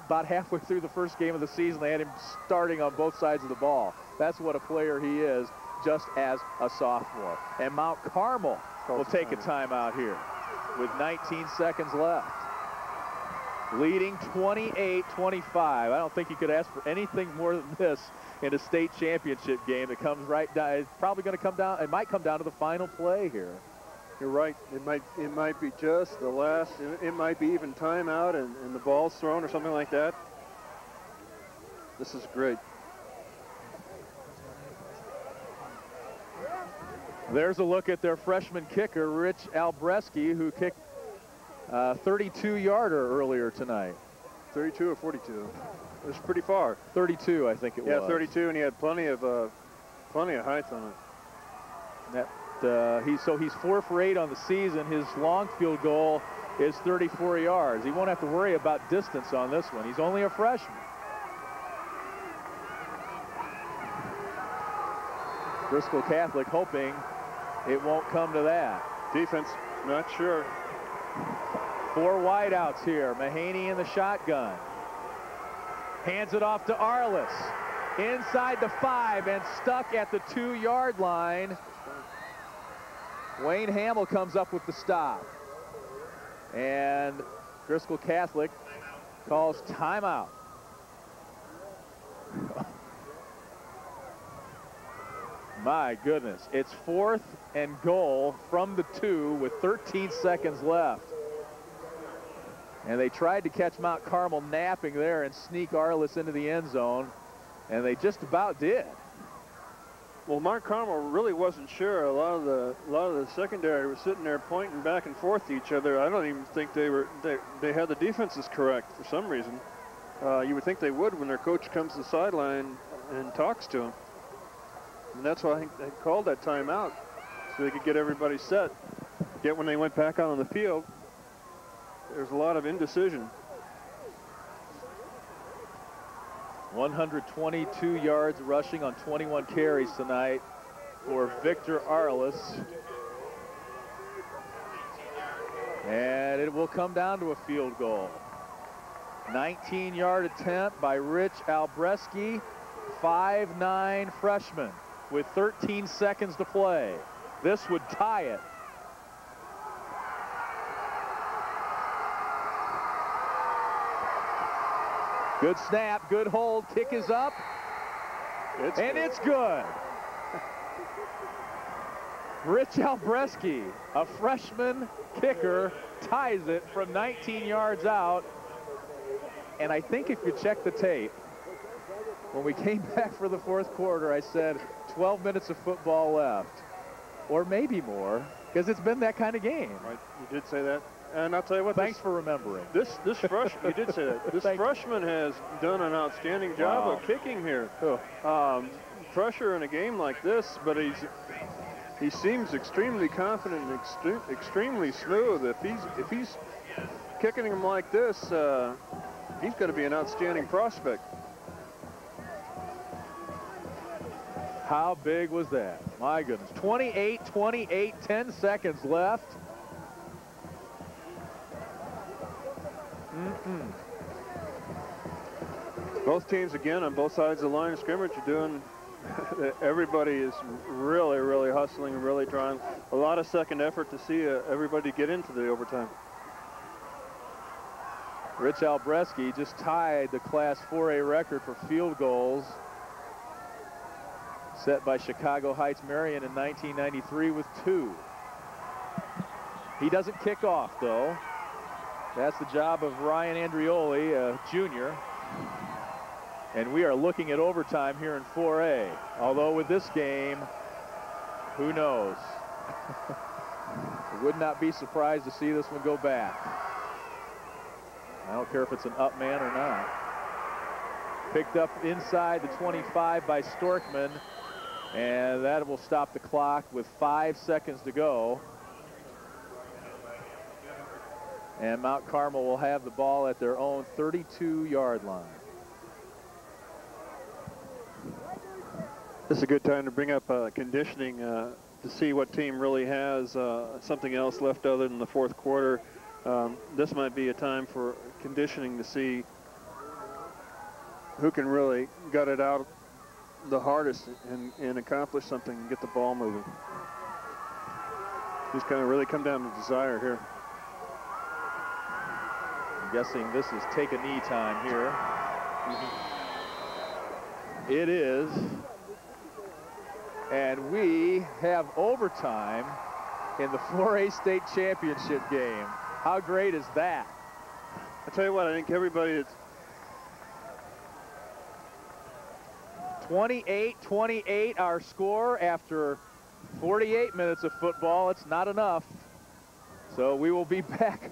About halfway through the first game of the season, they had him starting on both sides of the ball. That's what a player he is, just as a sophomore. And Mount Carmel will take a timeout here with 19 seconds left. Leading 28-25. I don't think you could ask for anything more than this in a state championship game. It comes right down. It's probably going to come down. It might come down to the final play here. You're right. It might be just the last. It might be even timeout and the ball's thrown or something like that. This is great. There's a look at their freshman kicker, Rich Albreski, who kicked 32-yarder earlier tonight. 32 or 42? It was pretty far. 32, I think it was. Yeah, 32, and he had plenty of height on it. He's 4 for 8 on the season. His long field goal is 34 yards. He won't have to worry about distance on this one. He's only a freshman. Driscoll Catholic hoping it won't come to that. Defense, not sure. 4 wideouts here. Mahaney in the shotgun. Hands it off to Arliss. Inside the 5 and stuck at the 2-yard line. Wayne Hamill comes up with the stop. And Driscoll Catholic calls timeout. My goodness. It's 4th and goal from the 2 with 13 seconds left. And they tried to catch Mount Carmel napping there and sneak Arliss into the end zone. And they just about did. Well, Mount Carmel really wasn't sure. A lot of the secondary was sitting there pointing back and forth to each other. I don't even think they had the defenses correct for some reason. You would think they would when their coach comes to the sideline and talks to them. And that's why I think they called that timeout, so they could get everybody set. Yet when they went back out on the field, there's a lot of indecision. 122 yards rushing on 21 carries tonight for Victor Arliss. And it will come down to a field goal. 19-yard attempt by Rich Albreski, 5'9" freshman with 13 seconds to play. This would tie it. Good snap, good hold, kick is up, and it's good. Rich Albreski, a freshman kicker, ties it from 19 yards out. And I think if you check the tape, when we came back for the fourth quarter, I said 12 minutes of football left, or maybe more, because it's been that kind of game. Right, you did say that. And I'll tell you what. Thanks for remembering. This freshman, you did say that. This freshman has done an outstanding job of kicking here. Pressure in a game like this, but he seems extremely confident and extremely smooth. If he's kicking him like this, he's going to be an outstanding prospect. How big was that? My goodness. 28-28, 10 seconds left. Both teams, again, on both sides of the line of scrimmage are doing, everybody is really, really hustling and really trying. A lot of second effort to see everybody get into the overtime. Rich Albreski just tied the Class 4A record for field goals set by Chicago Heights Marion in 1993 with 2. He doesn't kick off, though. That's the job of Ryan Andrioli, a junior. And we are looking at overtime here in 4A. Although with this game, who knows? Would not be surprised to see this one go back. I don't care if it's an up man or not. Picked up inside the 25 by Storkman. And that will stop the clock with 5 seconds to go. And Mount Carmel will have the ball at their own 32-yard line. This is a good time to bring up conditioning to see what team really has something else left other than the fourth quarter. This might be a time for conditioning to see who can really gut it out the hardest and accomplish something and get the ball moving. Just kind of really come down to desire here. I'm guessing this is take a knee time here. It is. And we have overtime in the 4A state championship game. How great is that? I tell you what, I think everybody is 28-28 our score after 48 minutes of football. It's not enough. So we will be back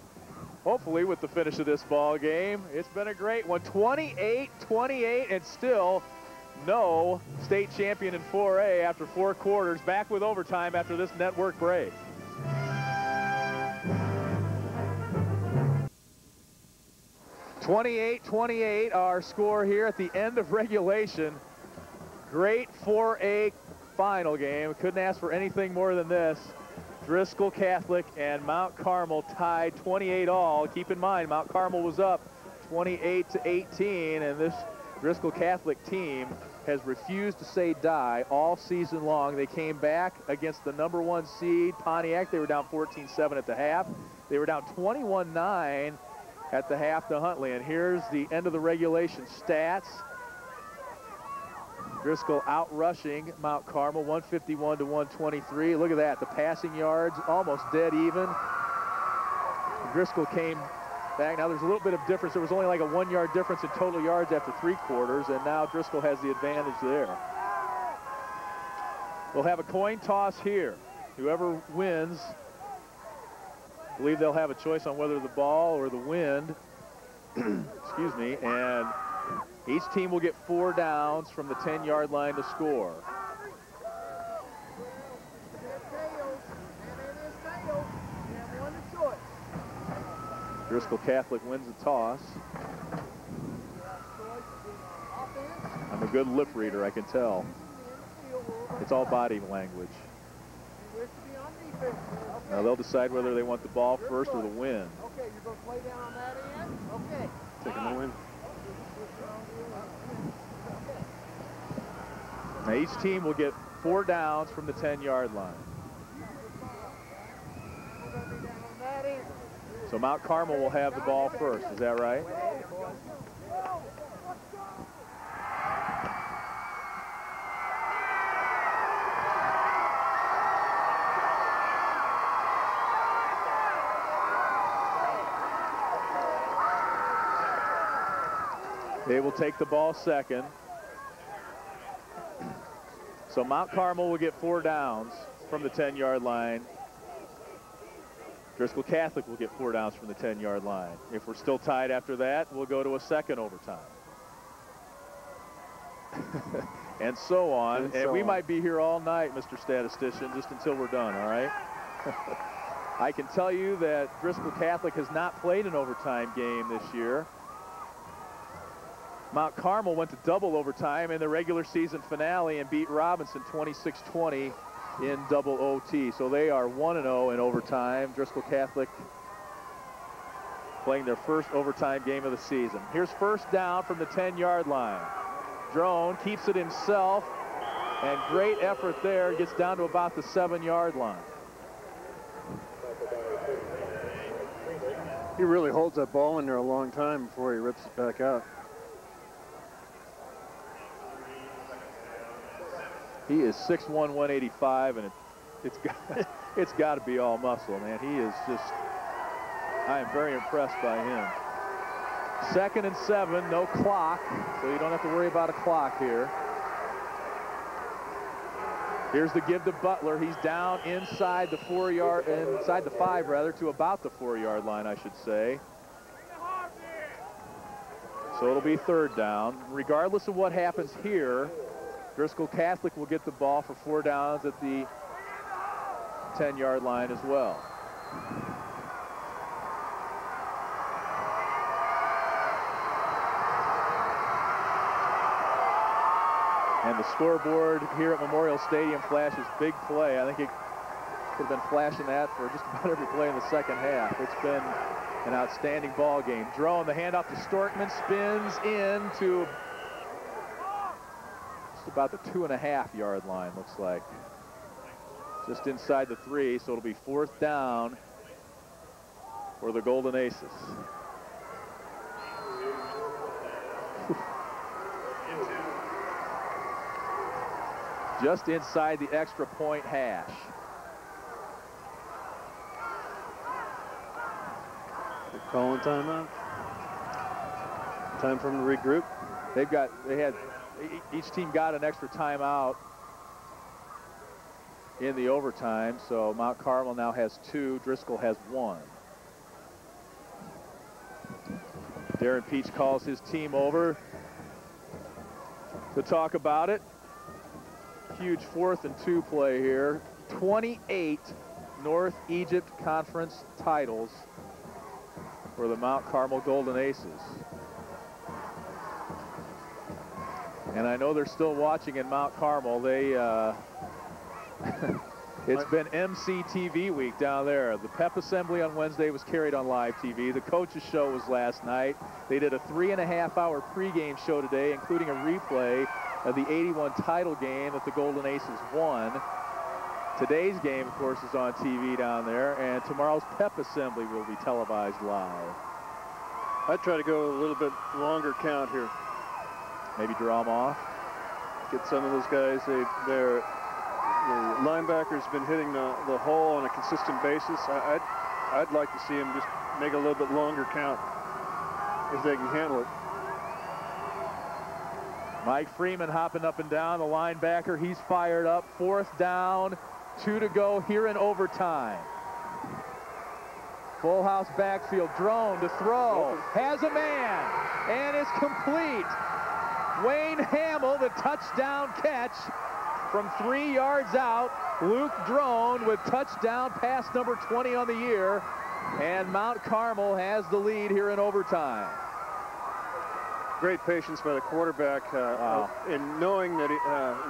hopefully with the finish of this ball game. It's been a great one. 28-28 and still no state champion in 4A after 4 quarters. Back with overtime after this network break. (28-28) our score here at the end of regulation. Great 4A final game. Couldn't ask for anything more than this. Driscoll Catholic and Mount Carmel tied 28 all. Keep in mind, Mount Carmel was up 28-18, and this Driscoll Catholic team has refused to say die all season long. They came back against the #1 seed, Pontiac. They were down 14-7 at the half. They were down 21-9 at the half to Huntley. And here's the end of the regulation stats. Driscoll out-rushing Mount Carmel, 151 to 123. Look at that, the passing yards almost dead even. Driscoll came back. Now there's a little bit of difference. There was only like a 1-yard difference in total yards after 3 quarters, and now Driscoll has the advantage there. We'll have a coin toss here. Whoever wins, I believe they'll have a choice on whether the ball or the wind, excuse me, and each team will get 4 downs from the 10-yard line to score. Driscoll Catholic wins the toss. I'm a good lip reader, I can tell. It's all body language. Now they'll decide whether they want the ball first or the wind. Okay, you're going to play down on that end? Okay. Taking the wind. Now each team will get 4 downs from the 10-yard line. So Mount Carmel will have the ball first, is that right? They will take the ball second. So Mount Carmel will get 4 downs from the 10-yard line. Driscoll Catholic will get 4 downs from the 10-yard line. If we're still tied after that, we'll go to a second overtime. And so on. And we might be here all night, Mr. Statistician, just until we're done, all right? I can tell you that Driscoll Catholic has not played an overtime game this year. Mount Carmel went to double overtime in the regular season finale and beat Robinson 26-20 in double OT. So they are 1-0 in overtime. Driscoll Catholic playing their first overtime game of the season. Here's first down from the 10-yard line. Drone keeps it himself, and great effort there. Gets down to about the 7-yard line. He really holds that ball in there a long time before he rips it back out. He is 6'1", 185, and it's got to be all muscle, man. He is just, I am very impressed by him. 2nd and 7, no clock, so you don't have to worry about a clock here. Here's the give to Butler. He's down inside the 5 rather, to about the 4-yard line, I should say. So it'll be 3rd down. Regardless of what happens here, Driscoll Catholic will get the ball for 4 downs at the 10-yard line as well. And the scoreboard here at Memorial Stadium flashes big play. I think it could have been flashing that for just about every play in the second half. It's been an outstanding ball game. Drone, the handoff to Storkman, spins into just about the 2.5-yard line, looks like. Just inside the 3, so it'll be 4th down for the Golden Aces. Just inside the extra point hash. They're calling timeout. Time for them to regroup. Each team got an extra timeout in the overtime, so Mount Carmel now has 2, Driscoll has 1. Darren Peach calls his team over to talk about it. Huge 4th and 2 play here. 28 North Egypt Conference titles for the Mount Carmel Golden Aces. And I know they're still watching in Mount Carmel. They it's been MCTV week down there. The pep assembly on Wednesday was carried on live TV. The coaches show was last night. They did a 3.5-hour pregame show today, including a replay of the 81 title game that the Golden Aces won. Today's game, of course, is on TV down there, and tomorrow's pep assembly will be televised live. I'd try to go a little bit longer count here. Maybe draw them off. Get some of those guys. The linebackers been hitting the hole on a consistent basis. I'd like to see them just make a little bit longer count if they can handle it. Mike Freeman hopping up and down, the linebacker. He's fired up. 4th down, 2 to go here in overtime. Full house backfield. Drone to throw. Has a man. And it's complete. Wayne Hamill, the touchdown catch from 3 yards out. Luke Drone with touchdown pass number 20 on the year. And Mount Carmel has the lead here in overtime. Great patience by the quarterback in knowing that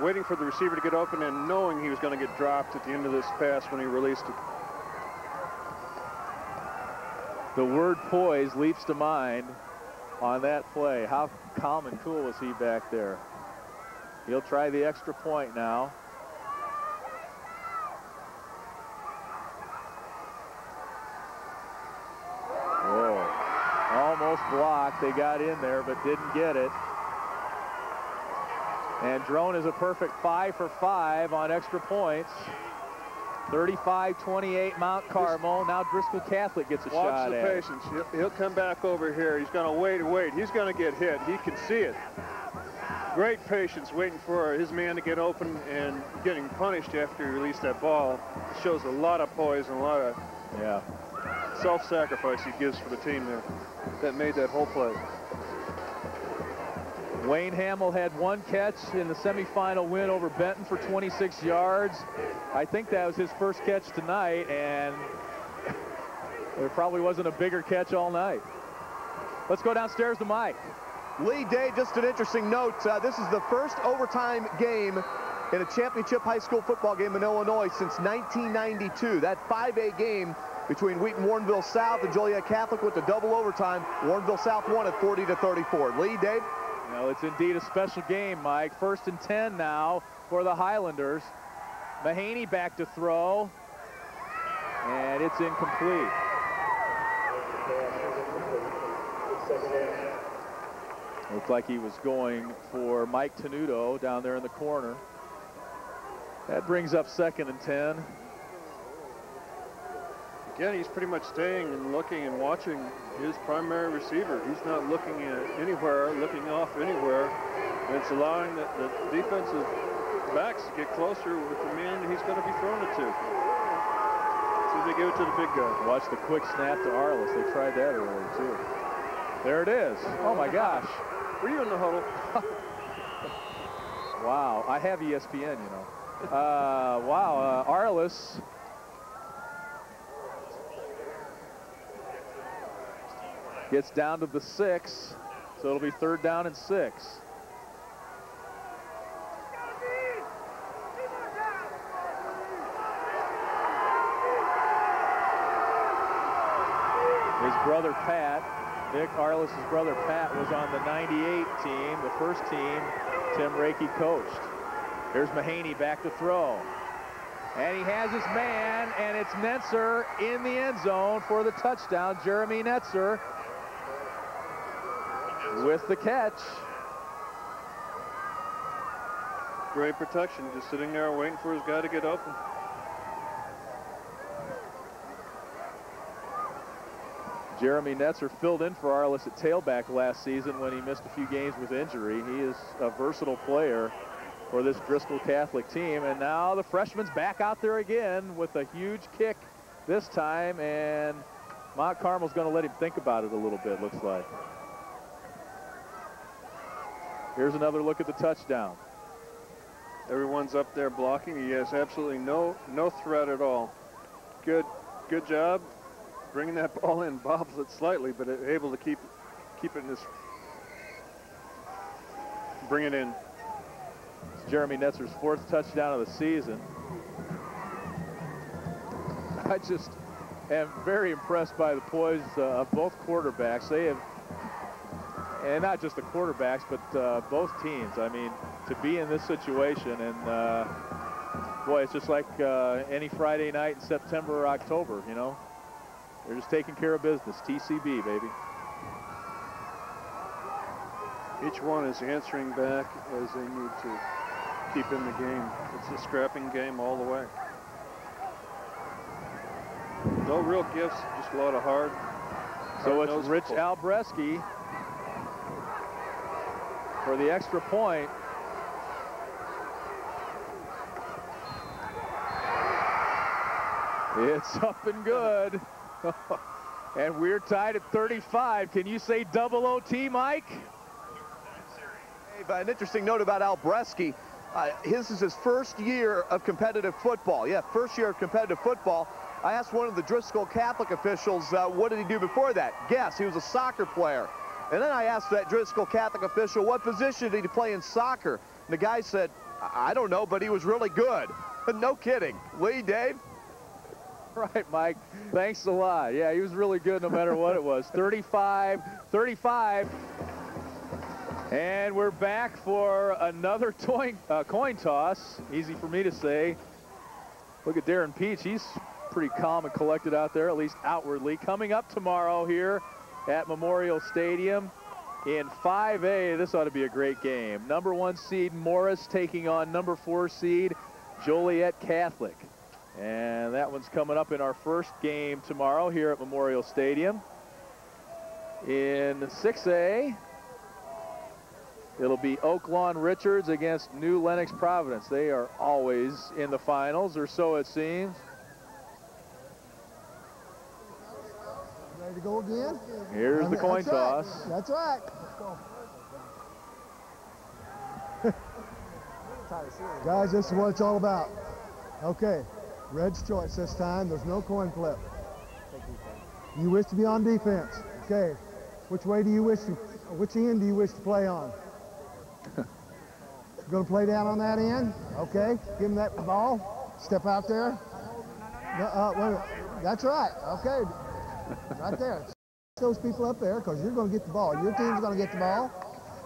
waiting for the receiver to get open and knowing he was going to get dropped at the end of this pass when he released it. The word poise leaps to mind on that play. How calm and cool was he back there? He'll try the extra point now. Whoa. Almost blocked. They got in there but didn't get it. And Drone is a perfect 5 for 5 on extra points. 35-28 Mount Carmel. Now Driscoll Catholic gets a shot at it. Watch the patience. He'll come back over here. He's going to wait. He's going to get hit. He can see it. Great patience waiting for his man to get open and getting punished after he released that ball. It shows a lot of poise and a lot of self-sacrifice he gives for the team there that made that whole play. Wayne Hamill had one catch in the semifinal win over Benton for 26 yards. I think that was his first catch tonight, and there probably wasn't a bigger catch all night. Let's go downstairs to Mike. Lee Day, just an interesting note. This is the first overtime game in a championship high school football game in Illinois since 1992. That 5A game between Wheaton-Warrenville South and Joliet Catholic with the double overtime. Warrenville South won at 40-34. Lee, Dave? Well, it's indeed a special game, Mike. 1st and 10 now for the Highlanders. Mahaney back to throw, and it's incomplete. Looked like he was going for Mike Tenuto down there in the corner. That brings up 2nd and 10. Again, he's pretty much staying and looking and watching his primary receiver. He's not looking at anywhere, looking off anywhere. And it's allowing the defensive backs to get closer with the man he's going to be throwing it to. So they give it to the big guy. Watch the quick snap to Arliss. They tried that earlier, too. There it is. Oh, my gosh. Were you in the huddle? Wow. I have ESPN, you know. Wow. Arliss. Gets down to the 6, so it'll be 3rd down and 6. His brother Pat, Nick Arliss's brother Pat, was on the 98 team, the first team Tim Reiki coached. Here's Mahaney back to throw. And he has his man, and it's Netzer in the end zone for the touchdown. Jeremy Netzer with the catch. Great protection, just sitting there waiting for his guy to get open. Jeremy Netzer filled in for Arliss at tailback last season when he missed a few games with injury. He is a versatile player for this Driscoll Catholic team. And now the freshman's back out there again with a huge kick this time. And Mount Carmel's going to let him think about it a little bit, looks like. Here's another look at the touchdown. Everyone's up there blocking. He has absolutely no threat at all. Good job bringing that ball in. Bobbles it slightly, but able to keep it in this. Bring it in. It's Jeremy Netzer's 4th touchdown of the season. I just am very impressed by the poise of both quarterbacks. They have. And not just the quarterbacks, but both teams. I mean, to be in this situation, and boy, it's just like any Friday night in September or October, you know. They're just taking care of business. TCB, baby. Each one is answering back as they need to keep in the game. It's a scrapping game all the way. No real gifts, just a lot of hard. So it's Rich Albreski for the extra point. It's up and good. And we're tied at 35. Can you say double OT, Mike? An interesting note about Albreski. His is his first year of competitive football. Yeah, first year of competitive football. I asked one of the Driscoll Catholic officials, what did he do before that? Guess, he was a soccer player. And then I asked that Driscoll Catholic official, what position did he play in soccer? And the guy said, I don't know, but he was really good. No kidding. Lee, Dave? Right, Mike. Thanks a lot. Yeah, he was really good no matter what it was. 35-35. And we're back for another coin toss. Easy for me to say. Look at Darren Peach. He's pretty calm and collected out there, at least outwardly. Coming up tomorrow here at Memorial Stadium in 5A. This ought to be a great game. Number 1 seed Morris taking on number 4 seed Joliet Catholic. And that one's coming up in our first game tomorrow here at Memorial Stadium. In 6A, it'll be Oak Lawn Richards against New Lenox Providence. They are always in the finals, or so it seems. Ready to go again? Here's the coin toss. That's right. Guys, this is what it's all about. Okay, Red's choice this time. There's no coin flip. You wish to be on defense. Okay, which way do you wish to, which end do you wish to play on? Going to play down on that end? Okay, give him that ball. Step out there. That's right. Okay, right there. Those people up there, because you're going to get the ball. Your team's going to get the ball.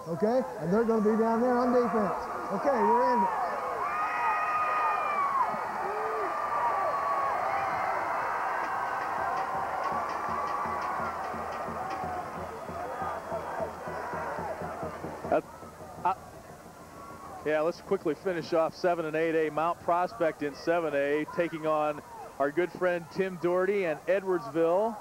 Okay, and they're going to be down there on defense. Okay, we're in. Yeah, let's quickly finish off 7 and 8A. Mount Prospect in 7A, taking on our good friend Tim Doherty and Edwardsville.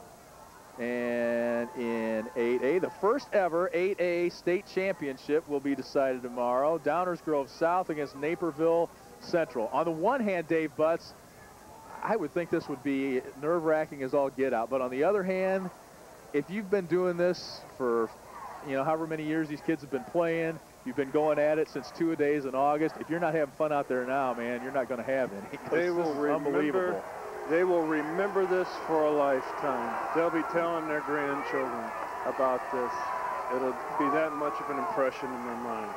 And in 8A, the first ever 8A state championship will be decided tomorrow. Downers Grove South against Naperville Central. On the one hand, Dave Butts, I would think this would be nerve-wracking as all get out. But on the other hand, if you've been doing this for, you know, however many years these kids have been playing, you've been going at it since 2 days in August. If you're not having fun out there now, man, you're not going to have any. They will remember. They will remember this for a lifetime. They'll be telling their grandchildren about this. It'll be that much of an impression in their mind.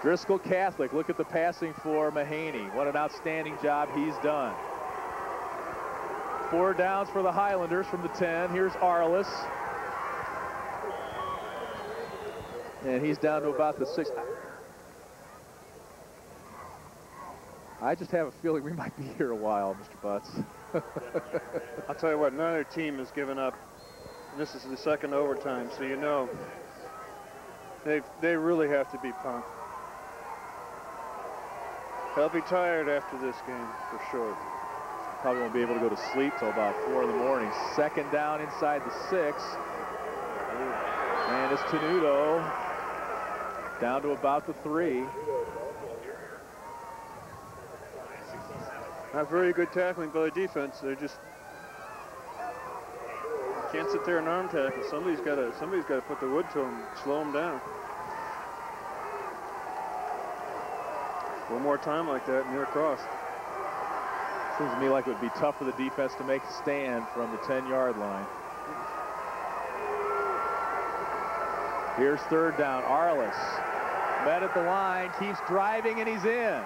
Driscoll Catholic, look at the passing for Mahaney. What an outstanding job he's done. 4 downs for the Highlanders from the 10. Here's Arliss. And he's down to about the 6. I just have a feeling we might be here a while, Mr. Butts. I'll tell you what, another team has given up. This is the second overtime, so you know they really have to be punked. They'll be tired after this game, for sure. Probably won't be able to go to sleep till about 4 in the morning. 2nd down inside the 6. And it's Tenuto down to about the 3. Not very good tackling by the defense. They're just can't sit there and arm tackle. Somebody's got to put the wood to them, slow them down. One more time like that, and you're across. Seems to me like it would be tough for the defense to make a stand from the 10-yard line. Here's 3rd down. Arliss met at the line, keeps driving, and he's in.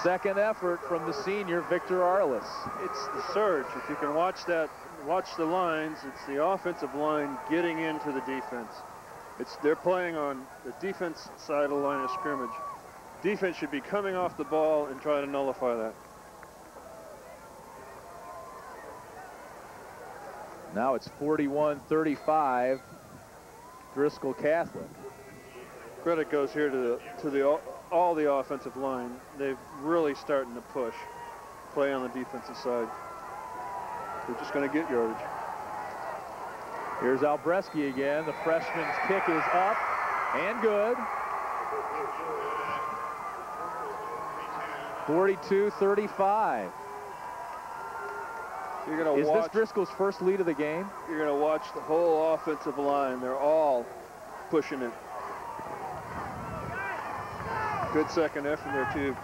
2nd effort from the senior, Victor Arliss. It's the surge. If you can watch that, watch the lines, it's the offensive line getting into the defense. They're playing on the defense side of the line of scrimmage. Defense should be coming off the ball and try to nullify that. Now it's 41-35, Driscoll Catholic. Credit goes here to all the offensive line. They're really starting to push, play on the defensive side. They're just going to get yardage. Here's Albreski again. The freshman's kick is up and good. 42-35. Is this Driscoll's first lead of the game? You're going to watch the whole offensive line. They're all pushing it. Good 2nd effort there, too.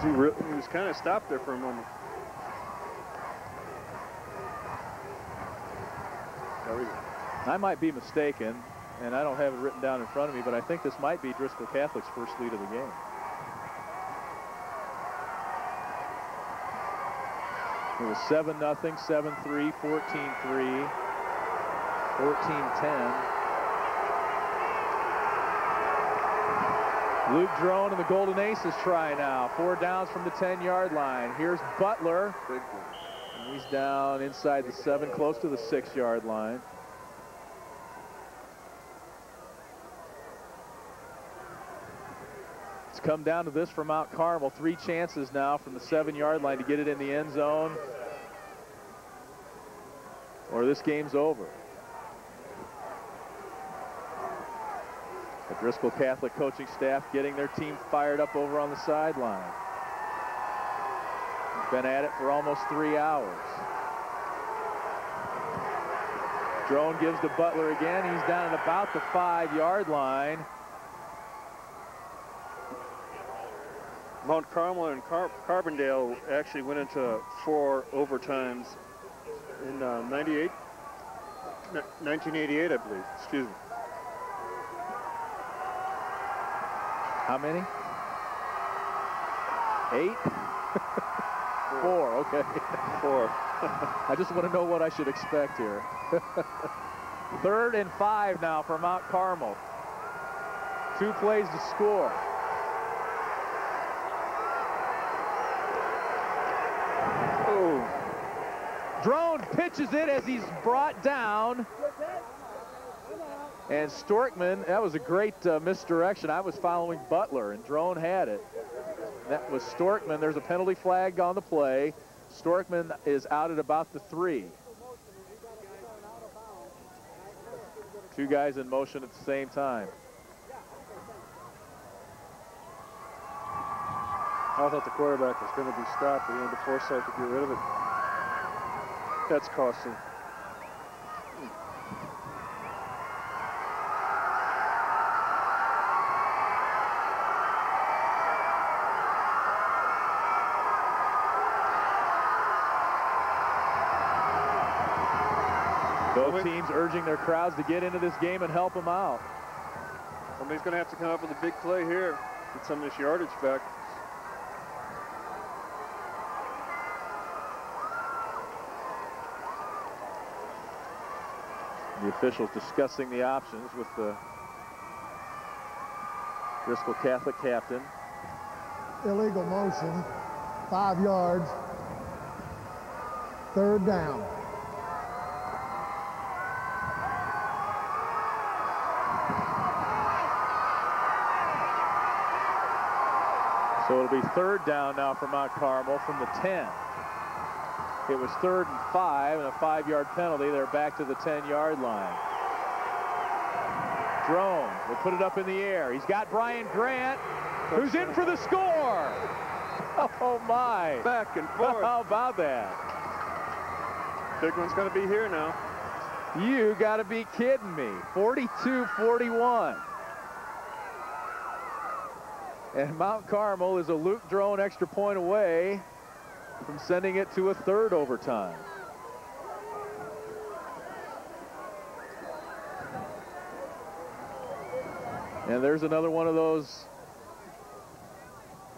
He was kind of stopped there for a moment. I might be mistaken, and I don't have it written down in front of me, but I think this might be Driscoll Catholic's first lead of the game. It was 7-0, 7-3, 14-3, 14-10. Luke Drone and the Golden Aces try now. 4 downs from the 10-yard line. Here's Butler. And he's down inside the 7, close to the 6-yard line. It's come down to this for Mount Carmel. 3 chances now from the 7-yard line to get it in the end zone, or this game's over. The Driscoll Catholic coaching staff getting their team fired up over on the sideline. Been at it for almost 3 hours. Drone gives to Butler again. He's down at about the 5-yard line. Mount Carmel and Carbondale actually went into 4 overtimes in 1988, I believe. Excuse me. How many? 8? 4, okay. 4. I just want to know what I should expect here. 3rd and 5 now for Mount Carmel. 2 plays to score. Oh. Drone pitches it as he's brought down. And Storkman, that was a great misdirection. I was following Butler, and Drone had it. That was Storkman. There's a penalty flag on the play. Storkman is out at about the 3. 2 guys in motion at the same time. I thought the quarterback was going to be stopped, but he had the foresight to get rid of it. That's costly. Both teams urging their crowds to get into this game and help them out. Somebody's going to have to come up with a big play here, get some of this yardage back. The officials discussing the options with the Driscoll Catholic captain. Illegal motion, 5 yards, 3rd down. So it'll be 3rd down now for Mount Carmel from the 10. It was 3rd and 5 and a 5-yard penalty. They're back to the 10-yard line. Drone will put it up in the air. He's got Brian Grant, who's in for the score. Oh my. Back and forth. How about that? Big one's going to be here now. You got to be kidding me. 42-41. And Mount Carmel is a Luke Drone extra point away from sending it to a 3rd overtime. And there's another one of those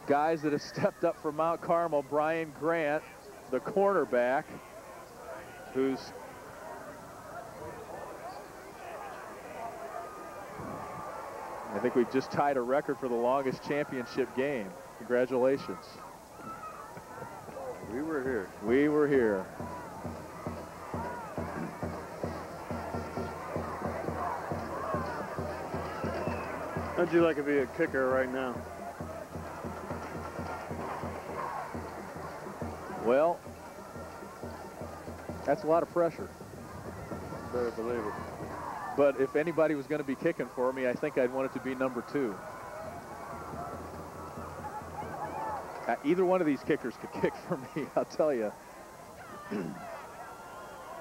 guys that have stepped up for Mount Carmel, Brian Grant, the cornerback, who's I think we've just tied a record for the longest championship game. Congratulations. We were here. We were here. How'd you like to be a kicker right now? Well, that's a lot of pressure. Better believe it. But if anybody was going to be kicking for me, I think I'd want it to be number 2. Either one of these kickers could kick for me, I'll tell you.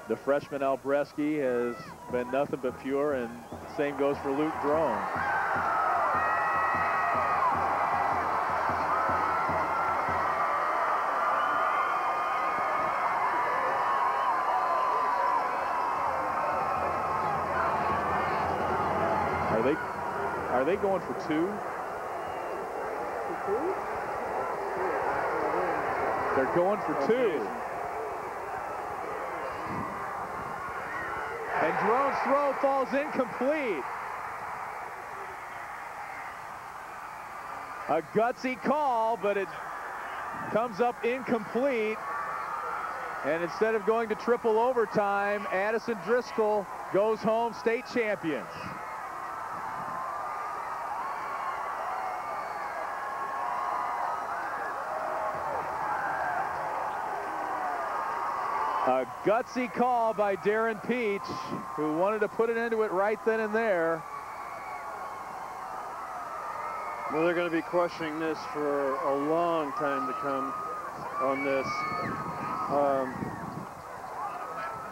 The freshman Albreski has been nothing but pure, and same goes for Luke Drone. Are they going for 2? They're going for 2. And Drone's throw falls incomplete. A gutsy call, but it comes up incomplete. And instead of going to triple overtime, Addison Driscoll goes home state champions. A gutsy call by Darren Peach, who wanted to put it into it right then and there. Well, they're going to be questioning this for a long time to come on this.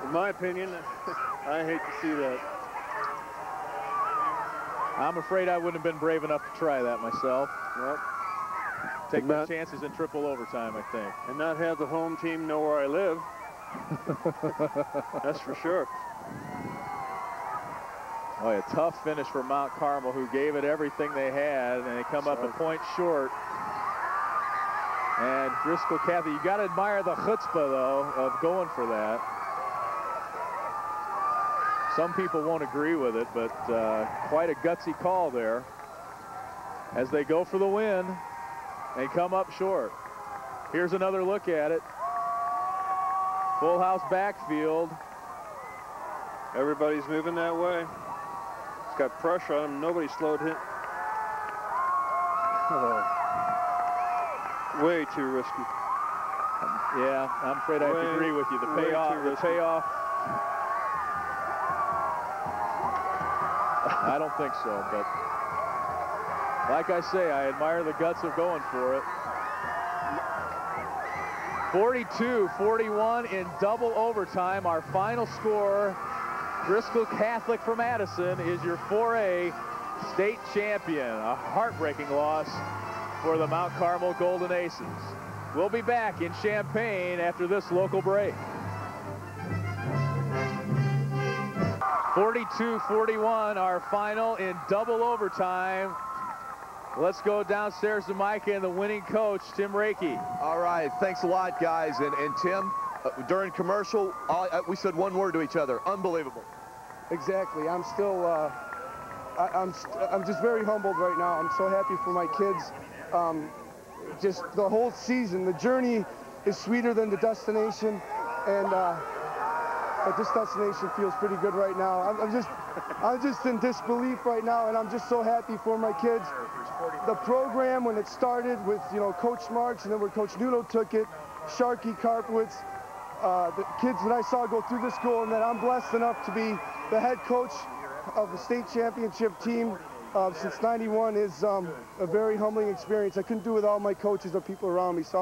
In my opinion, I hate to see that. I'm afraid I wouldn't have been brave enough to try that myself. Yep. Take my chances in triple overtime, I think. And not have the home team know where I live. That's for sure. Oh, a tough finish for Mount Carmel, who gave it everything they had, and they come up a point short. And Driscoll Catholic, you got to admire the chutzpah, though, of going for that. Some people won't agree with it, but quite a gutsy call there as they go for the win and come up short. Here's another look at it. Full house backfield. Everybody's moving that way. It's got pressure on him. Nobody slowed him. Oh. Way too risky. Yeah, I'm afraid I have to agree with you. The payoff. I don't think so, but like I say, I admire the guts of going for it. 42-41 in double overtime. Our final score, Driscoll Catholic from Addison is your 4A state champion. A heartbreaking loss for the Mount Carmel Golden Aces. We'll be back in Champaign after this local break. 42-41, our final in double overtime. Let's go downstairs to Micah and the winning coach, Tim Reiki. All right, thanks a lot, guys. And Tim, during commercial, we said one word to each other: unbelievable. Exactly. I'm still, I'm just very humbled right now. I'm so happy for my kids. Just the whole season, the journey is sweeter than the destination, and but this destination feels pretty good right now. I'm just in disbelief right now, and I'm just so happy for my kids. The program, when it started with, you know, Coach Marks, and then when Coach Nuno took it, Sharkey, Karpowitz, the kids that I saw go through the school, and that I'm blessed enough to be the head coach of the state championship team since '91 is a very humbling experience. I couldn't do it without my coaches or people around me, so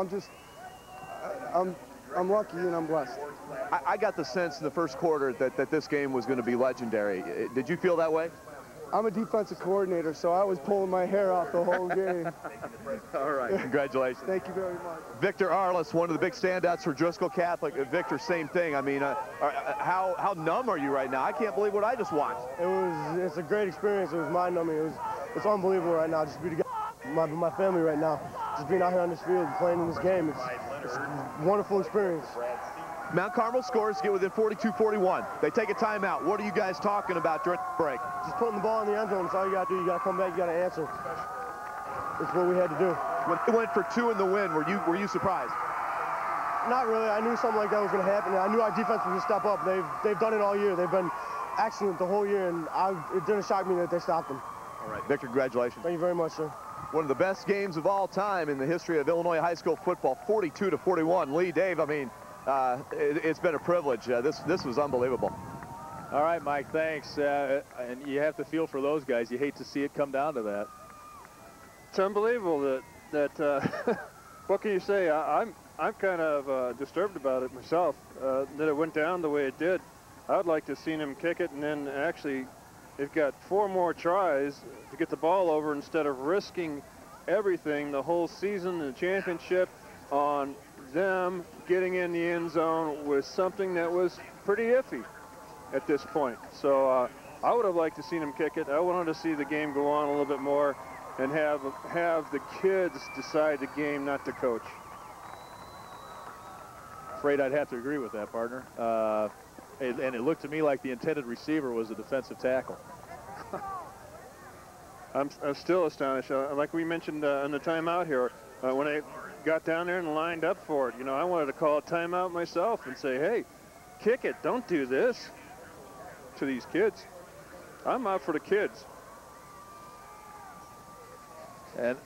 I'm lucky and I'm blessed. I got the sense in the first quarter that this game was going to be legendary. Did you feel that way? I'm a defensive coordinator, so I was pulling my hair out the whole game. All right, congratulations. Thank you very much. Victor Arliss, one of the big standouts for Driscoll Catholic. Victor, same thing. I mean, how numb are you right now? I can't believe what I just watched. It's a great experience. It was mind-numbing. It's unbelievable right now just to be together with my family right now. Just being out here on this field and playing in this game. It's a wonderful experience. Mount Carmel scores, get within 42-41. They take a timeout. What are you guys talking about during the break? Just putting the ball in the end zone. That's all you got to do. You got to come back. You got to answer. That's what we had to do. When they went for 2 in the win, were you surprised? Not really. I knew something like that was going to happen. I knew our defense was going to step up. They've done it all year. They've been excellent the whole year, and it didn't shock me that they stopped them. All right, Victor, congratulations. Thank you very much, sir. One of the best games of all time in the history of Illinois high school football, 42-41. Lee, Dave, I mean, it's been a privilege. This was unbelievable. All right, Mike, thanks. And you have to feel for those guys. You hate to see it come down to that. It's unbelievable that what can you say? I'm kind of disturbed about it myself, that it went down the way it did. I would like to have seen him kick it, and then actually they've got 4 more tries to get the ball over instead of risking everything, the whole season, the championship, on them getting in the end zone with something that was pretty iffy at this point. So I would have liked to seen him kick it. I wanted to see the game go on a little bit more and have the kids decide the game, not the coach. Afraid I'd have to agree with that, partner. And it looked to me like the intended receiver was a defensive tackle. I'm still astonished. Like we mentioned in the timeout here, when I got down there and lined up for it, you know, I wanted to call a timeout myself and say, hey, kick it, don't do this to these kids. I'm out for the kids. And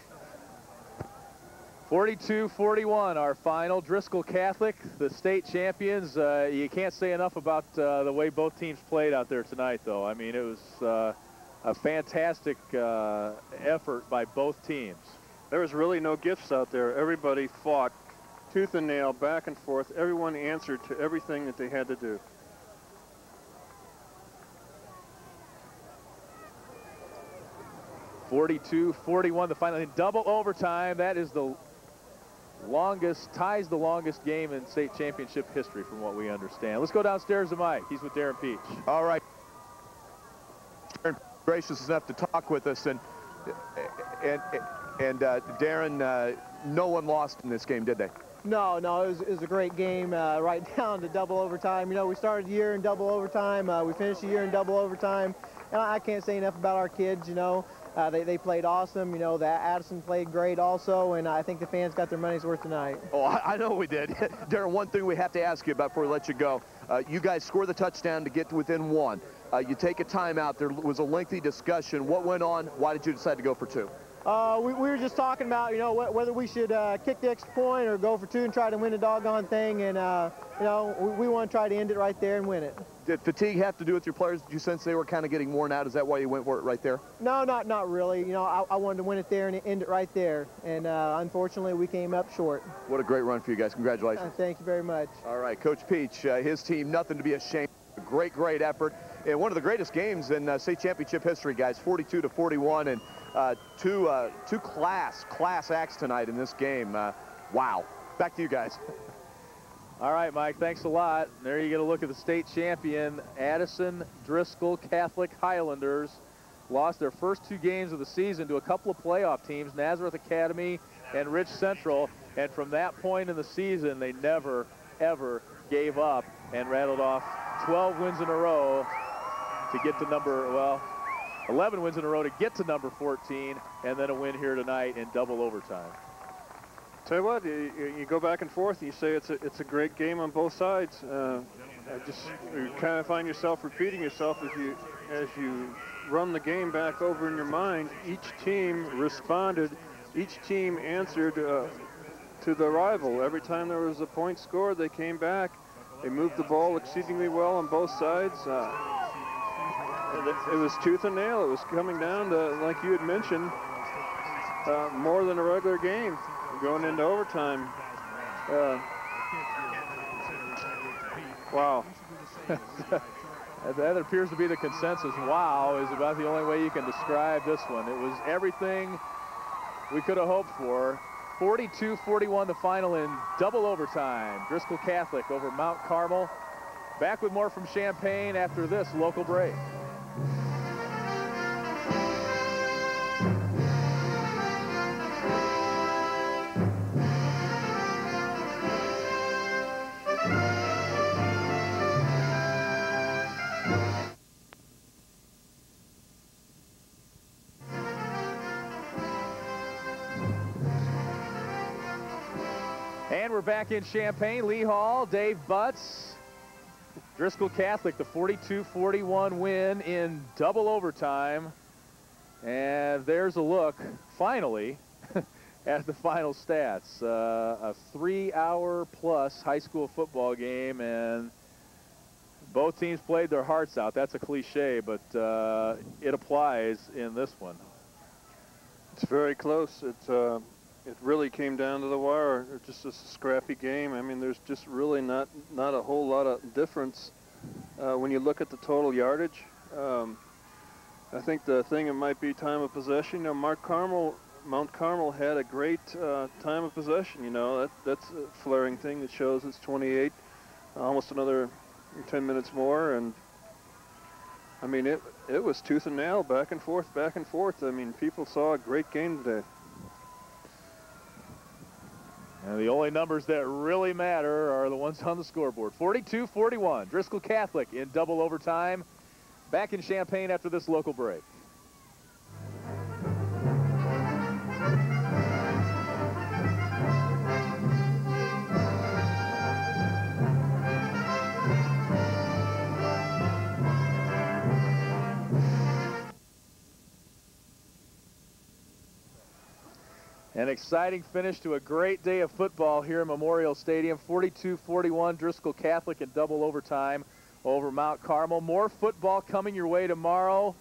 42-41, our final. Driscoll Catholic, the state champions. You can't say enough about the way both teams played out there tonight, though. I mean, it was a fantastic effort by both teams. There was really no gifts out there. Everybody fought tooth and nail, back and forth. Everyone answered to everything that they had to do. (42-41), the final in double overtime. That is the longest, ties the longest game in state championship history from what we understand. Let's go downstairs to Mike. He's with Darren Peach. All right. Gracious enough to talk with us, and Darren, no one lost in this game, did they? No, it was a great game, right down to double overtime. You know, we started the year in double overtime. We finished the year in double overtime. And I can't say enough about our kids, you know. They played awesome. You know, Addison played great also, and I think the fans got their money's worth tonight. Oh, I know we did. Darren, one thing we have to ask you about before we let you go. You guys score the touchdown to get to within one. You take a timeout. There was a lengthy discussion. What went on? Why did you decide to go for two? We were just talking about, you know, whether we should kick the extra point or go for two and try to win the doggone thing. And, you know, we want to try to end it right there and win it. Did fatigue have to do with your players? Did you sense they were kind of getting worn out? Is that why you went for it right there? No, not really. You know, I wanted to win it there and end it right there. And unfortunately, we came up short. What a great run for you guys. Congratulations. Thank you very much. All right, Coach Peach, his team, nothing to be ashamed of. Great effort. And one of the greatest games in state championship history, guys, 42-41, and two class acts tonight in this game. Wow. Back to you guys. All right, Mike, thanks a lot. There you get a look at the state champion, Addison Driscoll Catholic Highlanders. Lost their first two games of the season to a couple of playoff teams, Nazareth Academy and Rich Central. And from that point in the season, they never, ever gave up and rattled off 12 wins in a row to get to 11 wins in a row to get to number 14, and then a win here tonight in double overtime. Tell you what, you go back and forth, and you say it's a great game on both sides. You kind of find yourself repeating yourself as you run the game back over in your mind. Each team responded, each team answered to the rival. Every time there was a point scored, they came back. They moved the ball exceedingly well on both sides. It was tooth and nail. It was coming down to, like you had mentioned, more than a regular game going into overtime. Wow. That appears to be the consensus. Wow is about the only way you can describe this one. It was everything we could have hoped for. 42-41 the final in double overtime. Driscoll Catholic over Mount Carmel. Back with more from Champaign after this local break. And we're back in Champaign. Lee Hall, Dave Butts. Driscoll Catholic, the 42-41 win in double overtime. And there's a look, finally, at the final stats. A 3-hour-plus high school football game, and both teams played their hearts out. That's a cliche, but it applies in this one. It's very close. It really came down to the wire. It's just a scrappy game. I mean, there's just really not a whole lot of difference when you look at the total yardage. I think the thing it might be time of possession. You know, Mount Carmel had a great time of possession. You know, that's a flaring thing that shows it's 28, almost another 10 minutes more, and I mean it was tooth and nail, back and forth. I mean, people saw a great game today. And the only numbers that really matter are the ones on the scoreboard. 42-41, Driscoll Catholic in double overtime. Back in Champaign after this local break. An exciting finish to a great day of football here in Memorial Stadium. 42-41 Driscoll Catholic in double overtime over Mount Carmel. More football coming your way tomorrow.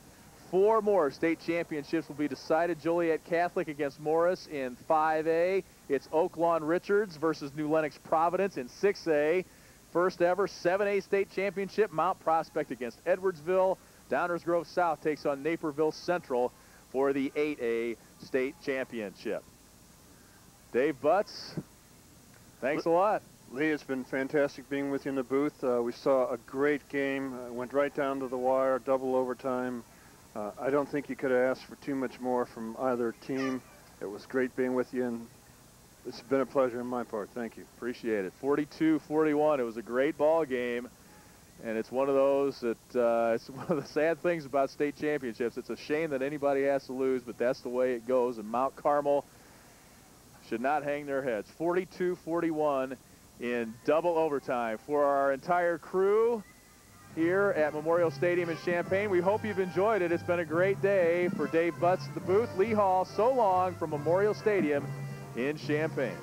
4 more state championships will be decided. Joliet Catholic against Morris in 5A. It's Oak Lawn Richards versus New Lenox Providence in 6A. First ever 7A state championship. Mount Prospect against Edwardsville. Downers Grove South takes on Naperville Central for the 8A state championship. Dave Butts, thanks a lot. Lee, it's been fantastic being with you in the booth. We saw a great game. Went right down to the wire, double overtime. I don't think you could have asked for too much more from either team. It was great being with you, and it's been a pleasure on my part. Thank you. Appreciate it. 42-41. It was a great ball game, and it's one of those that it's one of the sad things about state championships. It's a shame that anybody has to lose, but that's the way it goes, and Mount Carmel should not hang their heads. 42-41 in double overtime. For our entire crew here at Memorial Stadium in Champaign, we hope you've enjoyed it. It's been a great day. For Dave Butts at the booth, Lee Hall, so long from Memorial Stadium in Champaign.